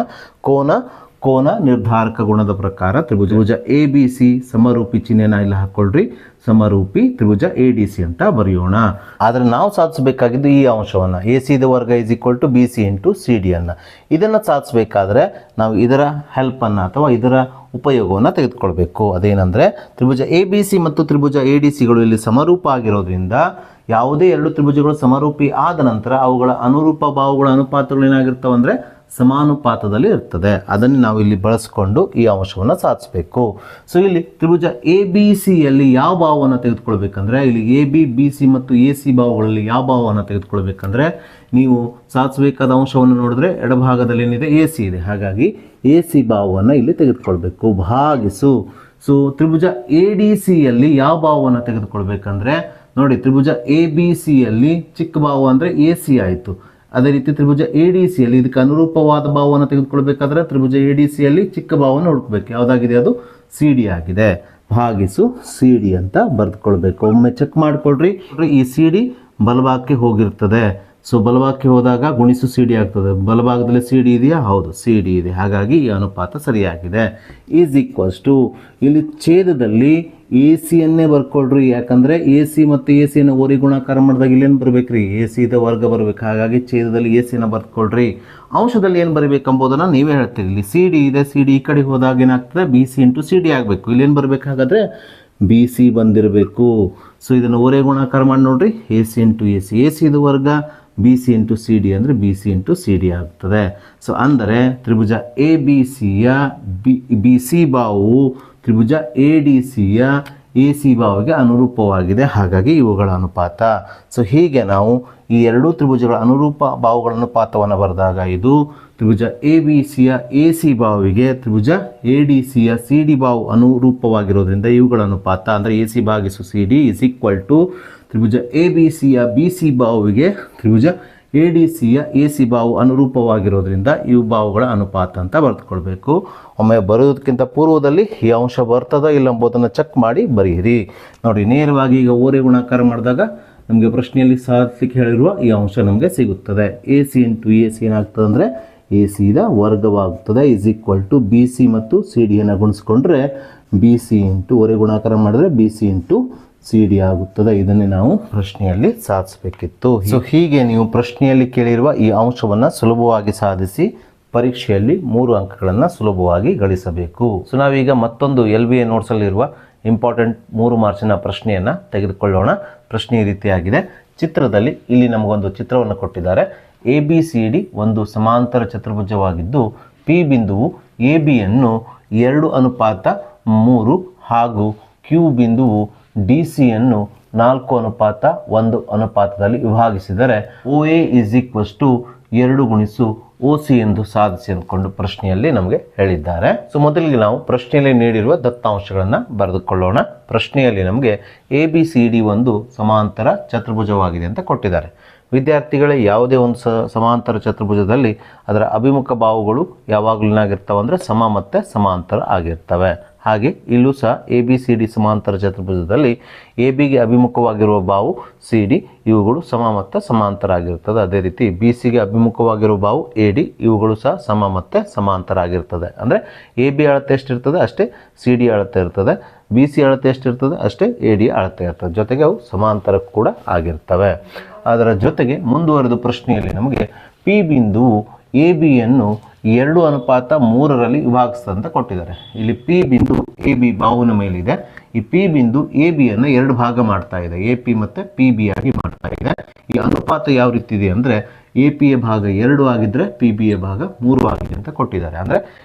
ಕೋನ ನಿರ್ಧಾರಕ ಗುಣದ ಪ್ರಕಾರ ತ್ರಿಭುಜ ಎ ಬಿ ಸಿ ಸಮರೂಪಿ ಚಿಹ್ನೆನ ಇಲ್ಲಿ ಹಾಕ್ಕೊಳ್ರಿ, ಸಮರೂಪಿ ತ್ರಿಭುಜ ಎ ಡಿ ಸಿ ಅಂತ ಬರೆಯೋಣ. ಆದರೆ ನಾವು ಸಾಧಿಸಬೇಕಾಗಿದ್ದು ಈ ಅಂಶವನ್ನು ಎ ಸಿ ದ ವರ್ಗ is equal to B C into C D ಅನ್ನು. ಇದನ್ನು ಸಾಧಿಸಬೇಕಾದ್ರೆ ನಾವು ಇದರ ಹೆಲ್ಪನ್ನು ಅಥವಾ ಇದರ ಉಪಯೋಗವನ್ನು ತೆಗೆದುಕೊಳ್ಬೇಕು. ಅದೇನೆಂದರೆ ತ್ರಿಭುಜ ಎ ಬಿ ಸಿ ಮತ್ತು ತ್ರಿಭುಜ ಎ ಡಿ ಸಿಗಳು ಇಲ್ಲಿ ಸಮರೂಪ ಆಗಿರೋದ್ರಿಂದ ಯಾವುದೇ ಎರಡು ತ್ರಿಭುಜಗಳು ಸಮರೂಪಿ ಆದ ನಂತರ ಅವುಗಳ ಅನುರೂಪ ಬಾಹುಗಳ ಅನುಪಾತಗಳು ಏನಾಗಿರ್ತವೆ ಅಂದರೆ ಸಮಾನುಪಾತದಲ್ಲಿ ಇರ್ತದೆ. ಅದನ್ನು ನಾವು ಇಲ್ಲಿ ಬಳಸಿಕೊಂಡು ಈ ಅಂಶವನ್ನು ಸಾಧಿಸಬೇಕು. ಸೊ ಇಲ್ಲಿ ತ್ರಿಭುಜ ಎ ಬಿ ಸಿಯಲ್ಲಿ ಯಾವ ಭಾವವನ್ನು ತೆಗೆದುಕೊಳ್ಬೇಕಂದ್ರೆ ಇಲ್ಲಿ ಎ ಬಿ ಬಿ ಸಿ ಮತ್ತು ಎ ಸಿ ಭಾವಗಳಲ್ಲಿ ಯಾವ ಭಾವವನ್ನು ತೆಗೆದುಕೊಳ್ಬೇಕಂದ್ರೆ ನೀವು ಸಾಧಿಸಬೇಕಾದ ಅಂಶವನ್ನು ನೋಡಿದ್ರೆ ಎಡಭಾಗದಲ್ಲಿ ಏನಿದೆ ಎ ಸಿ ಇದೆ. ಹಾಗಾಗಿ ಎ ಸಿ ಭಾವವನ್ನು ಇಲ್ಲಿ ತೆಗೆದುಕೊಳ್ಬೇಕು. ಭಾಗಿಸು. ಸೊ ತ್ರಿಭುಜ ಎ ಡಿ ಸಿಯಲ್ಲಿ ಯಾವ ಭಾವವನ್ನು ತೆಗೆದುಕೊಳ್ಬೇಕಂದ್ರೆ ನೋಡಿ, ತ್ರಿಭುಜ ಎ ಬಿ ಸಿಯಲ್ಲಿ ಚಿಕ್ಕ ಭಾವ ಅಂದರೆ ಎ ಸಿ ಆಯಿತು. ಅದೇ ರೀತಿ ತ್ರಿಭುಜ ಎ ಡಿ ಸಿಯಲ್ಲಿ ಇದಕ್ಕೆ ಅನುರೂಪವಾದ ಭಾವವನ್ನು ತೆಗೆದುಕೊಳ್ಬೇಕಾದ್ರೆ ತ್ರಿಭುಜ ಎ ಡಿ ಸಿಯಲ್ಲಿ ಚಿಕ್ಕ ಭಾವವನ್ನು ಹುಡುಕಬೇಕು. ಯಾವುದಾಗಿದೆ? ಅದು ಸಿ ಡಿ ಆಗಿದೆ. ಭಾಗಿಸು ಸಿ ಡಿ ಅಂತ ಬರೆದುಕೊಳ್ಬೇಕು. ಒಮ್ಮೆ ಚೆಕ್ ಮಾಡಿಕೊಳ್ರಿ. ಈ ಸಿ ಡಿ ಬಲಭಾಗಕ್ಕೆ ಹೋಗಿರ್ತದೆ. ಸೊ ಬಲಭಾಗಕ್ಕೆ ಹೋದಾಗ ಗುಣಿಸು ಸಿ ಡಿ ಆಗ್ತದೆ. ಬಲಭಾಗದಲ್ಲಿ ಸಿ ಡಿ ಇದೆಯಾ? ಹೌದು, ಸಿ ಡಿ ಇದೆ. ಹಾಗಾಗಿ ಈ ಅನುಪಾತ ಸರಿಯಾಗಿದೆ. ಈಸ್ ಈಕ್ವಲ್ಸ್ ಟು ಇಲ್ಲಿ ಛೇದದಲ್ಲಿ ಎ ಸಿಯನ್ನೇ ಬರ್ಕೊಳ್ರಿ. ಯಾಕಂದರೆ ಎ ಸಿ ಮತ್ತು ಎ ಸಿಯನ್ನು ಓರಿ ಗುಣಾಕಾರ ಮಾಡಿದಾಗ ಇಲ್ಲೇನು ಬರಬೇಕು ರೀ? ಎ ಸಿ ದ ವರ್ಗ ಬರಬೇಕು. ಹಾಗಾಗಿ ಛೇದದಲ್ಲಿ ಎ ಸಿನ ಬರ್ಕೊಳ್ರಿ. ಅಂಶದಲ್ಲಿ ಏನು ಬರಬೇಕೆಂಬುದನ್ನು ನೀವೇ ಹೇಳ್ತೀರಿ. ಇಲ್ಲಿ ಸಿ ಡಿ ಇದೆ, ಸಿ ಡಿ ಈ ಕಡೆ ಹೋದಾಗ ಏನಾಗ್ತದೆ? B C into C D ಆಗಬೇಕು. ಇಲ್ಲೇನು ಬರಬೇಕಾಗಾದ್ರೆ ಬಿ ಸಿ ಬಂದಿರಬೇಕು. ಸೊ ಇದನ್ನು ಓರೆ ಗುಣಾಕಾರ ಮಾಡಿ ನೋಡ್ರಿ. A C into A C, A C ದ ವರ್ಗ B C into C D ಅಂದರೆ B C into C D ಆಗ್ತದೆ. ಸೊ ಅಂದರೆ ತ್ರಿಭುಜ ಎ ಬಿ ಸಿಯ ಬಿ ಸಿ ಬಾವು ತ್ರಿಭುಜ ಎ ಡಿ ಸಿಯ ಎ ಸಿ ಬಾವಿಗೆ ಅನುರೂಪವಾಗಿದೆ. ಹಾಗಾಗಿ ಇವುಗಳ ಅನುಪಾತ. ಸೊ ಹೀಗೆ ನಾವು ಈ ಎರಡೂ ತ್ರಿಭುಜಗಳ ಅನುರೂಪ ಬಾಹುಗಳ ಅನುಪಾತವನ್ನು ಬರೆದಾಗ ಇದು ತ್ರಿಭುಜ ಎ ಬಿ ಸಿಯ ಎ ಸಿ ಬಾವಿಗೆ ತ್ರಿಭುಜ ಎ ಡಿ ಸಿಯ ಸಿ ಡಿ ಬಾವು ಅನುರೂಪವಾಗಿರೋದ್ರಿಂದ ಇವುಗಳ ಅನುಪಾತ ಅಂದರೆ ಎ ಸಿ ಭಾಗಿಸು C D is equal to ತ್ರಿಭುಜ ಎ ಬಿ ಸಿಯ ಬಿ ಸಿ ಬಾವಿಗೆ ತ್ರಿಭುಜ ಎ ಡಿ ಸಿಯ ಎ ಸಿ ಬಾವು ಅನುರೂಪವಾಗಿರೋದ್ರಿಂದ ಇವು ಬಾವುಗಳ ಅನುಪಾತ ಅಂತ ಬರೆದುಕೊಳ್ಬೇಕು. ಒಮ್ಮೆ ಬರೆಯೋದಕ್ಕಿಂತ ಪೂರ್ವದಲ್ಲಿ ಈ ಅಂಶ ಬರ್ತದ ಇಲ್ಲ ಎಂಬುದನ್ನು ಚೆಕ್ ಮಾಡಿ ಬರೆಯಿರಿ. ನೋಡಿ, ನೇರವಾಗಿ ಈಗ ಓರೆ ಗುಣಾಕಾರ ಮಾಡಿದಾಗ ನಮಗೆ ಪ್ರಶ್ನೆಯಲ್ಲಿ ಸಾಧಿಸಲಿಕ್ಕೆ ಹೇಳಿರುವ ಈ ಅಂಶ ನಮಗೆ ಸಿಗುತ್ತದೆ. A C into A C ಏನಾಗ್ತದೆ ಅಂದರೆ ಎ ಸಿದ ವರ್ಗವಾಗುತ್ತದೆ is equal to B C ಮತ್ತು ಸಿ ಡಿಯನ್ನು ಗುಣಿಸ್ಕೊಂಡ್ರೆ ಬಿ ಸಿ ಇಂಟು ಹೊರೆ ಗುಣಾಕಾರ ಮಾಡಿದ್ರೆ B C into C D ಆಗುತ್ತದೆ. ಇದನ್ನೇ ನಾವು ಪ್ರಶ್ನೆಯಲ್ಲಿ ಸಾಧಿಸಬೇಕಿತ್ತು. ಸೊ ಹೀಗೆ ನೀವು ಪ್ರಶ್ನೆಯಲ್ಲಿ ಕೇಳಿರುವ ಈ ಅಂಶವನ್ನು ಸುಲಭವಾಗಿ ಸಾಧಿಸಿ ಪರೀಕ್ಷೆಯಲ್ಲಿ 3 ಅಂಕಗಳನ್ನು ಸುಲಭವಾಗಿ ಗಳಿಸಬೇಕು. ಸೊ ನಾವೀಗ ಮತ್ತೊಂದು LBA ನೋಟ್ಸಲ್ಲಿರುವ ಇಂಪಾರ್ಟೆಂಟ್ 3 ಮಾರ್ಕ್ಸಿನ ಪ್ರಶ್ನೆಯನ್ನು ತೆಗೆದುಕೊಳ್ಳೋಣ. ಪ್ರಶ್ನೆ ಈ ರೀತಿಯಾಗಿದೆ. ಚಿತ್ರದಲ್ಲಿ ಇಲ್ಲಿ ನಮಗೊಂದು ಚಿತ್ರವನ್ನು ಕೊಟ್ಟಿದ್ದಾರೆ. ABCD ಒಂದು ಸಮಾಂತರ ಚತುರ್ಭುಜವಾಗಿದ್ದು P ಬಿಂದುವು ABಯನ್ನು 2:3 ಹಾಗೂ Q ಬಿಂದುವು DCಯನ್ನು 4:1 ಅನುಪಾತದಲ್ಲಿ ವಿಭಾಗಿಸಿದರೆ OA = 2 OC ಎಂದು ಸಾಧಿಸಿ ಅಂದ್ಕೊಂಡು ಪ್ರಶ್ನೆಯಲ್ಲಿ ನಮಗೆ ಹೇಳಿದ್ದಾರೆ. ಸೊ ಮೊದಲಿಗೆ ನಾವು ಪ್ರಶ್ನೆಯಲ್ಲಿ ನೀಡಿರುವ ದತ್ತಾಂಶಗಳನ್ನು ಬರೆದುಕೊಳ್ಳೋಣ. ಪ್ರಶ್ನೆಯಲ್ಲಿ ನಮಗೆ ABCD ಒಂದು ಸಮಾಂತರ ಚತುರ್ಭುಜವಾಗಿದೆ ಅಂತ ಕೊಟ್ಟಿದ್ದಾರೆ. ವಿದ್ಯಾರ್ಥಿಗಳೇ, ಯಾವುದೇ ಒಂದು ಸಮಾಂತರ ಚತುರ್ಭುಜದಲ್ಲಿ ಅದರ ಅಭಿಮುಖ ಬಾಹುಗಳು ಯಾವಾಗಲೂ ಏನಾಗಿರ್ತವೆ ಅಂದರೆ ಸಮ ಮತ್ತು ಸಮಾಂತರ ಆಗಿರ್ತವೆ. ಹಾಗೆ ಇಲ್ಲೂ ಸಹ ABCD ಸಮಾಂತರ ಚತುರ್ಭುಜದಲ್ಲಿ ABಗೆ ಅಭಿಮುಖವಾಗಿರುವ ಬಾಹು CD ಇವುಗಳು ಸಮ ಮತ್ತು ಸಮಾಂತರ ಆಗಿರ್ತದೆ. ಅದೇ ರೀತಿ BCಗೆ ಅಭಿಮುಖವಾಗಿರುವ ಬಾಹು AD ಇವುಗಳು ಸಹ ಸಮ ಮತ್ತು ಸಮಾಂತರ ಆಗಿರ್ತದೆ. ಅಂದರೆ AB ಅಳತೆ ಎಷ್ಟಿರ್ತದೆ ಅಷ್ಟೇ CD ಅಳತೆ ಇರ್ತದೆ, BC ಅಳತೆ ಎಷ್ಟಿರ್ತದೆ ಅಷ್ಟೇ AD ಅಳತೆ ಇರ್ತದೆ. ಜೊತೆಗೆ ಅವು ಸಮಾಂತರ ಕೂಡ ಆಗಿರ್ತವೆ. ಅದರ ಜೊತೆಗೆ ಮುಂದುವರೆದ ಪ್ರಶ್ನೆಯಲ್ಲಿ ನಮಗೆ P ಬಿಂದುವು ABಯನ್ನು 2:3 ವಿಭಾಗಿಸ್ತದೆ ಅಂತ ಕೊಟ್ಟಿದ್ದಾರೆ. ಇಲ್ಲಿ P ಬಿಂದು AB ಬಾಹುವಿನ ಮೇಲಿದೆ. ಈ P ಬಿಂದು ABಯನ್ನು 2 ಭಾಗ ಮಾಡ್ತಾ ಇದೆ, AP ಮತ್ತು PB ಆಗಿ ಮಾಡ್ತಾ ಇದೆ. ಈ ಅನುಪಾತ ಯಾವ ರೀತಿ ಇದೆ ಅಂದರೆ APಯ ಭಾಗ 2 ಆಗಿದ್ದರೆ PBಯ ಭಾಗ 3 ಆಗಿದೆ ಅಂತ ಕೊಟ್ಟಿದ್ದಾರೆ. ಅಂದರೆ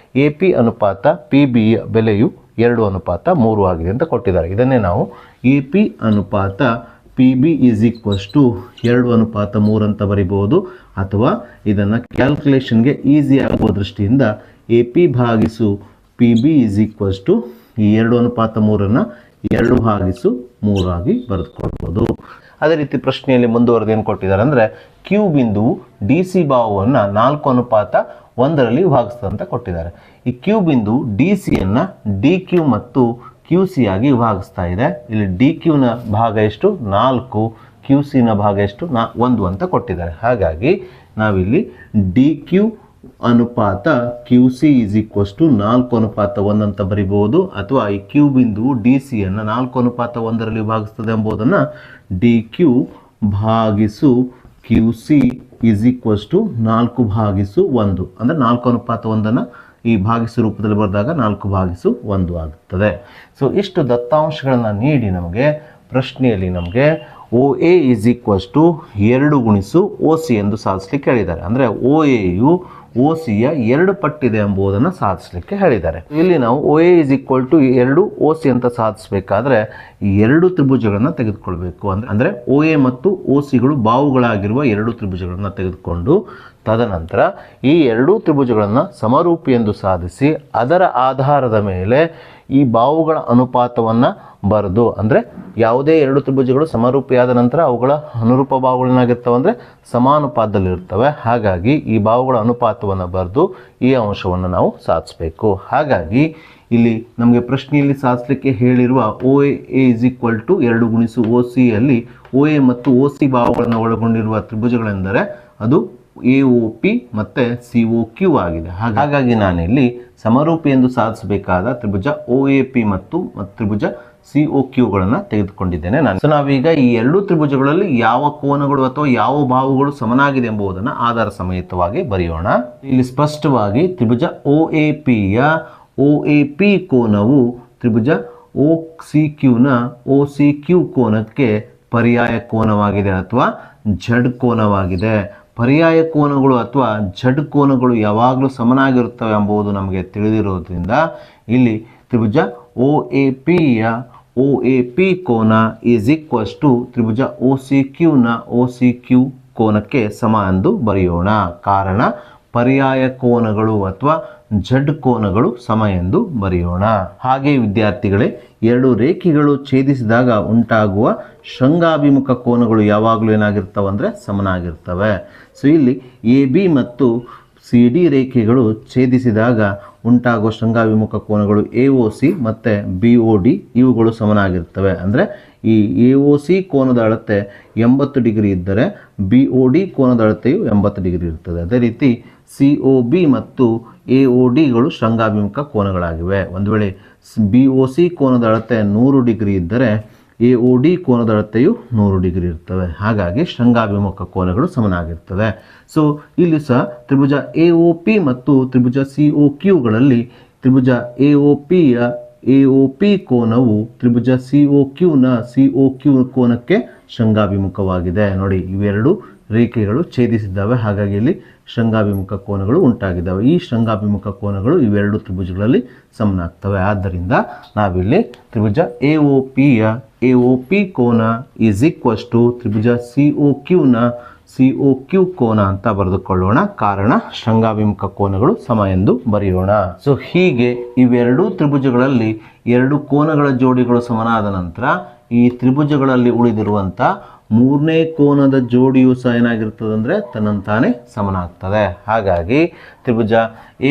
AP ಅನುಪಾತ PBಯ ಬೆಲೆಯು 2:3 ಆಗಿದೆ ಅಂತ ಕೊಟ್ಟಿದ್ದಾರೆ. ಇದನ್ನೇ ನಾವು AP ಅನುಪಾತ PB = 2:3 ಅಂತ ಬರಿಬಹುದು. ಅಥವಾ ಇದನ್ನು ಕ್ಯಾಲ್ಕುಲೇಷನ್ಗೆ ಈಸಿ ಆಗುವ ದೃಷ್ಟಿಯಿಂದ AP ಭಾಗಿಸು PB = 2:3 2/3 ಆಗಿ ಬರೆದುಕೊಳ್ಬೋದು. ಅದೇ ರೀತಿ ಪ್ರಶ್ನೆಯಲ್ಲಿ ಮುಂದುವರೆದು ಏನು ಕೊಟ್ಟಿದ್ದಾರೆ ಅಂದರೆ Q ಬಿಂದುವು DC ಬಾಹುವನ್ನು 4:1 ವಿಭಾಗಿಸ್ತದೆ ಅಂತ ಕೊಟ್ಟಿದ್ದಾರೆ. ಈ Q ಬಿಂದು DCಯನ್ನು DQ ಮತ್ತು QC ಆಗಿ ವಿಭಾಗಿಸ್ತಾ ಇದೆ. ಇಲ್ಲಿ DQನ ಭಾಗ ಎಷ್ಟು 4, QCನ ಭಾಗ ಎಷ್ಟು 1 ಅಂತ ಕೊಟ್ಟಿದ್ದಾರೆ. ಹಾಗಾಗಿ ನಾವಿಲ್ಲಿ DQ ಅನುಪಾತ QC = 4:1 ಅಂತ ಬರಿಬಹುದು. ಅಥವಾ ಈ Q ಬಿಂದುವು DCಯನ್ನು 4:1 ವಿಭಾಗಿಸ್ತದೆ ಎಂಬುದನ್ನು DQ ಭಾಗಿಸು QC = 4/1 ಅಂದರೆ 4:1 ಈ ಭಾಗಿಸು ರೂಪದಲ್ಲಿ ಬರೆದಾಗ 4/1 ಆಗುತ್ತದೆ. ಸೊ ಇಷ್ಟು ದತ್ತಾಂಶಗಳನ್ನು ನೀಡಿ ನಮಗೆ ಪ್ರಶ್ನೆಯಲ್ಲಿ ನಮಗೆ OA = 2 OC ಎಂದು ಸಾಧಿಸಲಿಕ್ಕೆ ಹೇಳಿದ್ದಾರೆ. ಅಂದರೆ OAಯು OCಯ 2 ಪಟ್ಟಿದೆ ಎಂಬುದನ್ನು ಸಾಧಿಸಲಿಕ್ಕೆ ಹೇಳಿದ್ದಾರೆ. ಇಲ್ಲಿ ನಾವು OA = 2 OC ಅಂತ ಸಾಧಿಸಬೇಕಾದ್ರೆ ಈ 2 ತ್ರಿಭುಜಗಳನ್ನು ತೆಗೆದುಕೊಳ್ಬೇಕು. ಅಂದರೆ OA ಮತ್ತು OCಗಳು ಬಾಹುಗಳಾಗಿರುವ 2 ತ್ರಿಭುಜಗಳನ್ನು ತೆಗೆದುಕೊಂಡು ತದನಂತರ ಈ 2 ತ್ರಿಭುಜಗಳನ್ನು ಸಮರೂಪಿ ಎಂದು ಸಾಧಿಸಿ ಅದರ ಆಧಾರದ ಮೇಲೆ ಈ ಬಾಹುಗಳ ಅನುಪಾತವನ್ನು ಬರೆದು, ಅಂದರೆ ಯಾವುದೇ 2 ತ್ರಿಭುಜಗಳು ಸಮರೂಪಿಯಾದ ನಂತರ ಅವುಗಳ ಅನುರೂಪ ಬಾಹುಗಳೇನಾಗಿರ್ತವೆ ಅಂದರೆ ಸಮಾನುಪಾತದಲ್ಲಿರ್ತವೆ. ಹಾಗಾಗಿ ಈ ಬಾಹುಗಳ ಅನುಪಾತವನ್ನು ಬರೆದು ಈ ಅಂಶವನ್ನು ನಾವು ಸಾಧಿಸಬೇಕು. ಹಾಗಾಗಿ ಇಲ್ಲಿ ನಮಗೆ ಪ್ರಶ್ನೆಯಲ್ಲಿ ಸಾಧಿಸಲಿಕ್ಕೆ ಹೇಳಿರುವ OA = 2 OC ಯಲ್ಲಿ OA ಮತ್ತು OC ಬಾಹುಗಳನ್ನು ಒಳಗೊಂಡಿರುವ ತ್ರಿಭುಜಗಳೆಂದರೆ ಅದು AOP ಮತ್ತು COQ ಆಗಿದೆ. ಹಾಗಾಗಿ ನಾನಿಲ್ಲಿ ಸಮರೂಪಿ ಎಂದು ಸಾಧಿಸಬೇಕಾದ ತ್ರಿಭುಜ OAP ಮತ್ತು ತ್ರಿಭುಜ COQಗಳನ್ನು ತೆಗೆದುಕೊಂಡಿದ್ದೇನೆ ನಾನು. ಸೊ ನಾವೀಗ ಈ 2 ತ್ರಿಭುಜಗಳಲ್ಲಿ ಯಾವ ಕೋನಗಳು ಅಥವಾ ಯಾವ ಬಾಹುಗಳು ಸಮನಾಗಿದೆ ಎಂಬುದನ್ನು ಆಧಾರ ಸಮೇತವಾಗಿ ಬರೆಯೋಣ. ಇಲ್ಲಿ ಸ್ಪಷ್ಟವಾಗಿ ತ್ರಿಭುಜ OAPಯ OAP ಕೋನವು ತ್ರಿಭುಜ OCQನ OCQ ಕೋನಕ್ಕೆ ಪರ್ಯಾಯ ಕೋನವಾಗಿದೆ ಅಥವಾ ಝಡ್ ಕೋನವಾಗಿದೆ. ಪರ್ಯಾಯ ಕೋನಗಳು ಅಥವಾ ಝಡ್ ಕೋನಗಳು ಯಾವಾಗಲೂ ಸಮನಾಗಿರುತ್ತವೆ ಎಂಬುದು ನಮಗೆ ತಿಳಿದಿರೋದ್ರಿಂದ ಇಲ್ಲಿ ತ್ರಿಭುಜ OAPಯ OAP ಕೋನ = ತ್ರಿಭುಜ OCQನ OCQ ಕೋನಕ್ಕೆ ಸಮ ಎಂದು ಬರೆಯೋಣ. ಕಾರಣ ಪರ್ಯಾಯ ಕೋನಗಳು ಅಥವಾ ಝಡ್ ಕೋನಗಳು ಸಮ ಎಂದು ಬರೆಯೋಣ. ಹಾಗೆ ವಿದ್ಯಾರ್ಥಿಗಳೇ, 2 ರೇಖೆಗಳು ಛೇದಿಸಿದಾಗ ಉಂಟಾಗುವ ಶೃಂಗಾಭಿಮುಖ ಕೋನಗಳು ಯಾವಾಗಲೂ ಏನಾಗಿರ್ತವೆ ಅಂದರೆ ಸಮನಾಗಿರ್ತವೆ. ಸೊ ಇಲ್ಲಿ AB ಮತ್ತು ಸಿ ಡಿ ರೇಖೆಗಳು ಛೇದಿಸಿದಾಗ ಉಂಟಾಗುವ ಶೃಂಗಾಭಿಮುಖ ಕೋನಗಳು AOC ಮತ್ತು BOD ಇವುಗಳು ಸಮನಾಗಿರ್ತವೆ. ಅಂದರೆ ಈ AOC ಕೋನದ ಅಳತೆ 80 ಡಿಗ್ರಿ ಇದ್ದರೆ BOD ಕೋನದ ಅಳತೆಯು 80 ಡಿಗ್ರಿ ಇರ್ತದೆ. ಅದೇ ರೀತಿ COB ಮತ್ತು AODಗಳು ಶೃಂಗಾಭಿಮುಖ ಕೋನಗಳಾಗಿವೆ. ಒಂದು ವೇಳೆ BOC ಕೋನದ ಅಳತೆ 100 ಡಿಗ್ರಿ ಇದ್ದರೆ AOD ಕೋನದ ಅಳತೆಯು 100 ಡಿಗ್ರಿ ಇರ್ತವೆ. ಹಾಗಾಗಿ ಶೃಂಗಾಭಿಮುಖ ಕೋನಗಳು ಸಮನಾಗಿರ್ತವೆ. ಸೊ ಇಲ್ಲಿ ಸಹ ತ್ರಿಭುಜ AOP ಮತ್ತು ತ್ರಿಭುಜ COQಗಳಲ್ಲಿ ತ್ರಿಭುಜ AOPಯ AOP ಕೋನವು ತ್ರಿಭುಜ COQನ COQ ಕೋನಕ್ಕೆ ಶೃಂಗಾಭಿಮುಖವಾಗಿದೆ. ನೋಡಿ, ಇವೆರಡು ರೇಖೆಗಳು ಛೇದಿಸಿದ್ದಾವೆ, ಹಾಗಾಗಿ ಇಲ್ಲಿ ಶೃಂಗಾಭಿಮುಖ ಕೋನಗಳು ಉಂಟಾಗಿದ್ದಾವೆ. ಈ ಶೃಂಗಾಭಿಮುಖ ಕೋನಗಳು ಇವೆರಡು ತ್ರಿಭುಜಗಳಲ್ಲಿ ಸಮನಾಗ್ತವೆ. ಆದ್ದರಿಂದ ನಾವಿಲ್ಲಿ ತ್ರಿಭುಜ AOPಯ AOP ಕೋನ ಈಸ್ ಈಕ್ವಲ್ಸ್ ಟು ತ್ರಿಭುಜ COQನ COQ ಕೋನ ಅಂತ ಬರೆದುಕೊಳ್ಳೋಣ. ಕಾರಣ ಶೃಂಗಾಭಿಮುಖ ಕೋನಗಳು ಸಮ ಎಂದು ಬರೆಯೋಣ. ಸೊ ಹೀಗೆ ಇವೆರಡೂ ತ್ರಿಭುಜಗಳಲ್ಲಿ ಎರಡು ಕೋನಗಳ ಜೋಡಿಗಳು ಸಮನಾದ ನಂತರ ಈ ತ್ರಿಭುಜಗಳಲ್ಲಿ ಉಳಿದಿರುವಂಥ ಮೂರನೇ ಕೋನದ ಜೋಡಿಯು ಸಹ ಏನಾಗಿರ್ತದೆ ಅಂದರೆ ತನ್ನಂತಾನೇ ಸಮನಾಗ್ತದೆ. ಹಾಗಾಗಿ ತ್ರಿಭುಜ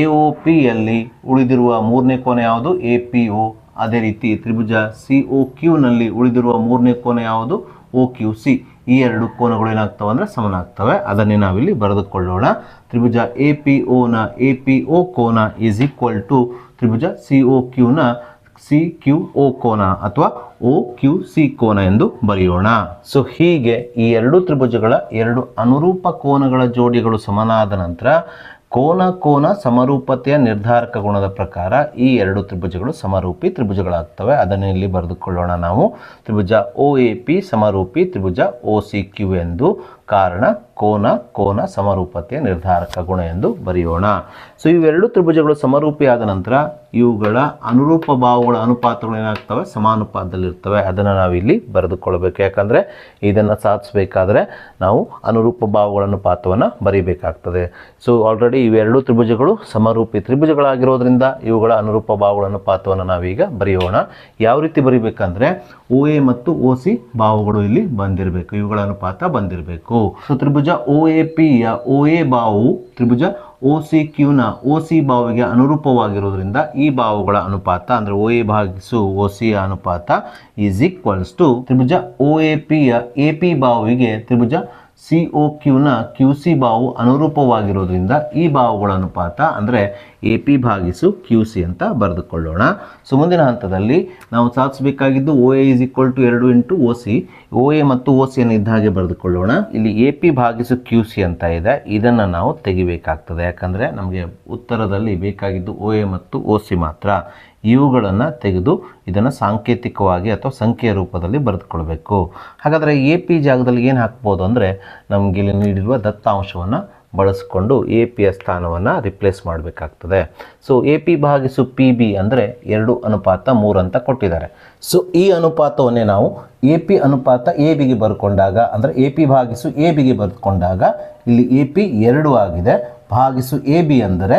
AOPಯಲ್ಲಿ ಉಳಿದಿರುವ ಮೂರನೇ ಕೋನ ಯಾವುದು? APO. ಅದೇ ರೀತಿ ತ್ರಿಭುಜ COQನಲ್ಲಿ ಉಳಿದಿರುವ ಮೂರನೇ ಕೋನ ಯಾವುದು? OQC. ಈ ಎರಡು ಕೋನಗಳು ಏನಾಗ್ತವೆ ಅಂದರೆ ಸಮನಾಗ್ತವೆ. ಅದನ್ನೇ ನಾವಿಲ್ಲಿ ಬರೆದುಕೊಳ್ಳೋಣ. ತ್ರಿಭುಜ APOನ APO ಕೋನ ಈಸ್ ಈಕ್ವಲ್ ಟು ತ್ರಿಭುಜ COQನ CQO ಕೋನ ಅಥವಾ OQC ಕೋನ ಎಂದು ಬರೆಯೋಣ. ಸೊ ಹೀಗೆ ಈ ಎರಡು ತ್ರಿಭುಜಗಳ ಎರಡು ಅನುರೂಪ ಕೋನಗಳ ಜೋಡಿಗಳು ಸಮನಾದ ನಂತರ ಕೋನ ಸಮರೂಪತೆಯ ನಿರ್ಧಾರಕ ಗುಣದ ಪ್ರಕಾರ ಈ ಎರಡು ತ್ರಿಭುಜಗಳು ಸಮರೂಪಿ ತ್ರಿಭುಜಗಳಾಗ್ತವೆ. ಅದನ್ನು ಇಲ್ಲಿ ಬರೆದುಕೊಳ್ಳೋಣ ನಾವು. ತ್ರಿಭುಜ OAP ಸಮರೂಪಿ ತ್ರಿಭುಜ OCQ ಎಂದು. ಕಾರಣ ಕೋನ ಸಮರೂಪತೆಯ ನಿರ್ಧಾರಕ ಗುಣ ಎಂದು ಬರೆಯೋಣ. ಸೊ ಇವೆರಡು ತ್ರಿಭುಜಗಳು ಸಮರೂಪಿಯಾದ ನಂತರ ಇವುಗಳ ಅನುರೂಪ ಬಾಹುಗಳ ಅನುಪಾತಗಳು ಏನಾಗ್ತವೆ? ಸಮಾನುಪಾತದಲ್ಲಿರ್ತವೆ. ಅದನ್ನು ನಾವಿಲ್ಲಿ ಬರೆದುಕೊಳ್ಬೇಕು. ಯಾಕಂದರೆ ಇದನ್ನು ಸಾಧಿಸಬೇಕಾದ್ರೆ ನಾವು ಅನುರೂಪ ಬಾಹುಗಳ ಅನುಪಾತವನ್ನು ಬರೀಬೇಕಾಗ್ತದೆ. ಸೊ ಆಲ್ರೆಡಿ ಇವೆರಡು ತ್ರಿಭುಜಗಳು ಸಮರೂಪಿ ತ್ರಿಭುಜಗಳಾಗಿರೋದ್ರಿಂದ ಇವುಗಳ ಅನುರೂಪ ಬಾಹುಗಳ ಅನುಪಾತವನ್ನು ನಾವೀಗ ಬರೆಯೋಣ. ಯಾವ ರೀತಿ ಬರೀಬೇಕಂದ್ರೆ OA ಮತ್ತು OC ಬಾಹುಗಳು ಇಲ್ಲಿ ಬಂದಿರಬೇಕು, ಇವುಗಳ ಅನುಪಾತ ಬಂದಿರಬೇಕು. ಸೊ ತ್ರಿಭುಜ OAPಯ OA ಬಾಹು ತ್ರಿಭುಜ OCQನ OC ಬಾಹುವಿಗೆ ಅನುರೂಪವಾಗಿರೋದ್ರಿಂದ ಈ ಬಾಹುಗಳ ಅನುಪಾತ ಅಂದರೆ OA ಭಾಗಿಸು OC ಅನುಪಾತ ಈಸ್ ಈಕ್ವಲ್ಸ್ ಟು ತ್ರಿಭುಜ OAPಯ AP ಬಾಹುವಿಗೆ ತ್ರಿಭುಜ COQನ QC ಬಾಹು ಅನುರೂಪವಾಗಿರೋದ್ರಿಂದ ಈ ಬಾಹುಗಳ ಅನುಪಾತ ಅಂದರೆ AP ಭಾಗಿಸು QC ಅಂತ ಬರೆದುಕೊಳ್ಳೋಣ. ಸೊ ಮುಂದಿನ ಹಂತದಲ್ಲಿ ನಾವು ಸಾಧಿಸಬೇಕಾಗಿದ್ದು OA is equal to 2 into OC. OA ಮತ್ತು OC ಅನ್ನು ಇದ್ದ ಹಾಗೆ ಬರೆದುಕೊಳ್ಳೋಣ. ಇಲ್ಲಿ AP ಭಾಗಿಸು QC ಅಂತ ಇದೆ, ಇದನ್ನು ನಾವು ತೆಗಿಬೇಕಾಗ್ತದೆ. ಯಾಕಂದರೆ ನಮಗೆ ಉತ್ತರದಲ್ಲಿ ಬೇಕಾಗಿದ್ದು OA ಮತ್ತು OC ಮಾತ್ರ. ಇವುಗಳನ್ನು ತೆಗೆದು ಇದನ್ನು ಸಾಂಕೇತಿಕವಾಗಿ ಅಥವಾ ಸಂಖ್ಯೆಯ ರೂಪದಲ್ಲಿ ಬರೆದುಕೊಳ್ಬೇಕು. ಹಾಗಾದರೆ AP ಜಾಗದಲ್ಲಿ ಏನು ಹಾಕ್ಬೋದು ಅಂದರೆ ನಮಗೆ ಇಲ್ಲಿ ನೀಡಿರುವ ದತ್ತಾಂಶವನ್ನು ಬಳಸಿಕೊಂಡು APಯ ಸ್ಥಾನವನ್ನು ರಿಪ್ಲೇಸ್ ಮಾಡಬೇಕಾಗ್ತದೆ. ಸೊ AP ಭಾಗಿಸು PB ಅಂದರೆ 2:3 ಅಂತ ಕೊಟ್ಟಿದ್ದಾರೆ. ಸೊ ಈ ಅನುಪಾತವನ್ನೇ ನಾವು AP ಅನುಪಾತ ABಗೆ ಬರ್ಕೊಂಡಾಗ ಅಂದರೆ AP ಭಾಗಿಸು ABಗೆ ಬರೆದುಕೊಂಡಾಗ ಇಲ್ಲಿ AP 2 ಆಗಿದೆ, ಭಾಗಿಸು AB ಅಂದರೆ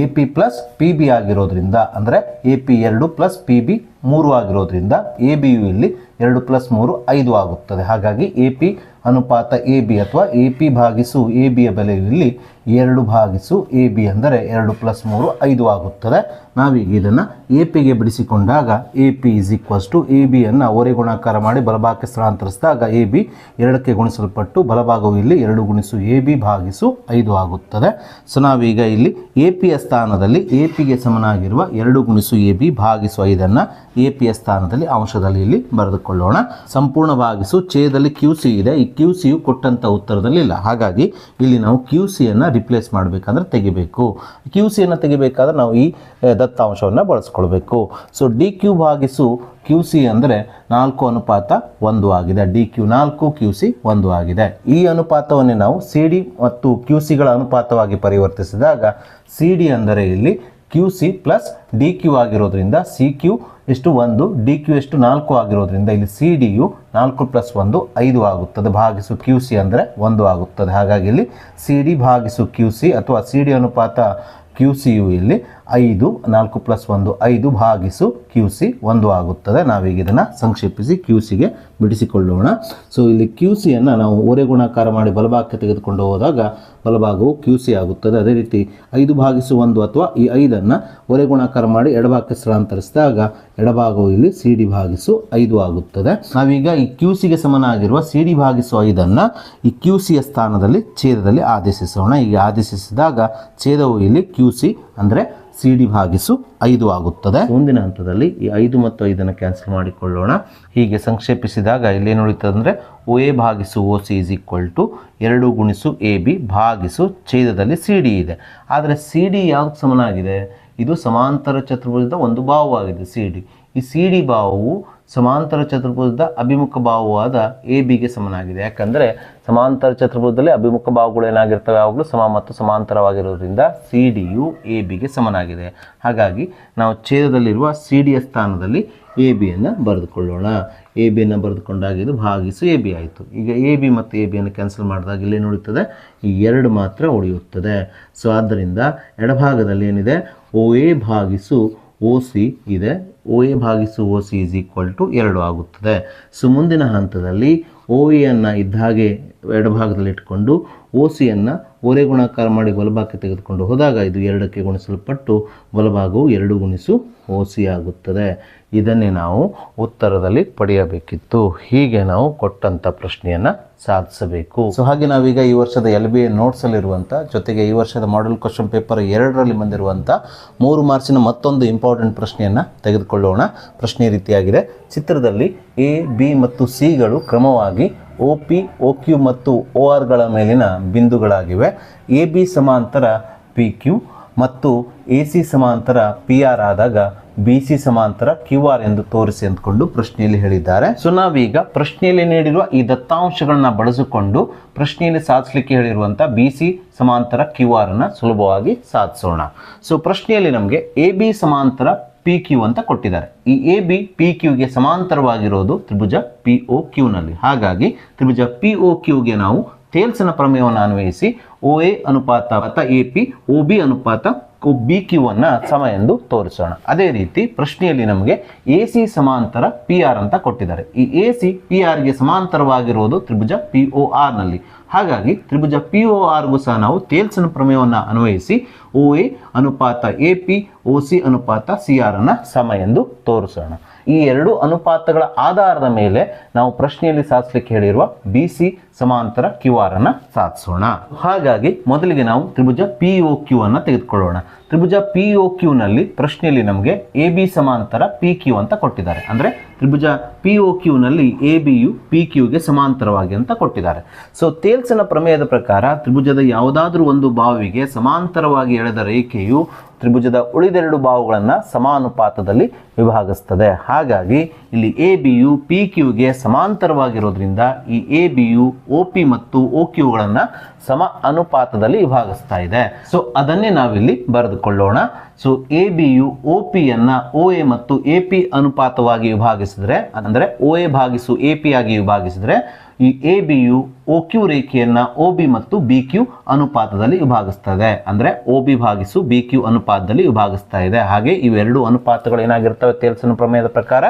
AP ಪ್ಲಸ್ PB ಆಗಿರೋದ್ರಿಂದ ಅಂದರೆ AP 2 ಪ್ಲಸ್ PB 3 ಆಗಿರೋದ್ರಿಂದ ABಯು ಇಲ್ಲಿ 2 ಪ್ಲಸ್ 3 5 ಆಗುತ್ತದೆ. ಹಾಗಾಗಿ AP ಅನುಪಾತ AB ಅಥವಾ AP ಭಾಗಿಸು ABಯ ಬೆಲೆ ಇಲ್ಲಿ 2 ಭಾಗಿಸು AB ಅಂದರೆ 2 ಪ್ಲಸ್ 3 5 ಆಗುತ್ತದೆ. ನಾವೀಗ ಇದನ್ನು APಗೆ ಬಿಡಿಸಿಕೊಂಡಾಗ AP ಈಸ್ ಈಕ್ವಲ್ಸ್ ಟು ABಯನ್ನು ಒರೆ ಗುಣಾಕಾರ ಮಾಡಿ ಬಲಭಾಗಕ್ಕೆ ಸ್ಥಳಾಂತರಿಸಿದಾಗ AB 2ಕ್ಕೆ ಗುಣಿಸಲ್ಪಟ್ಟು ಬಲಭಾಗವು ಇಲ್ಲಿ 2 ಗುಣಿಸು AB ಭಾಗಿಸು 5 ಆಗುತ್ತದೆ. ಸೊ ನಾವೀಗ ಇಲ್ಲಿ APಯ ಸ್ಥಾನದಲ್ಲಿ APಗೆ ಸಮನಾಗಿರುವ 2 ಗುಣಿಸು AB ಭಾಗಿಸು 5ಅನ್ನು APಯ ಸ್ಥಾನದಲ್ಲಿ ಅಂಶದಲ್ಲಿ ಇಲ್ಲಿ ಬರೆದುಕೊಳ್ಳೋಣ. ಸಂಪೂರ್ಣ ಭಾಗಿಸು ಛೇದದಲ್ಲಿ QC ಇದೆ. ಈ QCಯು ಕೊಟ್ಟಂಥ ಉತ್ತರದಲ್ಲಿ ಇಲ್ಲ. ಹಾಗಾಗಿ ಇಲ್ಲಿ ನಾವು QCಯನ್ನು ರಿಪ್ಲೇಸ್ ಮಾಡಬೇಕಂದ್ರೆ ತೆಗಿಬೇಕು. QCಯನ್ನು ತೆಗಿಬೇಕಾದ್ರೆ ನಾವು ಈ ದತ್ತಾಂಶವನ್ನು ಬಳಸ್ಕೊಳ್ಬೇಕು. ಸೊ DQ ಭಾಗಿಸು QC ಅಂದರೆ 4:1 ಆಗಿದೆ. DQ 4, QC 1 ಆಗಿದೆ. ಈ ಅನುಪಾತವನ್ನೇ ನಾವು CD ಮತ್ತು QCಗಳ ಅನುಪಾತವಾಗಿ ಪರಿವರ್ತಿಸಿದಾಗ CD ಅಂದರೆ ಇಲ್ಲಿ QC ಪ್ಲಸ್ DQ ಆಗಿರೋದ್ರಿಂದ CQ ಎಷ್ಟು 1, DQ ಎಷ್ಟು 4 ಆಗಿರೋದ್ರಿಂದ ಇಲ್ಲಿ CDಯು 4 ಪ್ಲಸ್ 1 5 ಆಗುತ್ತದೆ. ಭಾಗಿಸು QC ಅಂದರೆ 1 ಆಗುತ್ತದೆ. ಹಾಗಾಗಿ ಇಲ್ಲಿ CD ಭಾಗಿಸು QC ಅಥವಾ CD ಅನುಪಾತ QCಯು ಇಲ್ಲಿ 5 4 + 1 5 ಭಾಗಿಸು QC 1 ಆಗುತ್ತದೆ. ನಾವೀಗ ಇದನ್ನು ಸಂಕ್ಷೇಪಿಸಿ QCಗೆ ಬಿಡಿಸಿಕೊಳ್ಳೋಣ. ಸೊ ಇಲ್ಲಿ QCಯನ್ನು ನಾವು ಓರೆ ಗುಣಾಕಾರ ಮಾಡಿ ಬಲಭಾಗಕ್ಕೆ ತೆಗೆದುಕೊಂಡು ಹೋದಾಗ ಬಲಭಾಗವು QC ಆಗುತ್ತದೆ. ಅದೇ ರೀತಿ 5/1 ಅಥವಾ ಈ 5ಅನ್ನು ಓರೆ ಗುಣಾಕಾರ ಮಾಡಿ ಎಡಭಾಗಕ್ಕೆ ಸ್ಥಳಾಂತರಿಸಿದಾಗ ಎಡಭಾಗವು ಇಲ್ಲಿ CD/5 ಆಗುತ್ತದೆ. ನಾವೀಗ ಈ QCಗೆ ಸಮನಾಗಿರುವ CD/5ಅನ್ನು ಈ QCಯ ಸ್ಥಾನದಲ್ಲಿ ಛೇದದಲ್ಲಿ ಆದೇಶಿಸೋಣ. ಈಗ ಆದೇಶಿಸಿದಾಗ ಛೇದವು ಇಲ್ಲಿ QC ಅಂದರೆ CD/5 ಆಗುತ್ತದೆ. ಮುಂದಿನ ಹಂತದಲ್ಲಿ ಈ 5 ಮತ್ತು 5ಅನ್ನು ಕ್ಯಾನ್ಸಲ್ ಮಾಡಿಕೊಳ್ಳೋಣ. ಹೀಗೆ ಸಂಕ್ಷೇಪಿಸಿದಾಗ ಇಲ್ಲಿ ಏನು ಉಳಿತದೆ ಅಂದರೆ OA/OC = 2 × AB ಭಾಗಿಸು ಛೇದದಲ್ಲಿ CD ಇದೆ. ಆದರೆ CD ಯಾವ್ದು ಸಮನಾಗಿದೆ? ಇದು ಸಮಾಂತರ ಚತುರ್ಭುಜದ ಒಂದು ಬಾಹುವಾಗಿದೆ CD. ಈ CD ಬಾಹುವು ಸಮಾಂತರ ಚತುರ್ಭುಜದ ಅಭಿಮುಖ ಬಾಹುವಾದ ABಗೆ ಸಮನಾಗಿದೆ. ಯಾಕಂದರೆ ಸಮಾಂತರ ಚತುರ್ಭುಜದಲ್ಲಿ ಅಭಿಮುಖ ಬಾಹುಗಳು ಏನಾಗಿರ್ತವೆ? ಯಾವಾಗಲೂ ಸಮ ಮತ್ತು ಸಮಾಂತರವಾಗಿರೋದ್ರಿಂದ CDಯು ABಗೆ ಸಮನಾಗಿದೆ. ಹಾಗಾಗಿ ನಾವು ಛೇದದಲ್ಲಿರುವ CDಯ ಸ್ಥಾನದಲ್ಲಿ ABಯನ್ನು ಬರೆದುಕೊಳ್ಳೋಣ. ABಯನ್ನು ಬರೆದುಕೊಂಡಾಗ ಇದು ಭಾಗಿಸು AB ಆಯಿತು. ಈಗ AB ಮತ್ತು ABಯನ್ನು ಕ್ಯಾನ್ಸಲ್ ಮಾಡಿದಾಗ ಇಲ್ಲೇನು ಉಳಿಯುತ್ತದೆ? ಈ 2 ಮಾತ್ರ ಉಳಿಯುತ್ತದೆ. ಸೊ ಆದ್ದರಿಂದ ಎಡಭಾಗದಲ್ಲಿ ಏನಿದೆ? OA/OC ಇದೆ. OA/OC = 2 ಆಗುತ್ತದೆ. ಸೊ ಮುಂದಿನ ಹಂತದಲ್ಲಿ OAಯನ್ನು ಇದ್ದಾಗೆ ಎಡಭಾಗದಲ್ಲಿ ಇಟ್ಕೊಂಡು OCಯನ್ನು ಓರೆ ಗುಣಾಕಾರ ಮಾಡಿ ಬಲಭಾಗಕ್ಕೆ ತೆಗೆದುಕೊಂಡು ಹೋದಾಗ ಇದು 2ಕ್ಕೆ ಗುಣಿಸಲ್ಪಟ್ಟು ಬಲಭಾಗವು 2 × OC ಆಗುತ್ತದೆ. ಇದನ್ನೇ ನಾವು ಉತ್ತರದಲ್ಲಿ ಪಡೆಯಬೇಕಿತ್ತು. ಹೀಗೆ ನಾವು ಕೊಟ್ಟಂಥ ಪ್ರಶ್ನೆಯನ್ನು ಸಾಧಿಸಬೇಕು. ಸೊ ಹಾಗೆ ನಾವೀಗ ಈ ವರ್ಷದ LBA ನೋಟ್ಸಲ್ಲಿರುವಂಥ ಜೊತೆಗೆ ಈ ವರ್ಷದ ಮಾಡೆಲ್ ಕ್ವಶನ್ ಪೇಪರ್ 2ರಲ್ಲಿ ಬಂದಿರುವಂಥ 3 ಮಾರ್ಕ್ಸಿನ ಮತ್ತೊಂದು ಇಂಪಾರ್ಟೆಂಟ್ ಪ್ರಶ್ನೆಯನ್ನು ತೆಗೆದುಕೊಳ್ಳೋಣ. ಪ್ರಶ್ನೆ ರೀತಿಯಾಗಿದೆ. ಚಿತ್ರದಲ್ಲಿ A, B ಮತ್ತು Cಗಳು ಕ್ರಮವಾಗಿ OP, OQ ಮತ್ತು ORಗಳ ಮೇಲಿನ ಬಿಂದುಗಳಾಗಿವೆ. AB ಸಮಾಂತರ PQ ಮತ್ತು AC ಸಮಾಂತರ PR ಆದಾಗ BC ಸಮಾಂತರ QR ಎಂದು ತೋರಿಸಿ ಅಂದ್ಕೊಂಡು ಪ್ರಶ್ನೆಯಲ್ಲಿ ಹೇಳಿದ್ದಾರೆ. ಸೊ ನಾವೀಗ ಪ್ರಶ್ನೆಯಲ್ಲಿ ನೀಡಿರುವ ಈ ದತ್ತಾಂಶಗಳನ್ನ ಬಳಸಿಕೊಂಡು ಪ್ರಶ್ನೆಯಲ್ಲಿ ಸಾಧಿಸಲಿಕ್ಕೆ ಹೇಳಿರುವಂಥ BC ಸಮಾಂತರ QR ಅನ್ನು ಸುಲಭವಾಗಿ ಸಾಧಿಸೋಣ. ಸೊ ಪ್ರಶ್ನೆಯಲ್ಲಿ ನಮಗೆ AB ಸಮಾಂತರ PQ ಅಂತ ಕೊಟ್ಟಿದ್ದಾರೆ. ಈ AB PQಗೆ ಸಮಾಂತರವಾಗಿರೋದು ತ್ರಿಭುಜ POQನಲ್ಲಿ. ಹಾಗಾಗಿ ತ್ರಿಭುಜ POQಗೆ ನಾವು ಥೇಲ್ಸನ ಪ್ರಮೇಯವನ್ನು ಅನ್ವಯಿಸಿ OA ಅನುಪಾತ AP OB ಅನುಪಾತ BQ ಅನ್ನು ಸಮ ಎಂದು ತೋರಿಸೋಣ. ಅದೇ ರೀತಿ ಪ್ರಶ್ನೆಯಲ್ಲಿ ನಮಗೆ AC ಸಮಾಂತರ PR ಅಂತ ಕೊಟ್ಟಿದ್ದಾರೆ. ಈ AC PRಗೆ ಸಮಾಂತರವಾಗಿರೋದು ತ್ರಿಭುಜ PORನಲ್ಲಿ. ಹಾಗಾಗಿ ತ್ರಿಭುಜ PORಗೂ ಸಹ ನಾವು ಥೇಲ್ಸನ ಪ್ರಮೇಯವನ್ನು ಅನ್ವಯಿಸಿ OA ಅನುಪಾತ AP OC ಅನುಪಾತ CR ಅನ್ನು ಸಮ ಎಂದು ತೋರಿಸೋಣ. ಈ 2 ಅನುಪಾತಗಳ ಆಧಾರದ ಮೇಲೆ ನಾವು ಪ್ರಶ್ನೆಯಲ್ಲಿ ಸಾಧಿಸಲಿಕ್ಕೆ ಹೇಳಿರುವ BC ಸಮಾಂತರ QR ಅನ್ನು ಸಾಧಿಸೋಣ. ಹಾಗಾಗಿ ಮೊದಲಿಗೆ ನಾವು ತ್ರಿಭುಜ POQ ಅನ್ನು ತೆಗೆದುಕೊಳ್ಳೋಣ. ತ್ರಿಭುಜ POQನಲ್ಲಿ ಪ್ರಶ್ನೆಯಲ್ಲಿ ನಮಗೆ AB ಸಮಾಂತರ PQ ಅಂತ ಕೊಟ್ಟಿದ್ದಾರೆ. ಅಂದರೆ ತ್ರಿಭುಜ POQನಲ್ಲಿ ABಯು PQಗೆ ಸಮಾಂತರವಾಗಿ ಅಂತ ಕೊಟ್ಟಿದ್ದಾರೆ. ಸೊ ಥೇಲ್ಸನ ಪ್ರಮೇಯದ ಪ್ರಕಾರ ತ್ರಿಭುಜದ ಯಾವುದಾದ್ರೂ ಒಂದು ಬಾಹುವಿಗೆ ಸಮಾಂತರವಾಗಿ ಎಳೆದ ರೇಖೆಯು ತ್ರಿಭುಜದ ಉಳಿದೆರಡು ಬಾಹುಗಳನ್ನು ಸಮಾನುಪಾತದಲ್ಲಿ ವಿಭಾಗಿಸ್ತದೆ. ಹಾಗಾಗಿ ಇಲ್ಲಿ ABಯು PQಗೆ ಸಮಾಂತರವಾಗಿರೋದ್ರಿಂದ ಈ ABಯು OP ಮತ್ತು OQಗಳನ್ನು ಸಮ ಅನುಪಾತದಲ್ಲಿ ವಿಭಾಗಿಸ್ತಾ ಇದೆ. ಸೊ ಅದನ್ನೇ ನಾವಿಲ್ಲಿ ಬರೆದುಕೊಳ್ಳೋಣ. ಸೊ ABಯು OPಯನ್ನು OA ಮತ್ತು AP ಅನುಪಾತವಾಗಿ ವಿಭಾಗಿಸಿದರೆ, ಅಂದರೆ OA/AP ಆಗಿ ವಿಭಾಗಿಸಿದರೆ, ಈ ABಯು OQ ರೇಖೆಯನ್ನು OB ಮತ್ತು BQ ಅನುಪಾತದಲ್ಲಿ ವಿಭಾಗಿಸ್ತದೆ. ಅಂದರೆ OB/BQ ಅನುಪಾತದಲ್ಲಿ ವಿಭಾಗಿಸ್ತಾ ಇದೆ. ಹಾಗೆ ಇವೆರಡು ಅನುಪಾತಗಳು ಏನಾಗಿರ್ತವೆ? ಥೇಲ್ಸನ ಪ್ರಮೇಯದ ಪ್ರಕಾರ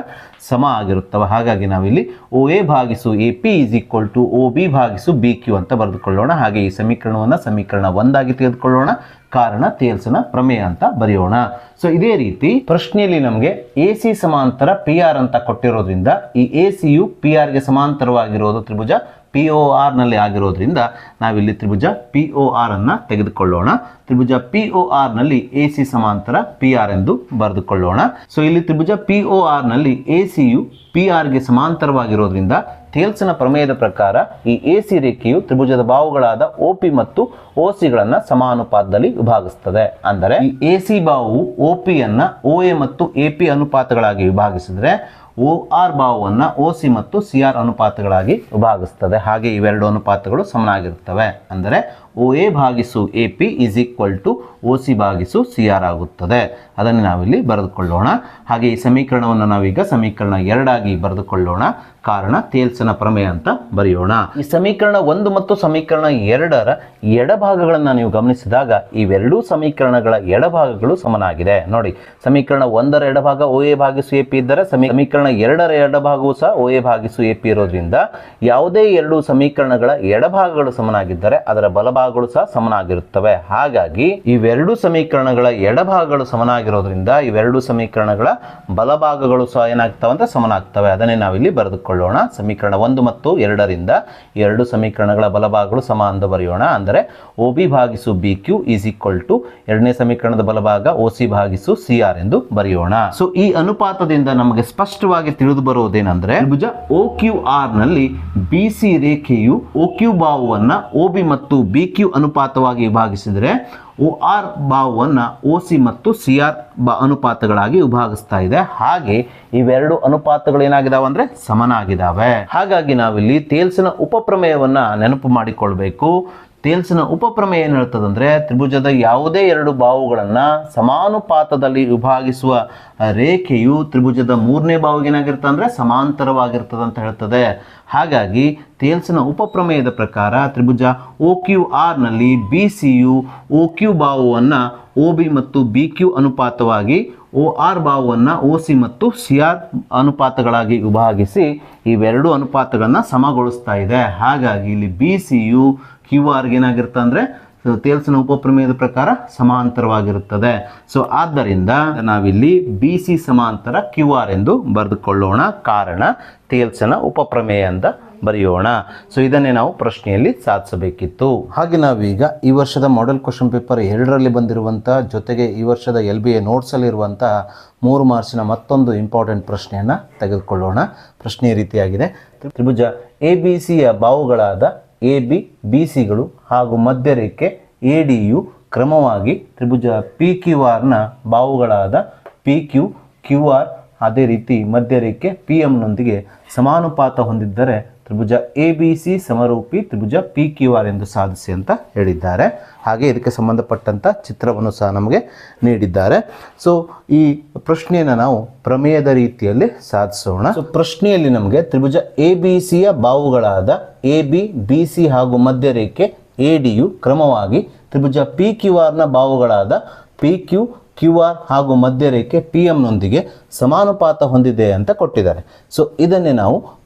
ಸಮ ಆಗಿರುತ್ತವೆ. ಹಾಗಾಗಿ ನಾವಿಲ್ಲಿ OA/AP = OB/BQ ಅಂತ ಬರೆದುಕೊಳ್ಳೋಣ. ಹಾಗೆ ಈ ಸಮೀಕರಣವನ್ನು ಸಮೀಕರಣ 1 ಆಗಿ ತೆಗೆದುಕೊಳ್ಳೋಣ. ಕಾರಣ ಥೇಲ್ಸನ ಪ್ರಮೇಯ ಅಂತ ಬರೆಯೋಣ. ಸೊ ಇದೇ ರೀತಿ ಪ್ರಶ್ನೆಯಲ್ಲಿ ನಮಗೆ AC ಸಮಾಂತರ PR ಅಂತ ಕೊಟ್ಟಿರೋದ್ರಿಂದ ಈ ACಯು PRಗೆ ಸಮಾಂತರವಾಗಿರೋದು ತ್ರಿಭುಜ PORನಲ್ಲಿ ಆಗಿರೋದ್ರಿಂದ ನಾವಿಲ್ಲಿ ತ್ರಿಭುಜ POR ಅನ್ನು ತೆಗೆದುಕೊಳ್ಳೋಣ. ತ್ರಿಭುಜ PORನಲ್ಲಿ AC ಸಮಾಂತರ PR ಎಂದು ಬರೆದುಕೊಳ್ಳೋಣ. ಸೊ ಇಲ್ಲಿ ತ್ರಿಭುಜ PORನಲ್ಲಿ ACಯು PRಗೆ ಸಮಾಂತರವಾಗಿರೋದ್ರಿಂದ ಥೇಲ್ಸನ ಪ್ರಮೇಯದ ಪ್ರಕಾರ ಈ AC ರೇಖೆಯು ತ್ರಿಭುಜದ ಬಾಹುಗಳಾದ OP ಮತ್ತು OCಗಳನ್ನು ಸಮಾನುಪಾತದಲ್ಲಿ ವಿಭಾಗಿಸುತ್ತದೆ. ಅಂದರೆ ಈ AC ಬಾಹುವು OPಯನ್ನು OA ಮತ್ತು AP ಅನುಪಾತಗಳಾಗಿ ವಿಭಾಗಿಸಿದರೆ OR ಬಾಹುವನ್ನು OC ಮತ್ತು CR ಅನುಪಾತಗಳಾಗಿ ವಿಭಾಗಿಸುತ್ತದೆ. ಹಾಗೆ ಇವೆರಡು ಅನುಪಾತಗಳು ಸಮನಾಗಿರುತ್ತವೆ. ಅಂದರೆ OA ಭಾಗಿಸು AP is equal to OC ಭಾಗಿಸು CR ಆಗುತ್ತದೆ. ಅದನ್ನು ನಾವಿಲ್ಲಿ ಬರೆದುಕೊಳ್ಳೋಣ. ಹಾಗೆ ಈ ಸಮೀಕರಣವನ್ನು ನಾವೀಗ ಸಮೀಕರಣ 2 ಆಗಿ ಬರೆದುಕೊಳ್ಳೋಣ. ಕಾರಣ ತೇಲ್ಸನ ಪ್ರಮೇಯ ಅಂತ ಬರೆಯೋಣ. ಈ ಸಮೀಕರಣ 1 ಮತ್ತು ಸಮೀಕರಣ 2ರ ಎಡಭಾಗಗಳನ್ನು ನೀವು ಗಮನಿಸಿದಾಗ ಇವೆರಡೂ ಸಮೀಕರಣಗಳ ಎಡಭಾಗಗಳು ಸಮನಾಗಿದೆ. ನೋಡಿ, ಸಮೀಕರಣ 1ರ ಎಡಭಾಗ OA ಭಾಗಿಸು AP ಇದ್ದರೆ ಸಮೀಕರಣ 2ರ ಎಡಭಾಗವೂ ಸಹ OA ಭಾಗಿಸು AP ಇರೋದ್ರಿಂದ ಯಾವುದೇ ಎರಡು ಸಮೀಕರಣಗಳ ಎಡಭಾಗಗಳು ಸಮನಾಗಿದ್ದರೆ ಅದರ ಬಲಭಾಗಗಳು ಸಹ ಸಮನಾಗಿರುತ್ತವೆ. ಹಾಗಾಗಿ ಇವೆರಡು ಸಮೀಕರಣಗಳ ಎಡಭಾಗಗಳು ಸಮನಾಗಿರೋದ್ರಿಂದ ಇವೆರಡು ಸಮೀಕರಣಗಳ ಬಲಭಾಗಗಳು ಸಹ ಏನಾಗ್ತವೆ ಅಂತ ಸಮನಾಗ್ತವೆ. ಅದನ್ನೇ ನಾವಿಲ್ಲಿ ಬರೆದುಕೊಳ್ಳೋಣ. ಸಮೀಕರಣ 1 ಮತ್ತು 2ರಿಂದ ಎರಡು ಸಮೀಕರಣಗಳ ಬಲಭಾಗಗಳು ಸಮ ಎಂದು ಬರೆಯೋಣ. ಅಂದರೆ OB ಭಾಗಿಸು BQ ಈಸ್ ಈಕ್ವಲ್ ಟು ಎರಡನೇ ಸಮೀಕರಣದ ಬಲಭಾಗ OC ಭಾಗಿಸು CR ಎಂದು ಬರೆಯೋಣ. ಸೊ ಈ ಅನುಪಾತದಿಂದ ನಮಗೆ ಸ್ಪಷ್ಟವಾಗಿ ತಿಳಿದು ಬರುವುದೇನೆಂದರೆ ತ್ರಿಭುಜ OQR ನಲ್ಲಿ BC ರೇಖೆಯು OQ ಬಾಹುವನ್ನ OB ಮತ್ತು BQ ಅನುಪಾತವಾಗಿ ವಿಭಾಗಿಸಿದರೆ OR ಬಾಹುವನ್ನು OC ಮತ್ತು CR ಅನುಪಾತಗಳಾಗಿ ವಿಭಾಗಿಸ್ತಾ ಇದೆ. ಹಾಗೆ ಇವೆರಡು ಅನುಪಾತಗಳು ಏನಾಗಿದಾವೆ ಅಂದ್ರೆ ಸಮನಾಗಿದ್ದಾವೆ. ಹಾಗಾಗಿ ನಾವಿಲ್ಲಿ ತೇಲ್ಸಿನ ಉಪಪ್ರಮೇಯವನ್ನ ನೆನಪು ಮಾಡಿಕೊಳ್ಬೇಕು. ತೇಲ್ಸಿನ ಉಪಪ್ರಮೇಯ ಏನು ಹೇಳ್ತದಂದ್ರೆ ತ್ರಿಭುಜದ ಯಾವುದೇ ಎರಡು ಬಾಹುಗಳನ್ನ ಸಮಾನುಪಾತದಲ್ಲಿ ವಿಭಾಗಿಸುವ ರೇಖೆಯು ತ್ರಿಭುಜದ ಮೂರನೇ ಬಾಹುಗೆ ಏನಾಗಿರ್ತದೆ ಅಂದ್ರೆ ಸಮಾಂತರವಾಗಿರ್ತದೆ ಅಂತ ಹೇಳ್ತದೆ. ಹಾಗಾಗಿ ತೇಲ್ಸಿನ ಉಪಪ್ರಮೇಯದ ಪ್ರಕಾರ ತ್ರಿಭುಜ OQR ನಲ್ಲಿ BCಯು OQ ಬಾಹುವನ್ನು OB ಮತ್ತು BQ ಅನುಪಾತವಾಗಿ OR ಬಾಹುವನ್ನು OC ಮತ್ತು CR ಅನುಪಾತಗಳಾಗಿ ವಿಭಾಗಿಸಿ ಇವೆರಡು ಅನುಪಾತಗಳನ್ನ ಸಮಗೊಳಿಸ್ತಾ ಇದೆ. ಹಾಗಾಗಿ ಇಲ್ಲಿ BCಯು QRಗೆ ಏನಾಗಿರುತ್ತೆ ಅಂದರೆ ತೇಲ್ಸಿನ ಉಪಪ್ರಮೇಯದ ಪ್ರಕಾರ ಸಮಾಂತರವಾಗಿರುತ್ತದೆ. ಸೊ ಆದ್ದರಿಂದ ನಾವಿಲ್ಲಿ BC ಸಮಾಂತರ QR ಎಂದು ಬರೆದುಕೊಳ್ಳೋಣ. ಕಾರಣ ತೇಲ್ಸಿನ ಉಪಪ್ರಮೇಯ ಅಂತ ಬರೆಯೋಣ. ಸೊ ಇದನ್ನೇ ನಾವು ಪ್ರಶ್ನೆಯಲ್ಲಿ ಸಾಧಿಸಬೇಕಿತ್ತು. ಹಾಗೆ ನಾವೀಗ ಈ ವರ್ಷದ ಮಾಡೆಲ್ ಕ್ವಶನ್ ಪೇಪರ್ 2ರಲ್ಲಿ ಬಂದಿರುವಂಥ ಜೊತೆಗೆ ಈ ವರ್ಷದ LBA ನೋಟ್ಸಲ್ಲಿರುವಂಥ 3 ಮಾರ್ಕ್ಸಿನ ಮತ್ತೊಂದು ಇಂಪಾರ್ಟೆಂಟ್ ಪ್ರಶ್ನೆಯನ್ನು ತೆಗೆದುಕೊಳ್ಳೋಣ. ಪ್ರಶ್ನೆ ಈ ರೀತಿಯಾಗಿದೆ. ತ್ರಿಭುಜ ABCಯ ಬಾಹುಗಳಾದ AB BCಗಳು ಹಾಗೂ ಮಧ್ಯರೇಖೆ ADಯು ಕ್ರಮವಾಗಿ ತ್ರಿಭುಜ PQRನ ಬಾಹುಗಳಾದ PQ QR ಅದೇ ರೀತಿ ಮಧ್ಯರೇಖೆ PMನೊಂದಿಗೆ ಸಮಾನುಪಾತ ಹೊಂದಿದ್ದರೆ ತ್ರಿಭುಜ ABC ಸಮರೂಪಿ ತ್ರಿಭುಜ PQR ಎಂದು ಸಾಧಿಸಿ ಅಂತ ಹೇಳಿದ್ದಾರೆ. ಹಾಗೆ ಇದಕ್ಕೆ ಸಂಬಂಧಪಟ್ಟಂಥ ಚಿತ್ರವನ್ನು ಸಹ ನಮಗೆ ನೀಡಿದ್ದಾರೆ. ಸೊ ಈ ಪ್ರಶ್ನೆಯನ್ನು ನಾವು ಪ್ರಮೇಯದ ರೀತಿಯಲ್ಲಿ ಸಾಧಿಸೋಣ. ಸೊ ಪ್ರಶ್ನೆಯಲ್ಲಿ ನಮಗೆ ತ್ರಿಭುಜ ABCಯ ಬಾಹುಗಳಾದ AB BC ಹಾಗೂ ಮಧ್ಯರೇಖೆ ADಯು ಕ್ರಮವಾಗಿ ತ್ರಿಭುಜ PQRನ ಬಾಹುಗಳಾದ PQ QR ಹಾಗೂ ಮಧ್ಯರೇಖೆ PMನೊಂದಿಗೆ ಸಮಾನುಪಾತ ಹೊಂದಿದೆ ಅಂತ ಕೊಟ್ಟಿದ್ದಾರೆ. ಸೊ ಇದನ್ನೇ ನಾವು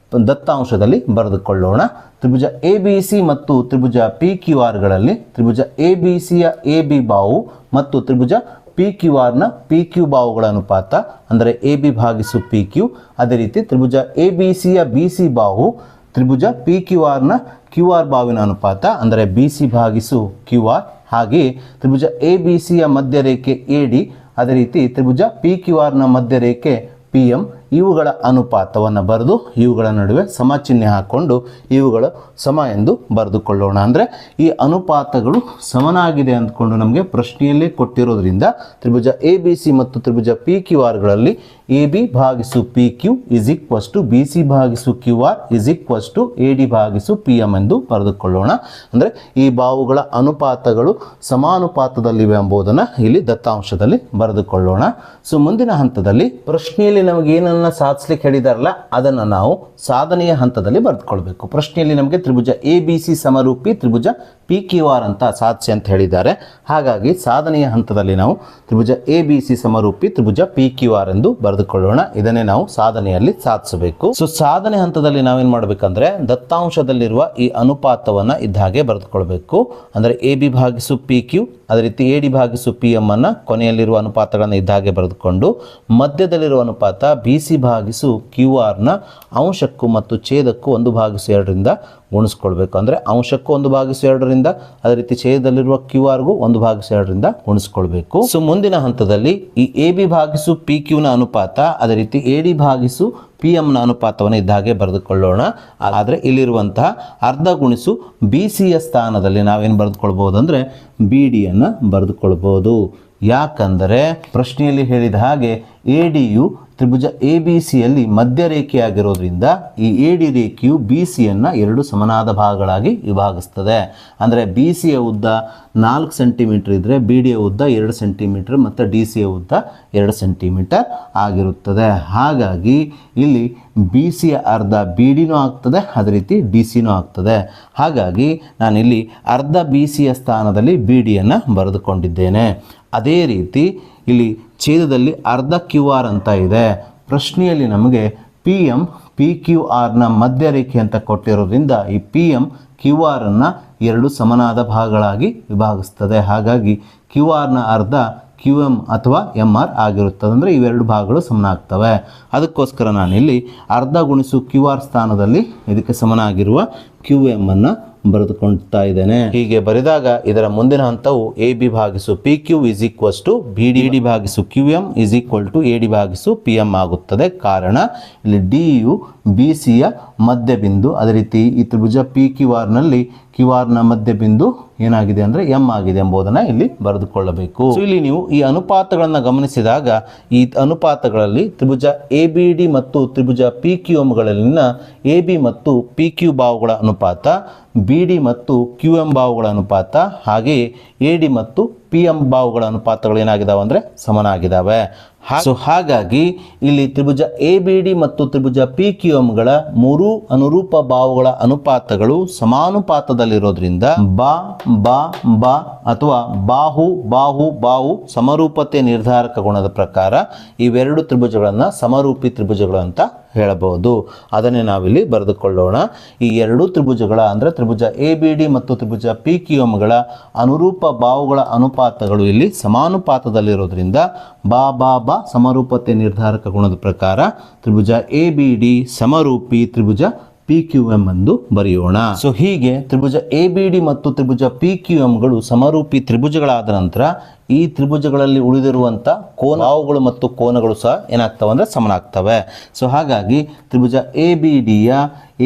ದತ್ತಾಂಶದಲ್ಲಿ ಬರೆದುಕೊಳ್ಳೋಣ. ತ್ರಿಭುಜ ABC ಮತ್ತು ತ್ರಿಭುಜ PQRಗಳಲ್ಲಿ ತ್ರಿಭುಜ ABCಯ AB ಬಾಹು ಮತ್ತು ತ್ರಿಭುಜ PQRನ PQ ಬಾಹುಗಳ ಅನುಪಾತ ಅಂದರೆ AB ಭಾಗಿಸು PQ. ಅದೇ ರೀತಿ ತ್ರಿಭುಜ ABCಯ BC ಬಾಹು ತ್ರಿಭುಜ PQRನ QR ಬಾಹುವಿನ ಅನುಪಾತ ಅಂದರೆ BC ಭಾಗಿಸು QR. ಹಾಗೆ ತ್ರಿಭುಜ ABCಯ ಮಧ್ಯರೇಖೆ AD ಅದೇ ರೀತಿ ತ್ರಿಭುಜ PQRನ ಮಧ್ಯರೇಖೆ PM ಇವುಗಳ ಅನುಪಾತವನ್ನು ಬರೆದು ಇವುಗಳ ನಡುವೆ ಸಮಚಿಹ್ನೆ ಹಾಕ್ಕೊಂಡು ಇವುಗಳ ಸಮ ಎಂದು ಬರೆದುಕೊಳ್ಳೋಣ. ಅಂದರೆ ಈ ಅನುಪಾತಗಳು ಸಮನಾಗಿದೆ ಅಂದ್ಕೊಂಡು ನಮಗೆ ಪ್ರಶ್ನೆಯಲ್ಲೇ ಕೊಟ್ಟಿರೋದ್ರಿಂದ ತ್ರಿಭುಜ ABC ಮತ್ತು ತ್ರಿಭುಜ PQRಗಳಲ್ಲಿ AB ಭಾಗಿಸು PQ is equals to BC ಭಾಗಿಸು QR is equals to AD ಭಾಗಿಸು PM ಎಂದು ಬರೆದುಕೊಳ್ಳೋಣ. ಅಂದರೆ ಈ ಬಾಹುಗಳ ಅನುಪಾತಗಳು ಸಮಾನುಪಾತದಲ್ಲಿವೆ ಎಂಬುದನ್ನು ಇಲ್ಲಿ ದತ್ತಾಂಶದಲ್ಲಿ ಬರೆದುಕೊಳ್ಳೋಣ. ಸೊ ಮುಂದಿನ ಹಂತದಲ್ಲಿ ಪ್ರಶ್ನೆಯಲ್ಲಿ ನಮಗೆ ಏನನ್ನು ಸಾಧಿಸ್ಲಿಕ್ಕೆ ಹೇಳಿದಾರಲ್ಲ ಅದನ್ನು ನಾವು ಸಾಧನೆಯ ಹಂತದಲ್ಲಿ ಬರೆದುಕೊಳ್ಬೇಕು. ಪ್ರಶ್ನೆಯಲ್ಲಿ ನಮಗೆ ತ್ರಿಭುಜ ABC ಸಮರೂಪಿ ತ್ರಿಭುಜ PQR ಅಂತ ಸಾಧಿಸಿ ಅಂತ ಹೇಳಿದ್ದಾರೆ. ಹಾಗಾಗಿ ಸಾಧನೆಯ ಹಂತದಲ್ಲಿ ನಾವು ತ್ರಿಭುಜ ABC ಸಮರೂಪಿ ತ್ರಿಭುಜ PQR ಎಂದು ಬರೆದುಕೊಳ್ಳೋಣ. ಇದನ್ನೇ ನಾವು ಸಾಧನೆಯಲ್ಲಿ ಸಾಧಿಸಬೇಕು. ಸೊ ಸಾಧನೆ ಹಂತದಲ್ಲಿ ನಾವೇನು ಮಾಡಬೇಕಂದ್ರೆ ದತ್ತಾಂಶದಲ್ಲಿರುವ ಈ ಅನುಪಾತವನ್ನು ಇದ್ದ ಹಾಗೆ ಬರೆದುಕೊಳ್ಬೇಕು. ಅಂದರೆ AB ಭಾಗಿಸು PQ ಅದೇ ರೀತಿ AD ಭಾಗಿಸು PM ಅನ್ನು ಕೊನೆಯಲ್ಲಿರುವ ಅನುಪಾತಗಳನ್ನು ಇದ್ದ ಹಾಗೆ ಬರೆದುಕೊಂಡು ಮಧ್ಯದಲ್ಲಿರುವ ಅನುಪಾತ BC ಭಾಗಿಸು QRನ ಅಂಶಕ್ಕೂ ಮತ್ತು ಛೇದಕ್ಕೂ 1/2ರಿಂದ ಗುಣಿಸ್ಕೊಳ್ಬೇಕು. ಅಂದರೆ ಅಂಶಕ್ಕೂ 1/2ರಿಂದ ಅದೇ ರೀತಿ ಛೇದದಲ್ಲಿರುವ QRಗೂ 1/2ರಿಂದ ಗುಣಿಸ್ಕೊಳ್ಬೇಕು. ಸೊ ಮುಂದಿನ ಹಂತದಲ್ಲಿ ಈ AB ಭಾಗಿಸು PQನ ಅನುಪಾತ ಅದೇ ರೀತಿ AD ಭಾಗಿಸು PMನ ಅನುಪಾತವನ್ನು ಇದ್ದ ಹಾಗೆ ಬರೆದುಕೊಳ್ಳೋಣ. ಆದರೆ ಇಲ್ಲಿರುವಂತಹ ಅರ್ಧ ಗುಣಿಸು BCಯ ಸ್ಥಾನದಲ್ಲಿ ನಾವೇನು ಬರೆದುಕೊಳ್ಬೋದು ಅಂದರೆ BDಯನ್ನು ಬರೆದುಕೊಳ್ಬೋದು. ಯಾಕಂದರೆ ಪ್ರಶ್ನೆಯಲ್ಲಿ ಹೇಳಿದ ಹಾಗೆ ADಯು ತ್ರಿಭುಜ ಎ ಬಿ ಸಿಯಲ್ಲಿ ಮಧ್ಯರೇಖೆಯಾಗಿರೋದ್ರಿಂದ ಈ ಎ ಡಿ ರೇಖೆಯು ಬಿ ಸಿಯನ್ನು ಎರಡು ಸಮನಾದ ಭಾಗಗಳಾಗಿ ವಿಭಾಗಿಸ್ತದೆ. ಅಂದರೆ ಬಿ ಸಿಯ ಉದ್ದ 4 ಸೆಂಟಿಮೀಟರ್ ಇದ್ದರೆ ಬಿ ಡಿಯ ಉದ್ದ 2 ಸೆಂಟಿಮೀಟರ್ ಮತ್ತು ಡಿ ಸಿಯ ಉದ್ದ 2 ಸೆಂಟಿಮೀಟರ್ ಆಗಿರುತ್ತದೆ. ಹಾಗಾಗಿ ಇಲ್ಲಿ ಬಿ ಸಿಯ ಅರ್ಧ ಬಿ ಡಿನೂ ಆಗ್ತದೆ, ಅದೇ ರೀತಿ ಡಿ ಸಿನೂ ಆಗ್ತದೆ. ಹಾಗಾಗಿ ನಾನಿಲ್ಲಿ ಅರ್ಧ ಬಿ ಸಿಯ ಸ್ಥಾನದಲ್ಲಿ ಬಿ ಡಿಯನ್ನು ಬರೆದುಕೊಂಡಿದ್ದೇನೆ. ಅದೇ ರೀತಿ ಇಲ್ಲಿ ಛೇದದಲ್ಲಿ ಅರ್ಧ ಕ್ಯೂ ಆರ್ ಅಂತ ಇದೆ. ಪ್ರಶ್ನೆಯಲ್ಲಿ ನಮಗೆ ಪಿ ಎಮ್ ಪಿ ಕ್ಯೂ ಆರ್ನ ಮಧ್ಯರೇಖೆ ಅಂತ ಕೊಟ್ಟಿರೋದ್ರಿಂದ ಈ ಪಿ ಎಮ್ ಕ್ಯೂ ಆರನ್ನು ಎರಡು ಸಮನಾದ ಭಾಗಗಳಾಗಿ ವಿಭಾಗಿಸ್ತದೆ. ಹಾಗಾಗಿ ಕ್ಯೂ ಆರ್ನ ಅರ್ಧ ಕ್ಯೂ ಎಮ್ ಅಥವಾ ಎಮ್ ಆರ್ ಆಗಿರುತ್ತದೆ. ಅಂದರೆ ಇವೆರಡು ಭಾಗಗಳು ಸಮನಾಗ್ತವೆ. ಅದಕ್ಕೋಸ್ಕರ ನಾನಿಲ್ಲಿ ಅರ್ಧ ಗುಣಿಸು ಕ್ಯೂ ಆರ್ ಸ್ಥಾನದಲ್ಲಿ ಇದಕ್ಕೆ ಸಮನಾಗಿರುವ ಕ್ಯೂ ಎಮ್ ಅನ್ನು ಬರೆದುಕೊಳ್ತಾ ಇದ್ದೇನೆ. ಹೀಗೆ ಬರೆದಾಗ ಇದರ ಮುಂದಿನ ಹಂತವು ಎ ಬಿ ಭಾಗಿಸು P Q is equals to B D ಭಾಗಿಸು Q M is equal to A D ಭಾಗಿಸು ಪಿ ಎಮ್ ಆಗುತ್ತದೆ. ಕಾರಣ ಇಲ್ಲಿ ಡಿ ಯು ಬಿ ಸಿಯ ಮಧ್ಯಬಿಂದು. ಅದೇ ರೀತಿ ಈ ತ್ರಿಭುಜ ಪಿ ಕ್ಯೂ ಆರ್ನಲ್ಲಿ ಕ್ಯೂ ಆರ್ನ ಮಧ್ಯಬಿಂದು ಏನಾಗಿದೆ ಅಂದರೆ ಎಮ್ ಆಗಿದೆ ಎಂಬುದನ್ನು ಇಲ್ಲಿ ಬರೆದುಕೊಳ್ಳಬೇಕು. ಸೊ ಇಲ್ಲಿ ನೀವು ಈ ಅನುಪಾತಗಳನ್ನು ಗಮನಿಸಿದಾಗ ಈ ಅನುಪಾತಗಳಲ್ಲಿ ತ್ರಿಭುಜ ಎ ಬಿ ಡಿ ಮತ್ತು ತ್ರಿಭುಜ ಪಿ ಕ್ಯೂ ಎಮ್ಗಳಲ್ಲಿನ ಎ ಬಿ ಮತ್ತು ಪಿ ಕ್ಯೂ ಬಾಹುಗಳ ಅನುಪಾತ, ಬಿ ಡಿ ಮತ್ತು ಕ್ಯೂ ಎಮ್ ಬಾಹುಗಳ ಅನುಪಾತ, ಹಾಗೆಯೇ ಎ ಡಿ ಮತ್ತು ಪಿ ಎಮ್ ಬಾಹುಗಳ ಅನುಪಾತಗಳು ಏನಾಗಿದ್ದಾವೆ ಅಂದರೆ ಸಮನಾಗಿದ್ದಾವೆ. ಸೊ ಹಾಗಾಗಿ ಇಲ್ಲಿ ತ್ರಿಭುಜ ಎ ಬಿ ಡಿ ಮತ್ತು ತ್ರಿಭುಜ ಪಿ ಕ್ಯೂ ಎಮ್ಗಳ ಮೂರು ಅನುರೂಪ ಬಾಹುಗಳ ಅನುಪಾತಗಳು ಸಮಾನುಪಾತದಲ್ಲಿರೋದ್ರಿಂದ ಬಾ ಬಾ ಬಾ ಅಥವಾ ಬಾಹು ಬಾಹು ಬಾಹು ಸಮರೂಪತೆ ನಿರ್ಧಾರಕ ಗುಣದ ಪ್ರಕಾರ ಇವೆರಡು ತ್ರಿಭುಜಗಳನ್ನು ಸಮರೂಪಿ ತ್ರಿಭುಜಗಳು ಅಂತ ಹೇಳಬಹುದು. ಅದನ್ನೇ ನಾವಿಲ್ಲಿ ಬರೆದುಕೊಳ್ಳೋಣ. ಈ ಎರಡೂ ತ್ರಿಭುಜಗಳ ಅಂದರೆ ತ್ರಿಭುಜ ಎ ಬಿ ಡಿ ಮತ್ತು ತ್ರಿಭುಜ ಪಿ ಕ್ಯೂ ಎಮ್ಗಳ ಅನುರೂಪ ಬಾಹುಗಳ ಅನುಪಾತಗಳು ಇಲ್ಲಿ ಸಮಾನುಪಾತದಲ್ಲಿರೋದ್ರಿಂದ ಬಾ ಬಾ ಬಾ ಸಮರೂಪತೆ ನಿರ್ಧಾರಕ ಗುಣದ ಪ್ರಕಾರ ತ್ರಿಭುಜ ಎ ಬಿ ಡಿ ಸಮರೂಪಿ ತ್ರಿಭುಜ ಪಿ ಕ್ಯೂ ಎಮ್ ಎಂದು ಬರೆಯೋಣ. ಸೊ ಹೀಗೆ ತ್ರಿಭುಜ ಎ ಬಿ ಡಿ ಮತ್ತು ತ್ರಿಭುಜ ಪಿ ಕ್ಯೂ ಎಮ್ಗಳು ಸಮರೂಪಿ ತ್ರಿಭುಜಗಳಾದ ನಂತರ ಈ ತ್ರಿಭುಜಗಳಲ್ಲಿ ಉಳಿದಿರುವಂಥ ಬಾಹುಗಳು ಮತ್ತು ಕೋನಗಳು ಸಹ ಏನಾಗ್ತವೆ ಅಂದರೆ ಸಮನಾಗ್ತವೆ. ಸೊ ಹಾಗಾಗಿ ತ್ರಿಭುಜ ಎ ಬಿ ಡಿಯ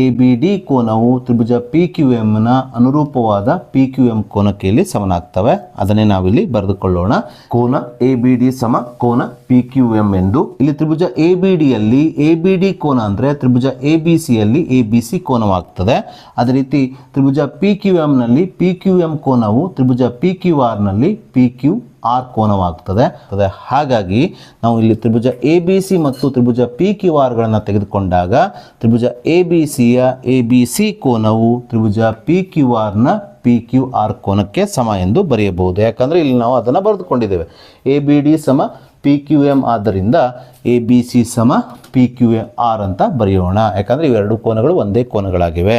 ಎ ಬಿ ಡಿ ಕೋನವು ತ್ರಿಭುಜ ಪಿ ಕ್ಯೂ ಎಮ್ನ ಅನುರೂಪವಾದ ಪಿ ಕ್ಯೂ ಎಮ್ ಕೋನಕ್ಕೆ ಇಲ್ಲಿ ಸಮನಾಗ್ತವೆ. ಅದನ್ನೇ ನಾವಿಲ್ಲಿ ಬರೆದುಕೊಳ್ಳೋಣ. ಕೋನ ಎ ಬಿ ಡಿ ಸಮ ಕೋನ ಪಿ ಕ್ಯೂ ಎಮ್ ಎಂದು. ಇಲ್ಲಿ ತ್ರಿಭುಜ ಎ ಬಿ ಡಿಯಲ್ಲಿ ಎ ಬಿ ಡಿ ಕೋನ ಅಂದರೆ ತ್ರಿಭುಜ ಎ ಬಿ ಸಿಯಲ್ಲಿ ಎ ಬಿ ಸಿ ಕೋನವಾಗ್ತದೆ. ಅದೇ ರೀತಿ ತ್ರಿಭುಜ ಪಿ ಕ್ಯೂ ಎಮ್ನಲ್ಲಿ ಪಿ ಕ್ಯೂ ಎಮ್ ಕೋನವು ತ್ರಿಭುಜ ಪಿ ಕ್ಯೂ ಆರ್ನಲ್ಲಿ ಪಿ ಕ್ಯೂ ಆರ್ ಕೋನವಾಗ್ತದೆ. ಹಾಗಾಗಿ ನಾವು ಇಲ್ಲಿ ತ್ರಿಭುಜ ಎ ಬಿ ಸಿ ಮತ್ತು ತ್ರಿಭುಜ ಪಿ ಕ್ಯೂ ಆರ್ಗಳನ್ನು ತೆಗೆದುಕೊಂಡಾಗ ತ್ರಿಭುಜ ಎ ಬಿ ಸಿಯ ಎ ಬಿ ಸಿ ಕೋನವು ತ್ರಿಭುಜ ಪಿ ಕ್ಯೂ ಆರ್ನ ಪಿ ಕ್ಯೂ ಆರ್ ಕೋನಕ್ಕೆ ಸಮ ಎಂದು ಬರೆಯಬಹುದು. ಯಾಕಂದರೆ ಇಲ್ಲಿ ನಾವು ಅದನ್ನು ಬರೆದುಕೊಂಡಿದ್ದೇವೆ. ಎ ಬಿ ಡಿ ಸಮ ಪಿ ಕ್ಯೂ ಎಮ್ ಆದ್ದರಿಂದ ಎ ಬಿ ಸಿ ಸಮ ಪಿ ಕ್ಯೂ ಆರ್ ಅಂತ ಬರೆಯೋಣ. ಯಾಕಂದರೆ ಇವೆರಡು ಕೋನಗಳು ಒಂದೇ ಕೋನಗಳಾಗಿವೆ.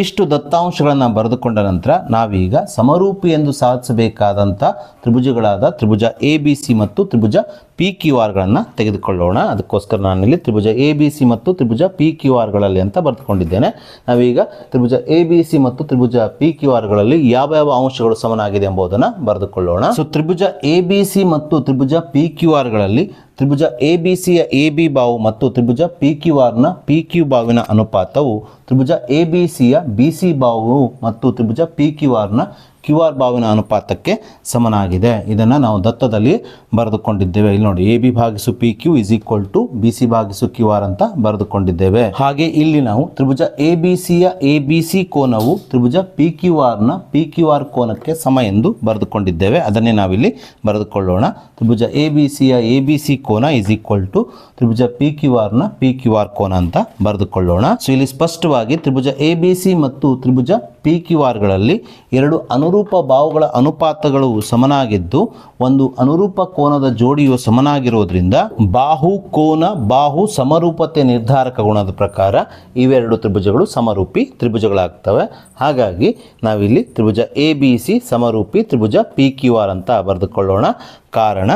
ಇಷ್ಟು ದತ್ತಾಂಶಗಳನ್ನು ಬರೆದುಕೊಂಡ ನಂತರ ನಾವೀಗ ಸಮರೂಪಿ ಎಂದು ಸಾಧಿಸಬೇಕಾದಂಥ ತ್ರಿಭುಜಗಳಾದ ತ್ರಿಭುಜ ಎ ಬಿ ಸಿ ಮತ್ತು ತ್ರಿಭುಜ ಪಿ ಕ್ಯೂ ಆರ್ಗಳನ್ನು ತೆಗೆದುಕೊಳ್ಳೋಣ. ಅದಕ್ಕೋಸ್ಕರ ನಾನಿಲ್ಲಿ ತ್ರಿಭುಜ ಎ ಬಿ ಸಿ ಮತ್ತು ತ್ರಿಭುಜ ಪಿ ಕ್ಯೂ ಆರ್ಗಳಲ್ಲಿ ಅಂತ ಬರೆದುಕೊಂಡಿದ್ದೇನೆ. ನಾವೀಗ ತ್ರಿಭುಜ ಎ ಬಿ ಸಿ ಮತ್ತು ತ್ರಿಭುಜ ಪಿ ಕ್ಯೂ ಆರ್ಗಳಲ್ಲಿ ಯಾವ ಅಂಶಗಳು ಸಮನಾಗಿದೆ ಎಂಬುದನ್ನು ಬರೆದುಕೊಳ್ಳೋಣ. ಸೊ ತ್ರಿಭುಜ ಎ ಬಿ ಸಿ ಮತ್ತು ತ್ರಿಭುಜ ಪಿ ಕ್ಯೂ ಆರ್ಗಳಲ್ಲಿ ತ್ರಿಭುಜ ಎ ಬಿ ಸಿಯ ಎ ಬಿ ಬಾಹು ಮತ್ತು ತ್ರಿಭುಜ ಪಿ ಕ್ಯೂ ಆರ್ನ ಪಿ ಕ್ಯೂ ಬಾಹುವಿನ ಅನುಪಾತವು ತ್ರಿಭುಜ ಎ ಬಿ ಸಿಯ ಬಿ ಸಿ ಬಾಹು ಮತ್ತು ತ್ರಿಭುಜ ಪಿ ಕ್ಯೂ ಆರ್ನ ಕ್ಯೂ ಆರ್ ಬಾಹುವಿನ ಅನುಪಾತಕ್ಕೆ ಸಮನಾಗಿದೆ. ಇದನ್ನು ನಾವು ದತ್ತದಲ್ಲಿ ಬರೆದುಕೊಂಡಿದ್ದೇವೆ. ಇಲ್ಲಿ ನೋಡಿ, ಎ ಬಿ ಭಾಗಿಸು P Q is equal to B C ಭಾಗಿಸು ಕ್ಯೂ ಆರ್ ಅಂತ ಬರೆದುಕೊಂಡಿದ್ದೇವೆ. ಹಾಗೆ ಇಲ್ಲಿ ನಾವು ತ್ರಿಭುಜ ಎ ಬಿ ಸಿಯ ಎ ಬಿ ಸಿ ಕೋನವು ತ್ರಿಭುಜ ಪಿ ಕ್ಯೂ ಆರ್ನ ಪಿ ಕ್ಯೂ ಆರ್ ಕೋನಕ್ಕೆ ಸಮ ಎಂದು ಬರೆದುಕೊಂಡಿದ್ದೇವೆ. ಅದನ್ನೇ ನಾವಿಲ್ಲಿ ಬರೆದುಕೊಳ್ಳೋಣ. ತ್ರಿಭುಜ ಎ ಬಿ ಸಿಯ ಎ ಬಿ ಸಿ ಕೋನ ಇಸ್ ಈಕ್ವಲ್ ಟು ತ್ರಿಭುಜ ಪಿ ಕ್ಯೂ ಆರ್ನ ಪಿ ಕ್ಯೂ ಆರ್ ಕೋನ ಅಂತ ಬರೆದುಕೊಳ್ಳೋಣ. ಸೊ ಇಲ್ಲಿ ಸ್ಪಷ್ಟವಾಗಿ ತ್ರಿಭುಜ ಎ ಬಿ ಸಿ ಮತ್ತು ತ್ರಿಭುಜ ಪಿ ಕ್ಯೂ ಆರ್ಗಳಲ್ಲಿ ಎರಡು ಅನುರೂಪ ಬಾಹುಗಳ ಅನುಪಾತಗಳು ಸಮನಾಗಿದ್ದು ಒಂದು ಅನುರೂಪ ಕೋನದ ಜೋಡಿಯು ಸಮನಾಗಿರೋದ್ರಿಂದ ಬಾಹು ಕೋನ ಬಾಹು ಸಮರೂಪತೆ ನಿರ್ಧಾರಕ ಗುಣದ ಪ್ರಕಾರ ಇವೆರಡು ತ್ರಿಭುಜಗಳು ಸಮರೂಪಿ ತ್ರಿಭುಜಗಳಾಗ್ತವೆ. ಹಾಗಾಗಿ ನಾವಿಲ್ಲಿ ತ್ರಿಭುಜ ಎ ಬಿ ಸಿ ಸಮರೂಪಿ ತ್ರಿಭುಜ ಪಿ ಕ್ಯೂ ಆರ್ ಅಂತ ಬರೆದುಕೊಳ್ಳೋಣ. ಕಾರಣ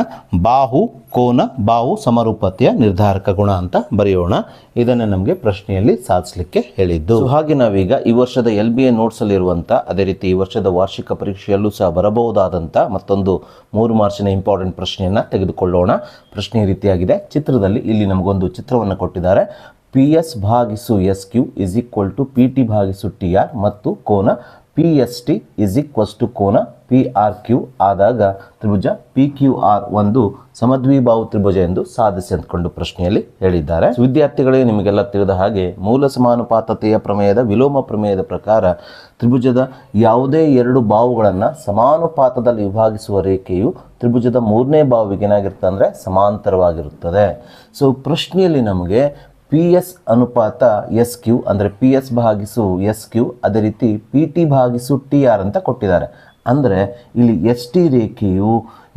ಬಾಹು ಕೋನ ಬಾಹು ಸಮರೂಪತೆಯ ನಿರ್ಧಾರಕ ಗುಣ ಅಂತ ಬರೆಯೋಣ. ಇದನ್ನು ನಮಗೆ ಪ್ರಶ್ನೆಯಲ್ಲಿ ಸಾಧಿಸಲಿಕ್ಕೆ ಹೇಳಿದ್ದು. ಹಾಗೆ ನಾವೀಗ ಈ ವರ್ಷದ LBA ನೋಟ್ಸ್ ಅಲ್ಲಿ ಇರುವಂತ, ಅದೇ ರೀತಿ ಈ ವರ್ಷದ ವಾರ್ಷಿಕ ಪರೀಕ್ಷೆಯಲ್ಲೂ ಸಹ ಬರಬಹುದಾದಂಥ ಮತ್ತೊಂದು 3 ಮಾರ್ಕ್ಸಿನ ಇಂಪಾರ್ಟೆಂಟ್ ಪ್ರಶ್ನೆಯನ್ನು ತೆಗೆದುಕೊಳ್ಳೋಣ. ಪ್ರಶ್ನೆ ಈ ರೀತಿಯಾಗಿದೆ. ಚಿತ್ರದಲ್ಲಿ ಇಲ್ಲಿ ನಮಗೊಂದು ಚಿತ್ರವನ್ನು ಕೊಟ್ಟಿದ್ದಾರೆ. PS ಭಾಗಿಸು SQ is equal to PT ಭಾಗಿಸು TR ಮತ್ತು ಕೋನ PST ಇಸ್ ಈಕ್ವಲ್ಸ್ ಟು ಕೋನ PRQ ಆದಾಗ ತ್ರಿಭುಜ PQR ಒಂದು ಸಮದ್ವಿಬಾಹು ತ್ರಿಭುಜ ಎಂದು ಸಾಧಿಸಿ ಅಂದ್ಕೊಂಡು ಪ್ರಶ್ನೆಯಲ್ಲಿ ಹೇಳಿದ್ದಾರೆ. ವಿದ್ಯಾರ್ಥಿಗಳೇ, ನಿಮಗೆಲ್ಲ ತಿಳಿದ ಹಾಗೆ ಮೂಲ ಸಮಾನುಪಾತತೆಯ ಪ್ರಮೇಯದ ವಿಲೋಮ ಪ್ರಮೇಯದ ಪ್ರಕಾರ ತ್ರಿಭುಜದ ಯಾವುದೇ ಎರಡು ಬಾಹುಗಳನ್ನು ಸಮಾನುಪಾತದಲ್ಲಿ ವಿಭಾಗಿಸುವ ರೇಖೆಯು ತ್ರಿಭುಜದ ಮೂರನೇ ಬಾಹುವಿಗೆ ಏನಾಗಿರುತ್ತೆ ಅಂದರೆ ಸಮಾಂತರವಾಗಿರುತ್ತದೆ. ಸೊ ಪ್ರಶ್ನೆಯಲ್ಲಿ ನಮಗೆ PS ಅನುಪಾತ SQ ಅಂದರೆ PS ಭಾಗಿಸು SQ, ಅದೇ ರೀತಿ PT ಭಾಗಿಸು TR ಅಂತ ಕೊಟ್ಟಿದ್ದಾರೆ. ಅಂದರೆ ಇಲ್ಲಿ ST ರೇಖೆಯು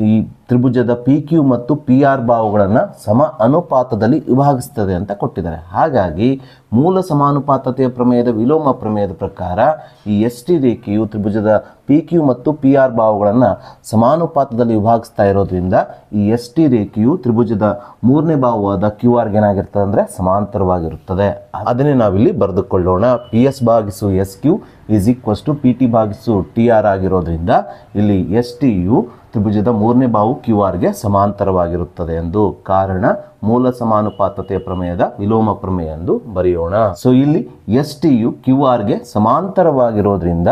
ಈ ತ್ರಿಭುಜದ PQ ಮತ್ತು PR ಬಾಹುಗಳನ್ನು ಸಮ ಅನುಪಾತದಲ್ಲಿ ವಿಭಾಗಿಸ್ತದೆ ಅಂತ ಕೊಟ್ಟಿದ್ದಾರೆ. ಹಾಗಾಗಿ ಮೂಲ ಸಮಾನುಪಾತತೆಯ ಪ್ರಮೇಯದ ವಿಲೋಮ ಪ್ರಮೇಯದ ಪ್ರಕಾರ ಈ ST ರೇಖೆಯು ತ್ರಿಭುಜದ PQ ಮತ್ತು PR ಬಾಹುಗಳನ್ನು ಸಮಾನುಪಾತದಲ್ಲಿ ವಿಭಾಗಿಸ್ತಾ ಇರೋದ್ರಿಂದ ಈ ST ರೇಖೆಯು ತ್ರಿಭುಜದ ಮೂರನೇ ಬಾಹುವಾದ QRಗೆ ಏನಾಗಿರ್ತದೆ ಅಂದರೆ ಸಮಾಂತರವಾಗಿರುತ್ತದೆ. ಅದನ್ನೇ ನಾವಿಲ್ಲಿ ಬರೆದುಕೊಳ್ಳೋಣ. PS ಭಾಗಿಸು SQ is equals to PT ಭಾಗಿಸು TR ಆಗಿರೋದ್ರಿಂದ ಇಲ್ಲಿ STಯು ತ್ರಿಭುಜದ ಮೂರನೇ ಬಾಹು QRಗೆ ಸಮಾಂತರವಾಗಿರುತ್ತದೆ ಎಂದು. ಕಾರಣ ಮೂಲ ಸಮಾನುಪಾತತೆಯ ಪ್ರಮೇಯದ ವಿಲೋಮ ಪ್ರಮೇಯ ಎಂದು ಬರೆಯೋಣ. ಸೊ ಇಲ್ಲಿ STಯು QRಗೆ ಸಮಾಂತರವಾಗಿರೋದ್ರಿಂದ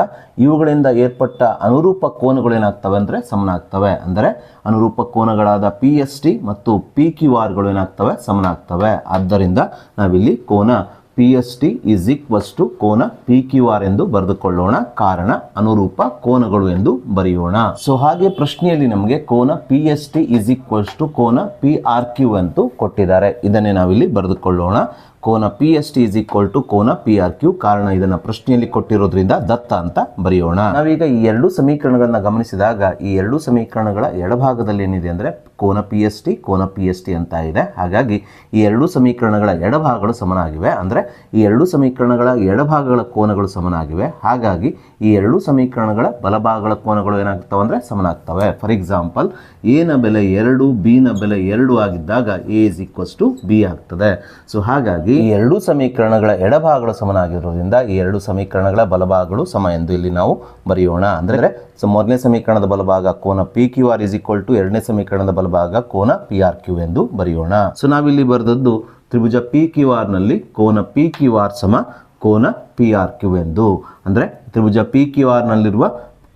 ಇವುಗಳಿಂದ ಏರ್ಪಟ್ಟ ಅನುರೂಪ ಕೋನಗಳು ಏನಾಗ್ತವೆ ಅಂದರೆ ಸಮನಾಗ್ತವೆ. ಅಂದರೆ ಅನುರೂಪ ಕೋನಗಳಾದ PST ಮತ್ತು PQRಗಳು ಏನಾಗ್ತವೆ ಸಮನಾಗ್ತವೆ. ಆದ್ದರಿಂದ ನಾವಿಲ್ಲಿ ಕೋನ PST ಇಸ್ ಈಕ್ವಲ್ಸ್ ಟು ಕೋನ PQR ಎಂದು ಬರೆದುಕೊಳ್ಳೋಣ. ಕಾರಣ ಅನುರೂಪ ಕೋನಗಳು ಎಂದು ಬರೆಯೋಣ. ಸೊ ಹಾಗೆ ಪ್ರಶ್ನೆಯಲ್ಲಿ ನಮಗೆ ಕೋನ PST ಇಸ್ ಈಕ್ವಲ್ಸ್ ಟು ಕೋನ PRQ ಅಂತೂ ಕೊಟ್ಟಿದ್ದಾರೆ. ಇದನ್ನೇ ನಾವಿಲ್ಲಿ ಬರೆದುಕೊಳ್ಳೋಣ. ಕೋನ PST ಇಸ್ ಈಕ್ವಲ್ ಟು ಕೋನ PRQ. ಕಾರಣ ಇದನ್ನು ಪ್ರಶ್ನೆಯಲ್ಲಿ ಕೊಟ್ಟಿರೋದ್ರಿಂದ ದತ್ತ ಅಂತ ಬರೆಯೋಣ. ನಾವೀಗ ಈ ಎರಡು ಸಮೀಕರಣಗಳನ್ನ ಗಮನಿಸಿದಾಗ ಈ ಎರಡು ಸಮೀಕರಣಗಳ ಎಡಭಾಗದಲ್ಲಿ ಏನಿದೆ ಅಂದರೆ ಕೋನ PST ಕೋನ PST ಅಂತ ಇದೆ. ಹಾಗಾಗಿ ಈ ಎರಡು ಸಮೀಕರಣಗಳ ಎಡಭಾಗಗಳು ಸಮನಾಗಿವೆ. ಅಂದರೆ ಈ ಎರಡು ಸಮೀಕರಣಗಳ ಎಡಭಾಗಗಳ ಕೋನಗಳು ಸಮನಾಗಿವೆ. ಹಾಗಾಗಿ ಈ ಎರಡು ಸಮೀಕರಣಗಳ ಬಲಭಾಗಗಳ ಕೋನಗಳು ಏನಾಗ್ತವೆ ಅಂದರೆ ಸಮನಾಗ್ತವೆ. ಫಾರ್ ಎಕ್ಸಾಂಪಲ್, ಎ ನ ಬೆಲೆ 2, ಬಿ ನ ಬೆಲೆ 2 ಆಗಿದ್ದಾಗ A is equals to B ಆಗ್ತದೆ. ಸೊ ಹಾಗಾಗಿ ಈ ಎರಡು ಸಮೀಕರಣಗಳ ಎಡಭಾಗಗಳು ಸಮನಾಗಿರೋದ್ರಿಂದ ಈ ಎರಡು ಸಮೀಕರಣಗಳ ಬಲಭಾಗಗಳು ಸಮ ಎಂದು ಇಲ್ಲಿ ನಾವು ಬರೆಯೋಣ. ಅಂದರೆ ಮೊದಲನೇ ಸಮೀಕರಣದ ಬಲಭಾಗ ಕೋನ PQR ಇಸ್ ಈಕ್ವಲ್ ಟು ಎರಡನೇ ಸಮೀಕರಣದ ಬಲಭಾಗ ಕೋನ PRQ ಎಂದು ಬರೆಯೋಣ. ಸೊ ನಾವಿಲ್ಲಿ ಬರೆದದ್ದು ತ್ರಿಭುಜ PQR ನಲ್ಲಿ ಕೋನ PQR ಸಮ ಕೋನ PRQ ಎಂದು. ಅಂದರೆ ತ್ರಿಭುಜ PQR ನಲ್ಲಿರುವ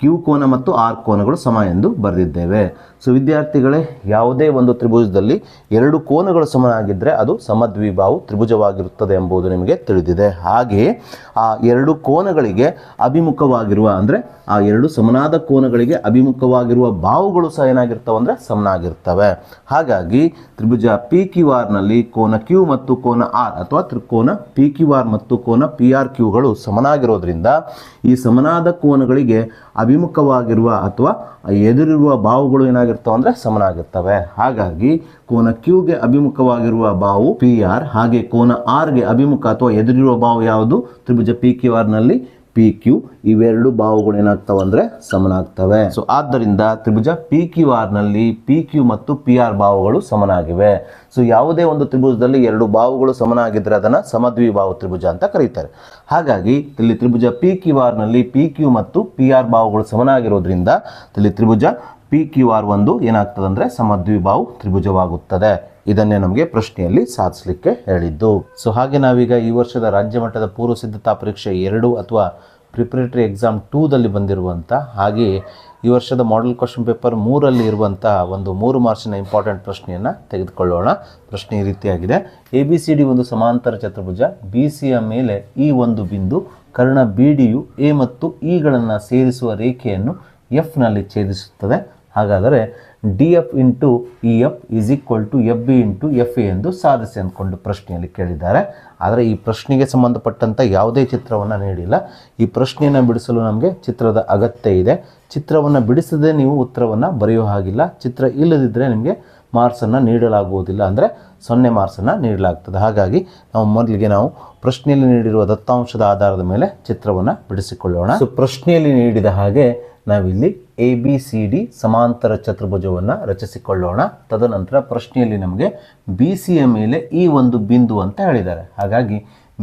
Q ಕೋನ ಮತ್ತು R ಕೋನಗಳು ಸಮ ಎಂದು ಬರೆದಿದ್ದೇವೆ. ಸೊ ವಿದ್ಯಾರ್ಥಿಗಳೇ, ಯಾವುದೇ ಒಂದು ತ್ರಿಭುಜದಲ್ಲಿ ಎರಡು ಕೋನಗಳು ಸಮನಾಗಿದ್ದರೆ ಅದು ಸಮದ್ವಿಬಾಹು ತ್ರಿಭುಜವಾಗಿರುತ್ತದೆ ಎಂಬುದು ನಿಮಗೆ ತಿಳಿದಿದೆ. ಹಾಗೆಯೇ ಆ ಎರಡು ಕೋನಗಳಿಗೆ ಅಭಿಮುಖವಾಗಿರುವ ಅಂದರೆ ಆ ಎರಡು ಸಮನಾದ ಕೋನಗಳಿಗೆ ಅಭಿಮುಖವಾಗಿರುವ ಬಾಹುಗಳು ಸಹ ಏನಾಗಿರ್ತವೆ ಅಂದರೆ ಸಮನಾಗಿರ್ತವೆ. ಹಾಗಾಗಿ ತ್ರಿಭುಜ PQR ನಲ್ಲಿ ಕೋನ Q ಮತ್ತು ಕೋನ R ಅಥವಾ ತ್ರಿಕೋನ PQR ಮತ್ತು ಕೋನ PRQಗಳು ಸಮನಾಗಿರೋದ್ರಿಂದ ಈ ಸಮನಾದ ಕೋನಗಳಿಗೆ ಅಭಿಮುಖವಾಗಿರುವ ಅಥವಾ ಎದುರಿರುವ ಬಾಹುಗಳು ಏನಾಗಿರ್ತವೆ ಅಂದರೆ ಸಮನಾಗಿರ್ತವೆ. ಹಾಗಾಗಿ ಕೋನ Qಗೆ ಅಭಿಮುಖವಾಗಿರುವ ಬಾಹು PR, ಹಾಗೆ ಕೋನ Rಗೆ ಅಭಿಮುಖ ಅಥವಾ ಎದುರಿರುವ ಬಾಹು ಯಾವುದು ತ್ರಿಭುಜ PQR ನಲ್ಲಿ PQ. ಇವೆರಡು ಬಾಹುಗಳು ಏನಾಗ್ತವೆ ಅಂದರೆ ಸಮನಾಗ್ತವೆ. ಸೊ ಆದ್ದರಿಂದ ತ್ರಿಭುಜ PQR ನಲ್ಲಿ PQ ಮತ್ತು PR ಬಾಹುಗಳು ಸಮನಾಗಿವೆ. ಸೊ ಯಾವುದೇ ಒಂದು ತ್ರಿಭುಜದಲ್ಲಿ ಎರಡು ಬಾಹುಗಳು ಸಮನಾಗಿದ್ದರೆ ಅದನ್ನು ಸಮದ್ವಿಬಾಹು ತ್ರಿಭುಜ ಅಂತ ಕರೀತಾರೆ. ಹಾಗಾಗಿ ಇಲ್ಲಿ ತ್ರಿಭುಜ PQR ನಲ್ಲಿ PQ ಮತ್ತು PR ಬಾಹುಗಳು ಸಮನಾಗಿರೋದ್ರಿಂದ ಇಲ್ಲಿ ತ್ರಿಭುಜ PQR ಒಂದು ಏನಾಗ್ತದೆ ಅಂದರೆ ಸಮದ್ವಿಬಾಹು ತ್ರಿಭುಜವಾಗುತ್ತದೆ. ಇದನ್ನೇ ನಮಗೆ ಪ್ರಶ್ನೆಯಲ್ಲಿ ಸಾಧಿಸಲಿಕ್ಕೆ ಹೇಳಿದ್ದು. ಸೊ ಹಾಗೆ ನಾವೀಗ ಈ ವರ್ಷದ ರಾಜ್ಯ ಮಟ್ಟದ ಪೂರ್ವ ಸಿದ್ಧತಾ ಪರೀಕ್ಷೆ 2 ಅಥವಾ ಪ್ರಿಪರೇಟರಿ ಎಕ್ಸಾಮ್ 2ದಲ್ಲಿ ಬಂದಿರುವಂಥ ಹಾಗೆಯೇ ಈ ವರ್ಷದ ಮಾಡೆಲ್ ಕ್ವಶನ್ ಪೇಪರ್ 3ರಲ್ಲಿ ಇರುವಂಥ ಒಂದು 3 ಮಾರ್ಕ್ಸಿನ ಇಂಪಾರ್ಟೆಂಟ್ ಪ್ರಶ್ನೆಯನ್ನು ತೆಗೆದುಕೊಳ್ಳೋಣ. ಪ್ರಶ್ನೆ ಈ ರೀತಿಯಾಗಿದೆ. ABCD ಒಂದು ಸಮಾಂತರ ಚತುರ್ಭುಜ. BCಯ ಮೇಲೆ ಈ ಒಂದು ಬಿಂದು ಕರ್ಣ BDಯು A ಮತ್ತು Eಗಳನ್ನು ಸೇರಿಸುವ ರೇಖೆಯನ್ನು F ನಲ್ಲಿ ಛೇದಿಸುತ್ತದೆ. ಹಾಗಾದರೆ DF into EF is equal to FB into FA ಎಂದು ಸಾಧಿಸಿ ಅಂದ್ಕೊಂಡು ಪ್ರಶ್ನೆಯಲ್ಲಿ ಕೇಳಿದ್ದಾರೆ. ಆದರೆ ಈ ಪ್ರಶ್ನೆಗೆ ಸಂಬಂಧಪಟ್ಟಂಥ ಯಾವುದೇ ಚಿತ್ರವನ್ನು ನೀಡಿಲ್ಲ. ಈ ಪ್ರಶ್ನೆಯನ್ನು ಬಿಡಿಸಲು ನಮಗೆ ಚಿತ್ರದ ಅಗತ್ಯ ಇದೆ. ಚಿತ್ರವನ್ನು ಬಿಡಿಸದೆ ನೀವು ಉತ್ತರವನ್ನು ಬರೆಯೋ ಹಾಗಿಲ್ಲ. ಚಿತ್ರ ಇಲ್ಲದಿದ್ದರೆ ನಿಮಗೆ ಮಾರ್ಕ್ಸನ್ನು ನೀಡಲಾಗುವುದಿಲ್ಲ, ಅಂದರೆ 0 ಮಾರ್ಕ್ಸನ್ನು ನೀಡಲಾಗ್ತದೆ. ಹಾಗಾಗಿ ಮೊದಲಿಗೆ ನಾವು ಪ್ರಶ್ನೆಯಲ್ಲಿ ನೀಡಿರುವ ದತ್ತಾಂಶದ ಆಧಾರದ ಮೇಲೆ ಚಿತ್ರವನ್ನು ಬಿಡಿಸಿಕೊಳ್ಳೋಣ. ಸೊ ಪ್ರಶ್ನೆಯಲ್ಲಿ ನೀಡಿದ ಹಾಗೆ ನಾವಿಲ್ಲಿ ABCD ಸಮಾಂತರ ಚತುರ್ಭುಜವನ್ನು ರಚಿಸಿಕೊಳ್ಳೋಣ. ತದನಂತರ ಪ್ರಶ್ನೆಯಲ್ಲಿ ನಮಗೆ BCಯ ಮೇಲೆ ಈ ಒಂದು ಬಿಂದು ಅಂತ ಹೇಳಿದ್ದಾರೆ. ಹಾಗಾಗಿ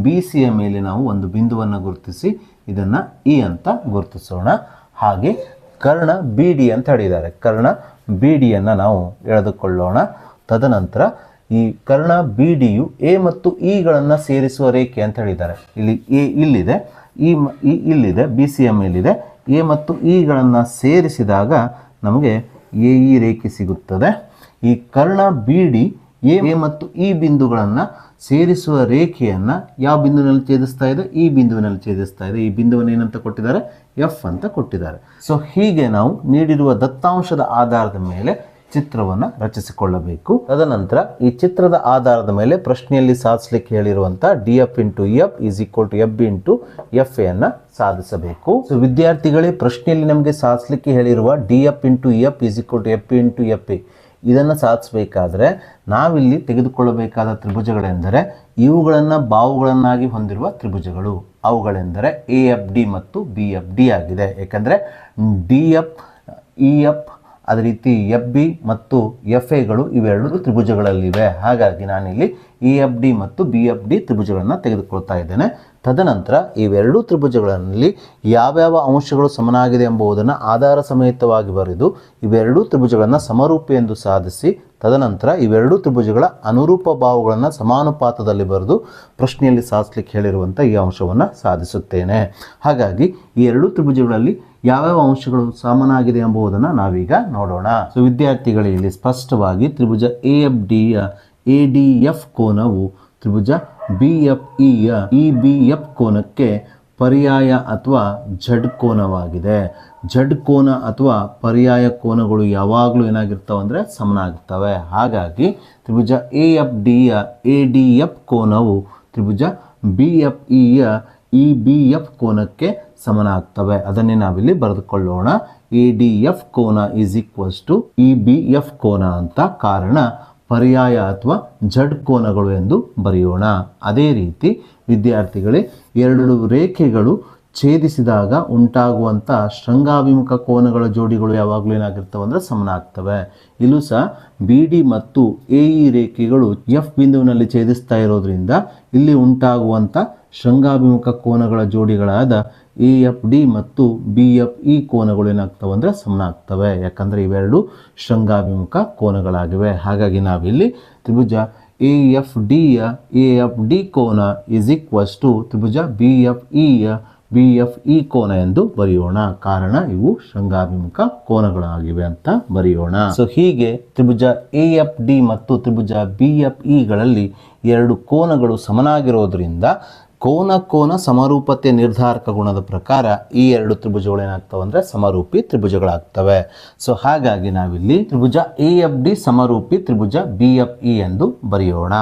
BCಯ ಮೇಲೆ ನಾವು ಒಂದು ಬಿಂದುವನ್ನು ಗುರುತಿಸಿ ಇದನ್ನು E ಅಂತ ಗುರುತಿಸೋಣ. ಹಾಗೆ ಕರ್ಣ BD ಅಂತ ಹೇಳಿದ್ದಾರೆ. ಕರ್ಣ BDಯನ್ನು ನಾವು ಎಳೆದುಕೊಳ್ಳೋಣ. ತದನಂತರ ಈ ಕರ್ಣ BDಯು A ಮತ್ತು Eಗಳನ್ನು ಸೇರಿಸುವ ರೇಖೆ ಅಂತ ಹೇಳಿದ್ದಾರೆ. ಇಲ್ಲಿ A ಇಲ್ಲಿದೆ, ಇಲ್ಲಿದೆ ಬಿ ಸಿ ಎಮ್ ಇಲ್ಲಿದೆ. ಎ ಮತ್ತು ಇಗಳನ್ನು ಸೇರಿಸಿದಾಗ ನಮಗೆ ಎ ಇ ರೇಖೆ ಸಿಗುತ್ತದೆ. ಈ ಕರ್ಣ ಬಿ ಡಿ ಎ ಮತ್ತು ಈ ಬಿಂದುಗಳನ್ನು ಸೇರಿಸುವ ರೇಖೆಯನ್ನು ಯಾವ ಬಿಂದುವಿನಲ್ಲಿ ಛೇದಿಸ್ತಾ ಇದೆ? ಈ ಬಿಂದುವಿನಲ್ಲಿ ಛೇದಿಸ್ತಾ ಇದೆ. ಈ ಬಿಂದುವನ್ನು ಏನಂತ ಕೊಟ್ಟಿದ್ದಾರೆ? ಎಫ್ ಅಂತ ಕೊಟ್ಟಿದ್ದಾರೆ. ಸೊ ಹೀಗೆ ನಾವು ನೀಡಿರುವ ದತ್ತಾಂಶದ ಆಧಾರದ ಮೇಲೆ ಚಿತ್ರವನ್ನು ರಚಿಸಿಕೊಳ್ಳಬೇಕು. ತದನಂತರ ಈ ಚಿತ್ರದ ಆಧಾರದ ಮೇಲೆ ಪ್ರಶ್ನೆಯಲ್ಲಿ ಸಾಧಿಸಲಿಕ್ಕೆ ಹೇಳಿರುವಂಥ D F into F is equal to F B into F ಎನ್ನು ಸಾಧಿಸಬೇಕು. ಸೊ ವಿದ್ಯಾರ್ಥಿಗಳೇ, ಪ್ರಶ್ನೆಯಲ್ಲಿ ನಮಗೆ ಸಾಧಿಸಲಿಕ್ಕೆ ಹೇಳಿರುವ D F into F is equal to F B into F A ಇದನ್ನು ಸಾಧಿಸಬೇಕಾದ್ರೆ ನಾವಿಲ್ಲಿ ತೆಗೆದುಕೊಳ್ಳಬೇಕಾದ ತ್ರಿಭುಜಗಳೆಂದರೆ ಇವುಗಳನ್ನು ಬಾಹುಗಳನ್ನಾಗಿ ಹೊಂದಿರುವ ತ್ರಿಭುಜಗಳು. ಅವುಗಳೆಂದರೆ ಎ ಎಫ್ ಡಿ ಮತ್ತು ಬಿ ಎಫ್ ಡಿ ಆಗಿದೆ. ಏಕೆಂದರೆ ಡಿ ಎಫ್, ಇ ಎಫ್, ಅದೇ ರೀತಿ ಎಫ್ ಬಿ ಮತ್ತು ಎಫ್ ಎಗಳು ಇವೆರಡು ತ್ರಿಭುಜಗಳಲ್ಲಿವೆ. ಹಾಗಾಗಿ ನಾನಿಲ್ಲಿ ಇ ಎಫ್ ಡಿ ಮತ್ತು ಬಿ ಎಫ್ ಡಿ ತ್ರಿಭುಜಗಳನ್ನು ತೆಗೆದುಕೊಳ್ತಾ ಇದ್ದೇನೆ. ತದನಂತರ ಇವೆರಡೂ ತ್ರಿಭುಜಗಳಲ್ಲಿ ಯಾವ್ಯಾವ ಅಂಶಗಳು ಸಮನಾಗಿದೆ ಎಂಬುದನ್ನು ಆಧಾರ ಸಮೇತವಾಗಿ ಬರೆದು ಇವೆರಡೂ ತ್ರಿಭುಜಗಳನ್ನು ಸಮರೂಪಿ ಎಂದು ಸಾಧಿಸಿ ತದನಂತರ ಇವೆರಡೂ ತ್ರಿಭುಜಗಳ ಅನುರೂಪ ಬಾಹುಗಳನ್ನು ಸಮಾನುಪಾತದಲ್ಲಿ ಬರೆದು ಪ್ರಶ್ನೆಯಲ್ಲಿ ಸಾಧಿಸಲಿಕ್ಕೆ ಹೇಳಿರುವಂಥ ಈ ಅಂಶವನ್ನು ಸಾಧಿಸುತ್ತೇನೆ. ಹಾಗಾಗಿ ಈ ಎರಡೂ ತ್ರಿಭುಜಗಳಲ್ಲಿ ಯಾವ್ಯಾವ ಅಂಶಗಳು ಸಮನಾಗಿದೆ ಎಂಬುದನ್ನು ನಾವೀಗ ನೋಡೋಣ. ಸೊ ವಿದ್ಯಾರ್ಥಿಗಳು, ಇಲ್ಲಿ ಸ್ಪಷ್ಟವಾಗಿ ತ್ರಿಭುಜ ಎ ಎಫ್ ಡಿಯ ಎ ಡಿ ಎಫ್ ಕೋನವು ತ್ರಿಭುಜ ಬಿ ಎಫ್ ಇಯ ಇ ಬಿ ಎಫ್ ಕೋನಕ್ಕೆ ಪರ್ಯಾಯ ಅಥವಾ ಝಡ್ ಕೋನವಾಗಿದೆ. ಝಡ್ ಕೋನ ಅಥವಾ ಪರ್ಯಾಯ ಕೋನಗಳು ಯಾವಾಗಲೂ ಏನಾಗಿರ್ತವೆ ಅಂದರೆ ಸಮನಾಗಿರ್ತವೆ. ಹಾಗಾಗಿ ತ್ರಿಭುಜ ಎ ಎಫ್ ಡಿಯ ಎ ಡಿ ಎಫ್ ಕೋನವು ತ್ರಿಭುಜ ಬಿ ಎಫ್ ಇಯ ಇ ಬಿ ಎಫ್ ಕೋನಕ್ಕೆ ಸಮನಾಗ್ತವೆ. ಅದನ್ನೇ ನಾವಿಲ್ಲಿ ಬರೆದುಕೊಳ್ಳೋಣ. ಎ ಡಿ ಎಫ್ ಕೋನ is equals to E B F ಕೋನ ಅಂತ. ಕಾರಣ ಪರ್ಯಾಯ ಅಥವಾ ಝಡ್ ಕೋನಗಳು ಎಂದು ಬರೆಯೋಣ. ಅದೇ ರೀತಿ ವಿದ್ಯಾರ್ಥಿಗಳೇ, ಎರಡು ರೇಖೆಗಳು ಛೇದಿಸಿದಾಗ ಉಂಟಾಗುವಂಥ ಶೃಂಗಾಭಿಮುಖ ಕೋನಗಳ ಜೋಡಿಗಳು ಯಾವಾಗಲೂ ಏನಾಗಿರ್ತವೆ ಅಂದರೆ ಸಮನಾಗ್ತವೆ. ಇಲ್ಲೂ ಸಹ ಬಿ ಡಿ ಮತ್ತು ಎ ಇ ರೇಖೆಗಳು ಎಫ್ ಬಿಂದುವಿನಲ್ಲಿ ಛೇದಿಸ್ತಾ ಇರೋದ್ರಿಂದ ಇಲ್ಲಿ ಉಂಟಾಗುವಂಥ ಶೃಂಗಾಭಿಮುಖ ಕೋನಗಳ ಜೋಡಿಗಳಾದ ಎ ಎಫ್ ಡಿ ಮತ್ತು ಬಿ ಎಫ್ ಇ ಕೋನಗಳು ಏನಾಗ್ತವೆ ಅಂದರೆ ಸಮನಾಗ್ತವೆ. ಯಾಕಂದರೆ ಇವೆರಡು ಶೃಂಗಾಭಿಮುಖ ಕೋನಗಳಾಗಿವೆ. ಹಾಗಾಗಿ ನಾವಿಲ್ಲಿ ತ್ರಿಭುಜ ಎ ಎಫ್ ಡಿಯ ಎ ಎಫ್ ಡಿ ಕೋನ ಈಸ್ ಈಕ್ವಲ್ಸ್ ಟು ತ್ರಿಭುಜ ಬಿ ಎಫ್ ಇಯ ಬಿ ಎಫ್ ಇ ಕೋನ ಎಂದು ಬರೆಯೋಣ. ಕಾರಣ ಇವು ಶೃಂಗಾಭಿಮುಖ ಕೋನಗಳಾಗಿವೆ ಅಂತ ಬರೆಯೋಣ. ಸೊ ಹೀಗೆ ತ್ರಿಭುಜ ಎ ಎಫ್ ಡಿ ಮತ್ತು ತ್ರಿಭುಜ ಬಿ ಎಫ್ ಇಗಳಲ್ಲಿ ಎರಡು ಕೋನಗಳು ಸಮನಾಗಿರೋದ್ರಿಂದ ಕೋನ ಸಮರೂಪತೆ ನಿರ್ಧಾರಕ ಗುಣದ ಪ್ರಕಾರ ಈ ಎರಡು ತ್ರಿಭುಜಗಳು ಏನಾಗ್ತವೆ ಅಂದರೆ ಸಮರೂಪಿ ತ್ರಿಭುಜಗಳಾಗ್ತವೆ. ಸೊ ಹಾಗಾಗಿ ನಾವಿಲ್ಲಿ ತ್ರಿಭುಜ ಎ ಎಫ್ ಡಿ ಸಮರೂಪಿ ತ್ರಿಭುಜ ಬಿ ಎಫ್ ಇ ಎಂದು ಬರೆಯೋಣ.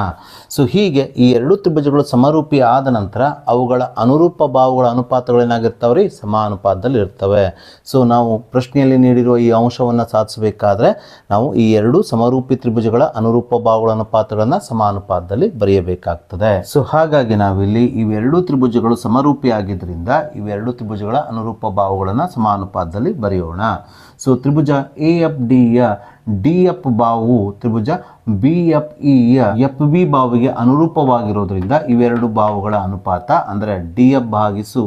ಸೊ ಹೀಗೆ ಈ ಎರಡು ತ್ರಿಭುಜಗಳು ಸಮರೂಪಿ ಆದ ನಂತರ ಅವುಗಳ ಅನುರೂಪ ಬಾಹುಗಳ ಅನುಪಾತಗಳೇನಾಗಿರ್ತವೆ? ಸಮಾನುಪಾತದಲ್ಲಿ ಇರ್ತವೆ. ಸೊ ನಾವು ಪ್ರಶ್ನೆಯಲ್ಲಿ ನೀಡಿರುವ ಈ ಅಂಶವನ್ನು ಸಾಧಿಸಬೇಕಾದ್ರೆ ನಾವು ಈ ಎರಡು ಸಮರೂಪಿ ತ್ರಿಭುಜಗಳ ಅನುರೂಪ ಬಾಹುಗಳ ಅನುಪಾತಗಳನ್ನು ಸಮಾನುಪಾತದಲ್ಲಿ ಬರೆಯಬೇಕಾಗ್ತದೆ. ಸೊ ಹಾಗಾಗಿ ನಾವಿಲ್ಲಿ ಇವೆರಡು ತ್ರಿಭುಜಗಳು ಸಮರೂಪಿ ಆಗಿದ್ದರಿಂದ ಇವೆರಡು ತ್ರಿಭುಜಗಳ ಅನುರೂಪ ಬಾಹುಗಳನ್ನು ಸಮಾನುಪಾತದಲ್ಲಿ ಬರೆಯೋಣ. ಸೊ ತ್ರಿಭುಜ ಎ ಎಫ್ ಡಿಯ ಡಿ ಎಫ್ ಬಾವು ತ್ರಿಭುಜ ಬಿ ಎಫ್ ಇಯ ಎಫ್ ಬಿ ಬಾವಿಗೆ ಅನುರೂಪವಾಗಿರೋದ್ರಿಂದ ಇವೆರಡು ಬಾವುಗಳ ಅನುಪಾತ ಅಂದರೆ ಡಿ ಎಫ್ ಭಾಗಿಸು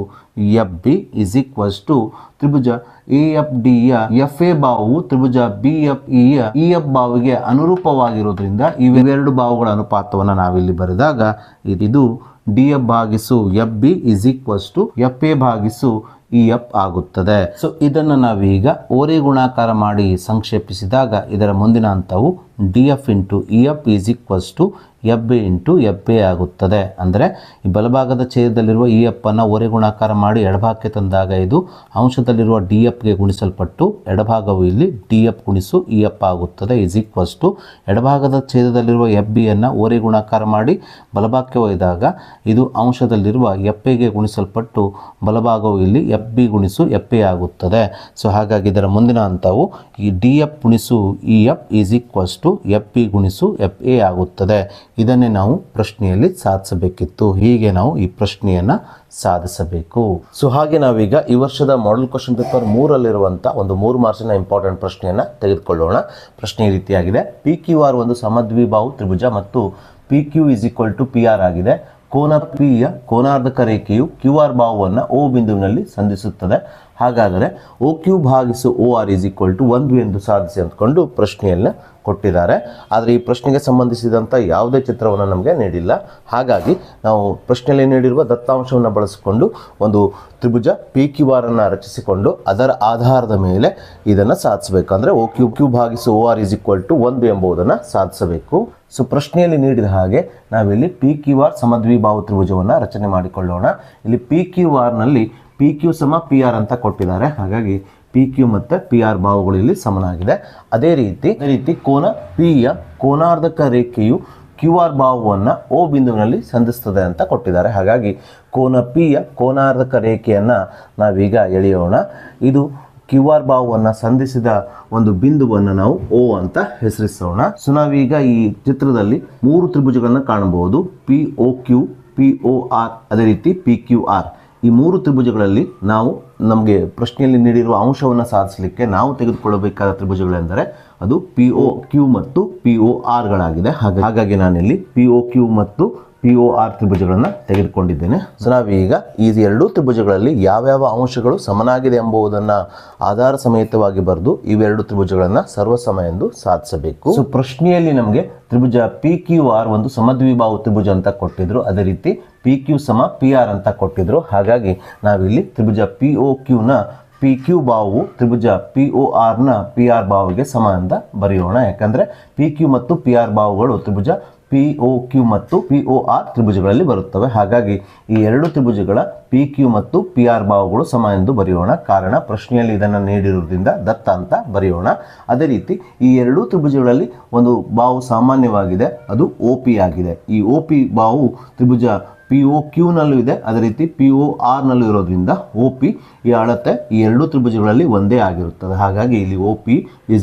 F B is equals to ತ್ರಿಭುಜ ಎ ಎಫ್ ಡಿಯ ಎಫ್ ಎ ಬಾವು ತ್ರಿಭುಜ ಬಿ ಎಫ್ ಇಯ ಇ ಎಫ್ ಬಾವಿಗೆ ಅನುರೂಪವಾಗಿರೋದ್ರಿಂದ ಇವೆರಡು ಬಾವುಗಳ ಅನುಪಾತವನ್ನು ನಾವಿಲ್ಲಿ ಬರೆದಾಗ ಇದು ಡಿ ಎಫ್ ಭಾಗಿಸು F B is equals to F A ಭಾಗಿಸು ಇ ಎಫ್ ಆಗುತ್ತದೆ. ಸೊ ಇದನ್ನು ನಾವೀಗ ಓರೆ ಗುಣಾಕಾರ ಮಾಡಿ ಸಂಕ್ಷೇಪಿಸಿದಾಗ ಇದರ ಮುಂದಿನ ಹಂತವು D F into E F is equals to F A into F A ಆಗುತ್ತದೆ. ಅಂದರೆ ಈ ಬಲಭಾಗದ ಛೇದದಲ್ಲಿರುವ ಇ ಎಫ್ ಅನ್ನು ಓರೆ ಗುಣಾಕಾರ ಮಾಡಿ ಎಡಭಾಗಕ್ಕೆ ತಂದಾಗ ಇದು ಅಂಶದಲ್ಲಿರುವ ಡಿ ಎಫ್ಗೆ ಗುಣಿಸಲ್ಪಟ್ಟು ಎಡಭಾಗವು ಇಲ್ಲಿ ಡಿ ಎಫ್ ಗುಣಿಸು ಇ ಎಫ್ ಆಗುತ್ತದೆ ಈಸ್ ಈಕ್ವಲ್ಸ್ ಟು ಎಡಭಾಗದ ಛೇದದಲ್ಲಿರುವ ಎಫ್ ಬಿ ಅನ್ನು ಓರೆ ಗುಣಾಕಾರ ಮಾಡಿ ಬಲಭಾಗಕ್ಕೆ ಒಯ್ದಾಗ ಇದು ಅಂಶದಲ್ಲಿರುವ ಎಫ್ ಎಗೆ ಗುಣಿಸಲ್ಪಟ್ಟು ಬಲಭಾಗವು ಇಲ್ಲಿ ಎಫ್ ಬಿ ಗುಣಿಸು ಎಫ್ ಎ ಆಗುತ್ತದೆ. ಸೊ ಹಾಗಾಗಿ ಇದರ ಮುಂದಿನ ಹಂತವು ಈ ಡಿ ಎಫ್ ಗುಣಿಸು E F is equals to F B ಗುಣಿಸು ಎಫ್ ಎ ಆಗುತ್ತದೆ. ಇದನ್ನೇ ನಾವು ಪ್ರಶ್ನೆಯಲ್ಲಿ ಸಾಧಿಸಬೇಕಿತ್ತು. ಹೀಗೆ ನಾವು ಈ ಪ್ರಶ್ನೆಯನ್ನು ಸಾಧಿಸಬೇಕು. ಸೊ ಹಾಗೆ ನಾವೀಗ ಈ ವರ್ಷದ ಮಾಡೆಲ್ ಕ್ವಶನ್ ಪೇಪರ್ 3ರಲ್ಲಿರುವಂಥ ಒಂದು 3 ಮಾರ್ಕ್ಸಿನ ಇಂಪಾರ್ಟೆಂಟ್ ಪ್ರಶ್ನೆಯನ್ನು ತೆಗೆದುಕೊಳ್ಳೋಣ. ಪ್ರಶ್ನೆ ಈ ರೀತಿಯಾಗಿದೆ. ಪಿ ಕ್ಯೂ ಆರ್ ಒಂದು ಸಮದ್ವಿಬಾಹು ತ್ರಿಭುಜ ಮತ್ತು P Q is equal to P R ಆಗಿದೆ. ಕೋನ ಪಿ ಯ ಕೋನಾರ್ಧಕ ರೇಖೆಯು ಕ್ಯೂ ಆರ್ ಬಾಹುವನ್ನು ಓ ಬಿಂದುವಿನಲ್ಲಿ ಸಂಧಿಸುತ್ತದೆ. ಹಾಗಾದರೆ ಓ ಕ್ಯೂ ಭಾಗಿಸು O R is equal to 1 ಎಂದು ಸಾಧಿಸಿ ಅಂದ್ಕೊಂಡು ಪ್ರಶ್ನೆಯನ್ನು ಕೊಟ್ಟಿದ್ದಾರೆ. ಆದರೆ ಈ ಪ್ರಶ್ನೆಗೆ ಸಂಬಂಧಿಸಿದಂಥ ಯಾವುದೇ ಚಿತ್ರವನ್ನು ನಮಗೆ ನೀಡಿಲ್ಲ. ಹಾಗಾಗಿ ನಾವು ಪ್ರಶ್ನೆಯಲ್ಲಿ ನೀಡಿರುವ ದತ್ತಾಂಶವನ್ನು ಬಳಸಿಕೊಂಡು ಒಂದು ತ್ರಿಭುಜ PQR ಅನ್ನು ರಚಿಸಿಕೊಂಡು ಅದರ ಆಧಾರದ ಮೇಲೆ ಇದನ್ನು ಸಾಧಿಸಬೇಕು. ಅಂದರೆ OQ ಭಾಗಿಸು OR = 1 ಎಂಬುದನ್ನು ಸಾಧಿಸಬೇಕು. ಸೊ ಪ್ರಶ್ನೆಯಲ್ಲಿ ನೀಡಿದ ಹಾಗೆ ನಾವಿಲ್ಲಿ PQR ಸಮದ್ವಿಬಾಹು ತ್ರಿಭುಜವನ್ನು ರಚನೆ ಮಾಡಿಕೊಳ್ಳೋಣ. ಇಲ್ಲಿ PQRನಲ್ಲಿ PQ = PR ಅಂತ ಕೊಟ್ಟಿದ್ದಾರೆ. ಹಾಗಾಗಿ PQ ಮತ್ತು PR ಬಾಹುಗಳು ಇಲ್ಲಿ ಸಮನಾಗಿದೆ. ಅದೇ ರೀತಿ ಕೋನ P ಯ ಕೋನಾರ್ಧಕ ರೇಖೆಯು QR ಬಾಹುವನ್ನು O ಬಿಂದುವಿನಲ್ಲಿ ಸಂಧಿಸ್ತದೆ ಅಂತ ಕೊಟ್ಟಿದ್ದಾರೆ. ಹಾಗಾಗಿ ಕೋನ P ಯ ಕೋನಾರ್ಧಕ ರೇಖೆಯನ್ನು ನಾವೀಗ ಎಳೆಯೋಣ. ಇದು QR ಬಾಹುವನ್ನು ಸಂಧಿಸಿದ ಒಂದು ಬಿಂದುವನ್ನು ನಾವು O ಅಂತ ಹೆಸರಿಸೋಣ. ಸೊ ನಾವೀಗ ಈ ಚಿತ್ರದಲ್ಲಿ 3 ತ್ರಿಭುಜಗಳನ್ನು ಕಾಣಬಹುದು. POQ, POR, ಅದೇ ರೀತಿ PQR. ಈ 3 ತ್ರಿಭುಜಗಳಲ್ಲಿ ನಾವು ನಮಗೆ ಪ್ರಶ್ನೆಯಲ್ಲಿ ನೀಡಿರುವ ಅಂಶವನ್ನು ಸಾಧಿಸಲಿಕ್ಕೆ ನಾವು ತೆಗೆದುಕೊಳ್ಳಬೇಕಾದ ತ್ರಿಭುಜಗಳೆಂದರೆ ಅದು POQ ಮತ್ತು PORಗಳಾಗಿದೆ. ಹಾಗಾಗಿ ನಾನಿಲ್ಲಿ POQ ಮತ್ತು POR ತ್ರಿಭುಜಗಳನ್ನು ತೆಗೆದುಕೊಂಡಿದ್ದೇನೆ. ಸೊ ನಾವೀಗ ಈ 2 ತ್ರಿಭುಜಗಳಲ್ಲಿ ಯಾವ್ಯಾವ ಅಂಶಗಳು ಸಮನಾಗಿದೆ ಎಂಬುದನ್ನು ಆಧಾರ ಸಮೇತವಾಗಿ ಬರೆದು ಇವೆರಡು ತ್ರಿಭುಜಗಳನ್ನು ಸರ್ವಸಮ ಎಂದು ಸಾಧಿಸಬೇಕು. ಸೊ ಪ್ರಶ್ನೆಯಲ್ಲಿ ನಮಗೆ ತ್ರಿಭುಜ PQR ಒಂದು ಸಮದ್ವಿಬಾಹು ತ್ರಿಭುಜ ಅಂತ ಕೊಟ್ಟಿದ್ರು. ಅದೇ ರೀತಿ PQ = PR ಅಂತ ಕೊಟ್ಟಿದ್ರು. ಹಾಗಾಗಿ ನಾವಿಲ್ಲಿ ತ್ರಿಭುಜ POQ ನ PQ ಬಾಹು ತ್ರಿಭುಜ POR ನ PR ಬಾಹುವಿಗೆ ಸಮ ಅಂತ ಬರೆಯೋಣ. ಯಾಕಂದರೆ PQ ಮತ್ತು PR ಬಾಹುಗಳು ತ್ರಿಭುಜ POQ ಮತ್ತು POR ತ್ರಿಭುಜಗಳಲ್ಲಿ ಬರುತ್ತವೆ. ಹಾಗಾಗಿ ಈ 2 ತ್ರಿಭುಜಗಳ PQ ಮತ್ತು PR ಬಾಹುಗಳು ಸಮ ಎಂದು ಬರೆಯೋಣ. ಕಾರಣ ಪ್ರಶ್ನೆಯಲ್ಲಿ ಇದನ್ನು ನೀಡಿರುವುದರಿಂದ ದತ್ತ ಅಂತ ಬರೆಯೋಣ. ಅದೇ ರೀತಿ ಈ 2 ತ್ರಿಭುಜಗಳಲ್ಲಿ ಒಂದು ಬಾಹು ಸಾಮಾನ್ಯವಾಗಿದೆ, ಅದು OP ಆಗಿದೆ. ಈ OP ಬಾಹು ತ್ರಿಭುಜ POQ ನಲ್ಲೂ ಇದೆ, ಅದೇ ರೀತಿ POR ನಲ್ಲೂ ಇರೋದ್ರಿಂದ OP ಈ ಅಳತೆ ಈ 2 ತ್ರಿಭುಜಗಳಲ್ಲಿ ಒಂದೇ ಆಗಿರುತ್ತದೆ. ಹಾಗಾಗಿ ಇಲ್ಲಿ OP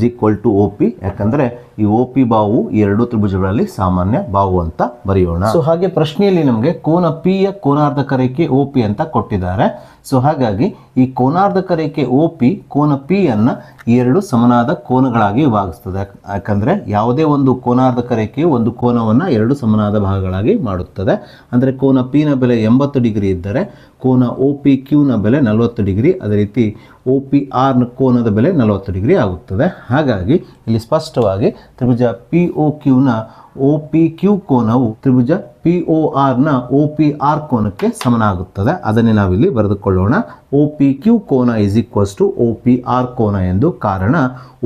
= OP. ಯಾಕಂದರೆ ಈ OP ಬಾಹು ಈ 2 ತ್ರಿಭುಜಗಳಲ್ಲಿ ಸಾಮಾನ್ಯ ಬಾಹು ಅಂತ ಬರೆಯೋಣ. ಸೊ ಹಾಗೆ ಪ್ರಶ್ನೆಯಲ್ಲಿ ನಮಗೆ ಕೋನ P ಯ ಕೋನಾರ್ಧಕ ರೇಖೆ OP ಅಂತ ಕೊಟ್ಟಿದ್ದಾರೆ. ಸೊ ಹಾಗಾಗಿ ಈ ಕೋನಾರ್ಧಕ ರೇಖೆ OP ಕೋನ P ಅನ್ನು 2 ಸಮನಾದ ಕೋನಗಳಾಗಿ ವಿಭಾಗಿಸ್ತದೆ. ಯಾಕಂದರೆ ಯಾವುದೇ ಒಂದು ಕೋನಾರ್ಧಕ ರೇಖೆಯು ಒಂದು ಕೋನವನ್ನು 2 ಸಮನಾದ ಭಾಗಗಳಾಗಿ ಮಾಡುತ್ತದೆ. ಅಂದರೆ ಕೋನ P ನ ಬೆಲೆ 80 ಡಿಗ್ರಿ ಇದ್ದರೆ ಕೋನ OPQ ನ ಬೆಲೆ 40 ಡಿಗ್ರಿ, ಅದೇ ರೀತಿ OPR ನ ಕೋನದ ಬೆಲೆ 40 ಡಿಗ್ರಿ ಆಗುತ್ತದೆ. ಹಾಗಾಗಿ ಇಲ್ಲಿ ಸ್ಪಷ್ಟವಾಗಿ ತ್ರಿಭುಜ POQ ನ OPQ ಕೋನವು ತ್ರಿಭುಜ POR ನ OPR ಕೋನಕ್ಕೆ ಸಮನಾಗುತ್ತದೆ. ಅದನ್ನೇ ನಾವಿಲ್ಲಿ ಬರೆದುಕೊಳ್ಳೋಣ. OPQ ಕೋನ = OPR ಕೋನ ಎಂದು. ಕಾರಣ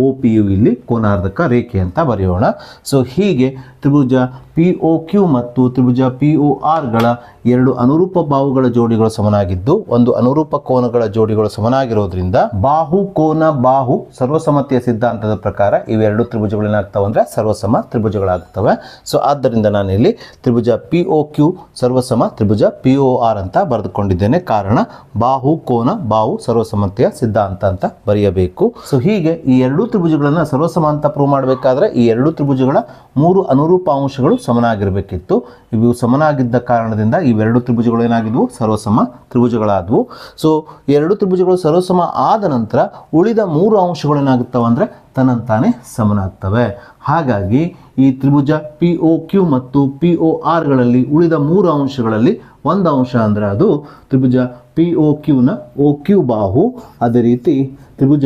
OPಯು ಇಲ್ಲಿ ಕೋನಾರ್ಧಕ ರೇಖೆ ಅಂತ ಬರೆಯೋಣ. ಸೊ ಹೀಗೆ ತ್ರಿಭುಜ POQ ಮತ್ತು ತ್ರಿಭುಜ PORಗಳ 2 ಅನುರೂಪ ಬಾಹುಗಳ ಜೋಡಿಗಳು ಸಮನಾಗಿದ್ದು ಒಂದು ಅನುರೂಪ ಕೋನಗಳ ಜೋಡಿಗಳು ಸಮನಾಗಿರೋದ್ರಿಂದ ಬಾಹು ಕೋನ ಬಾಹು ಸರ್ವಸಮತೆಯ ಸಿದ್ಧಾಂತದ ಪ್ರಕಾರ ಇವೆರಡು ತ್ರಿಭುಜಗಳು ಏನಾಗ್ತವೆ ಅಂದರೆ ಸರ್ವಸಮ ತ್ರಿಭುಜಗಳಾಗ್ತವೆ. ಸೊ ಆದ್ದರಿಂದ ನಾನಿಲ್ಲಿ ತ್ರಿಭುಜ POQ ಸರ್ವಸಮ ತ್ರಿಭುಜ POR ಅಂತ ಬರೆದುಕೊಂಡಿದ್ದೇನೆ. ಕಾರಣ ಬಾಹು ಕೋನ ಬಾಹು ಸರ್ವಸಮತೆಯ ಸಿದ್ಧಾಂತ ಅಂತ ಬರೆಯಬೇಕು. ಸೊ ಹೀಗೆ ಈ 2 ತ್ರಿಭುಜಗಳನ್ನು ಸರ್ವಸಮ ಅಂತ ಪ್ರೂವ್ ಮಾಡಬೇಕಾದ್ರೆ ಈ 2 ತ್ರಿಭುಜಗಳ 3 ಅನುರೂಪ ಅಂಶಗಳು ಸಮನಾಗಿರಬೇಕಿತ್ತು. ಇವು ಸಮನಾಗಿದ್ದ ಕಾರಣದಿಂದ ಇವೆರಡು ತ್ರಿಭುಜಗಳು ಏನಾಗಿದ್ವು ಸರ್ವಸಮ ತ್ರಿಭುಜಗಳಾದವು. ಸೊ 2 ತ್ರಿಭುಜಗಳು ಸರ್ವಸಮ ಆದ ನಂತರ ಉಳಿದ 3 ಅಂಶಗಳು ಏನಾಗುತ್ತವೆ ಅಂದರೆ ತನ್ನಂತಾನೆ ಸಮನಾಗ್ತವೆ. ಹಾಗಾಗಿ ಈ ತ್ರಿಭುಜ POQ ಮತ್ತು PORಗಳಲ್ಲಿ ಉಳಿದ 3 ಅಂಶಗಳಲ್ಲಿ ಒಂದು ಅಂಶ ಅಂದರೆ ಅದು ತ್ರಿಭುಜ POQ ನ OQ ಬಾಹು, ಅದೇ ರೀತಿ ತ್ರಿಭುಜ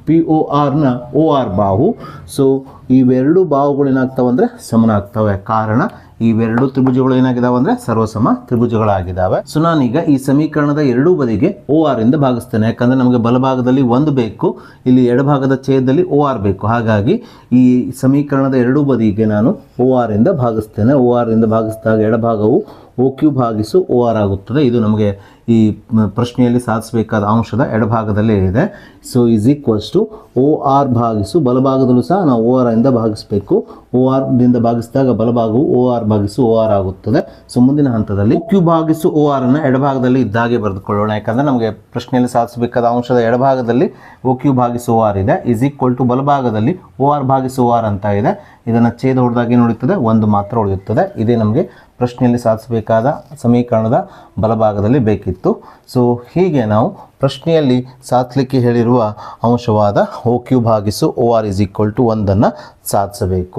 POR ನ OR ಬಾಹು. ಸೊ ಇವೆರಡು ಬಾಹುಗಳು ಏನಾಗ್ತವೆ ಅಂದರೆ ಸಮನಾಗ್ತವೆ. ಕಾರಣ ಇವೆರಡು ತ್ರಿಭುಜಗಳು ಏನಾಗಿದ್ದಾವೆ ಅಂದರೆ ಸರ್ವಸಮ ತ್ರಿಭುಜಗಳಾಗಿದ್ದಾವೆ. ಸೊ ನಾನೀಗ ಈ ಸಮೀಕರಣದ ಎರಡೂ ಬದಿಗೆ OR ಇಂದ ಭಾಗಿಸ್ತೇನೆ. ಯಾಕಂದರೆ ನಮಗೆ ಬಲಭಾಗದಲ್ಲಿ 1 ಬೇಕು, ಇಲ್ಲಿ ಎಡಭಾಗದ ಛೇದದಲ್ಲಿ OR ಬೇಕು. ಹಾಗಾಗಿ ಈ ಸಮೀಕರಣದ ಎರಡೂ ಬದಿಗೆ ನಾನು OR ಇಂದ ಭಾಗಿಸ್ತೇನೆ. OR ಇಂದ ಭಾಗಿಸಿದಾಗ ಎಡಭಾಗವು OQ ಭಾಗಿಸು OR ಆಗುತ್ತದೆ. ಇದು ನಮಗೆ ಈ ಪ್ರಶ್ನೆಯಲ್ಲಿ ಸಾಧಿಸಬೇಕಾದ ಅಂಶದ ಎಡಭಾಗದಲ್ಲೇ ಇದೆ. ಸೊ = OR ಭಾಗಿಸು ಬಲಭಾಗದಲ್ಲೂ ಸಹ ನಾವು OR ಇಂದ ಭಾಗಿಸಬೇಕು. OR ದಿಂದ ಭಾಗಿಸಿದಾಗ ಬಲಭಾಗವು OR ಭಾಗಿಸು OR ಆಗುತ್ತದೆ. ಸೊ ಮುಂದಿನ ಹಂತದಲ್ಲಿ OQ ಭಾಗಿಸು OR ಅನ್ನು ಎಡಭಾಗದಲ್ಲಿ ಇದ್ದಾಗೆ ಬರೆದುಕೊಳ್ಳೋಣ. ಯಾಕಂದರೆ ನಮಗೆ ಪ್ರಶ್ನೆಯಲ್ಲಿ ಸಾಧಿಸಬೇಕಾದ ಅಂಶದ ಎಡಭಾಗದಲ್ಲಿ OQ ಭಾಗಿಸು OR ಇದೆ, = ಬಲಭಾಗದಲ್ಲಿ OR ಭಾಗಿಸು OR ಅಂತ ಇದೆ. ಇದನ್ನು ಛೇದ ಹೊಡೆದಾಗ ಏನು ಉಳಿಯುತ್ತದೆ? 1 ಮಾತ್ರ ಉಳಿಯುತ್ತದೆ. ಇದೇ ನಮಗೆ ಪ್ರಶ್ನೆಯಲ್ಲಿ ಸಾಧಿಸಬೇಕಾದ ಸಮೀಕರಣದ ಬಲಭಾಗದಲ್ಲಿ ಬೇಕಿತ್ತು. ಸೊ ಹೀಗೆ ನಾವು ಪ್ರಶ್ನೆಯಲ್ಲಿ ಸಾಧಿಸಲಿಕ್ಕೆ ಹೇಳಿರುವ ಅಂಶವಾದ OQ ಭಾಗಿಸು OR = 1 ಸಾಧಿಸಬೇಕು.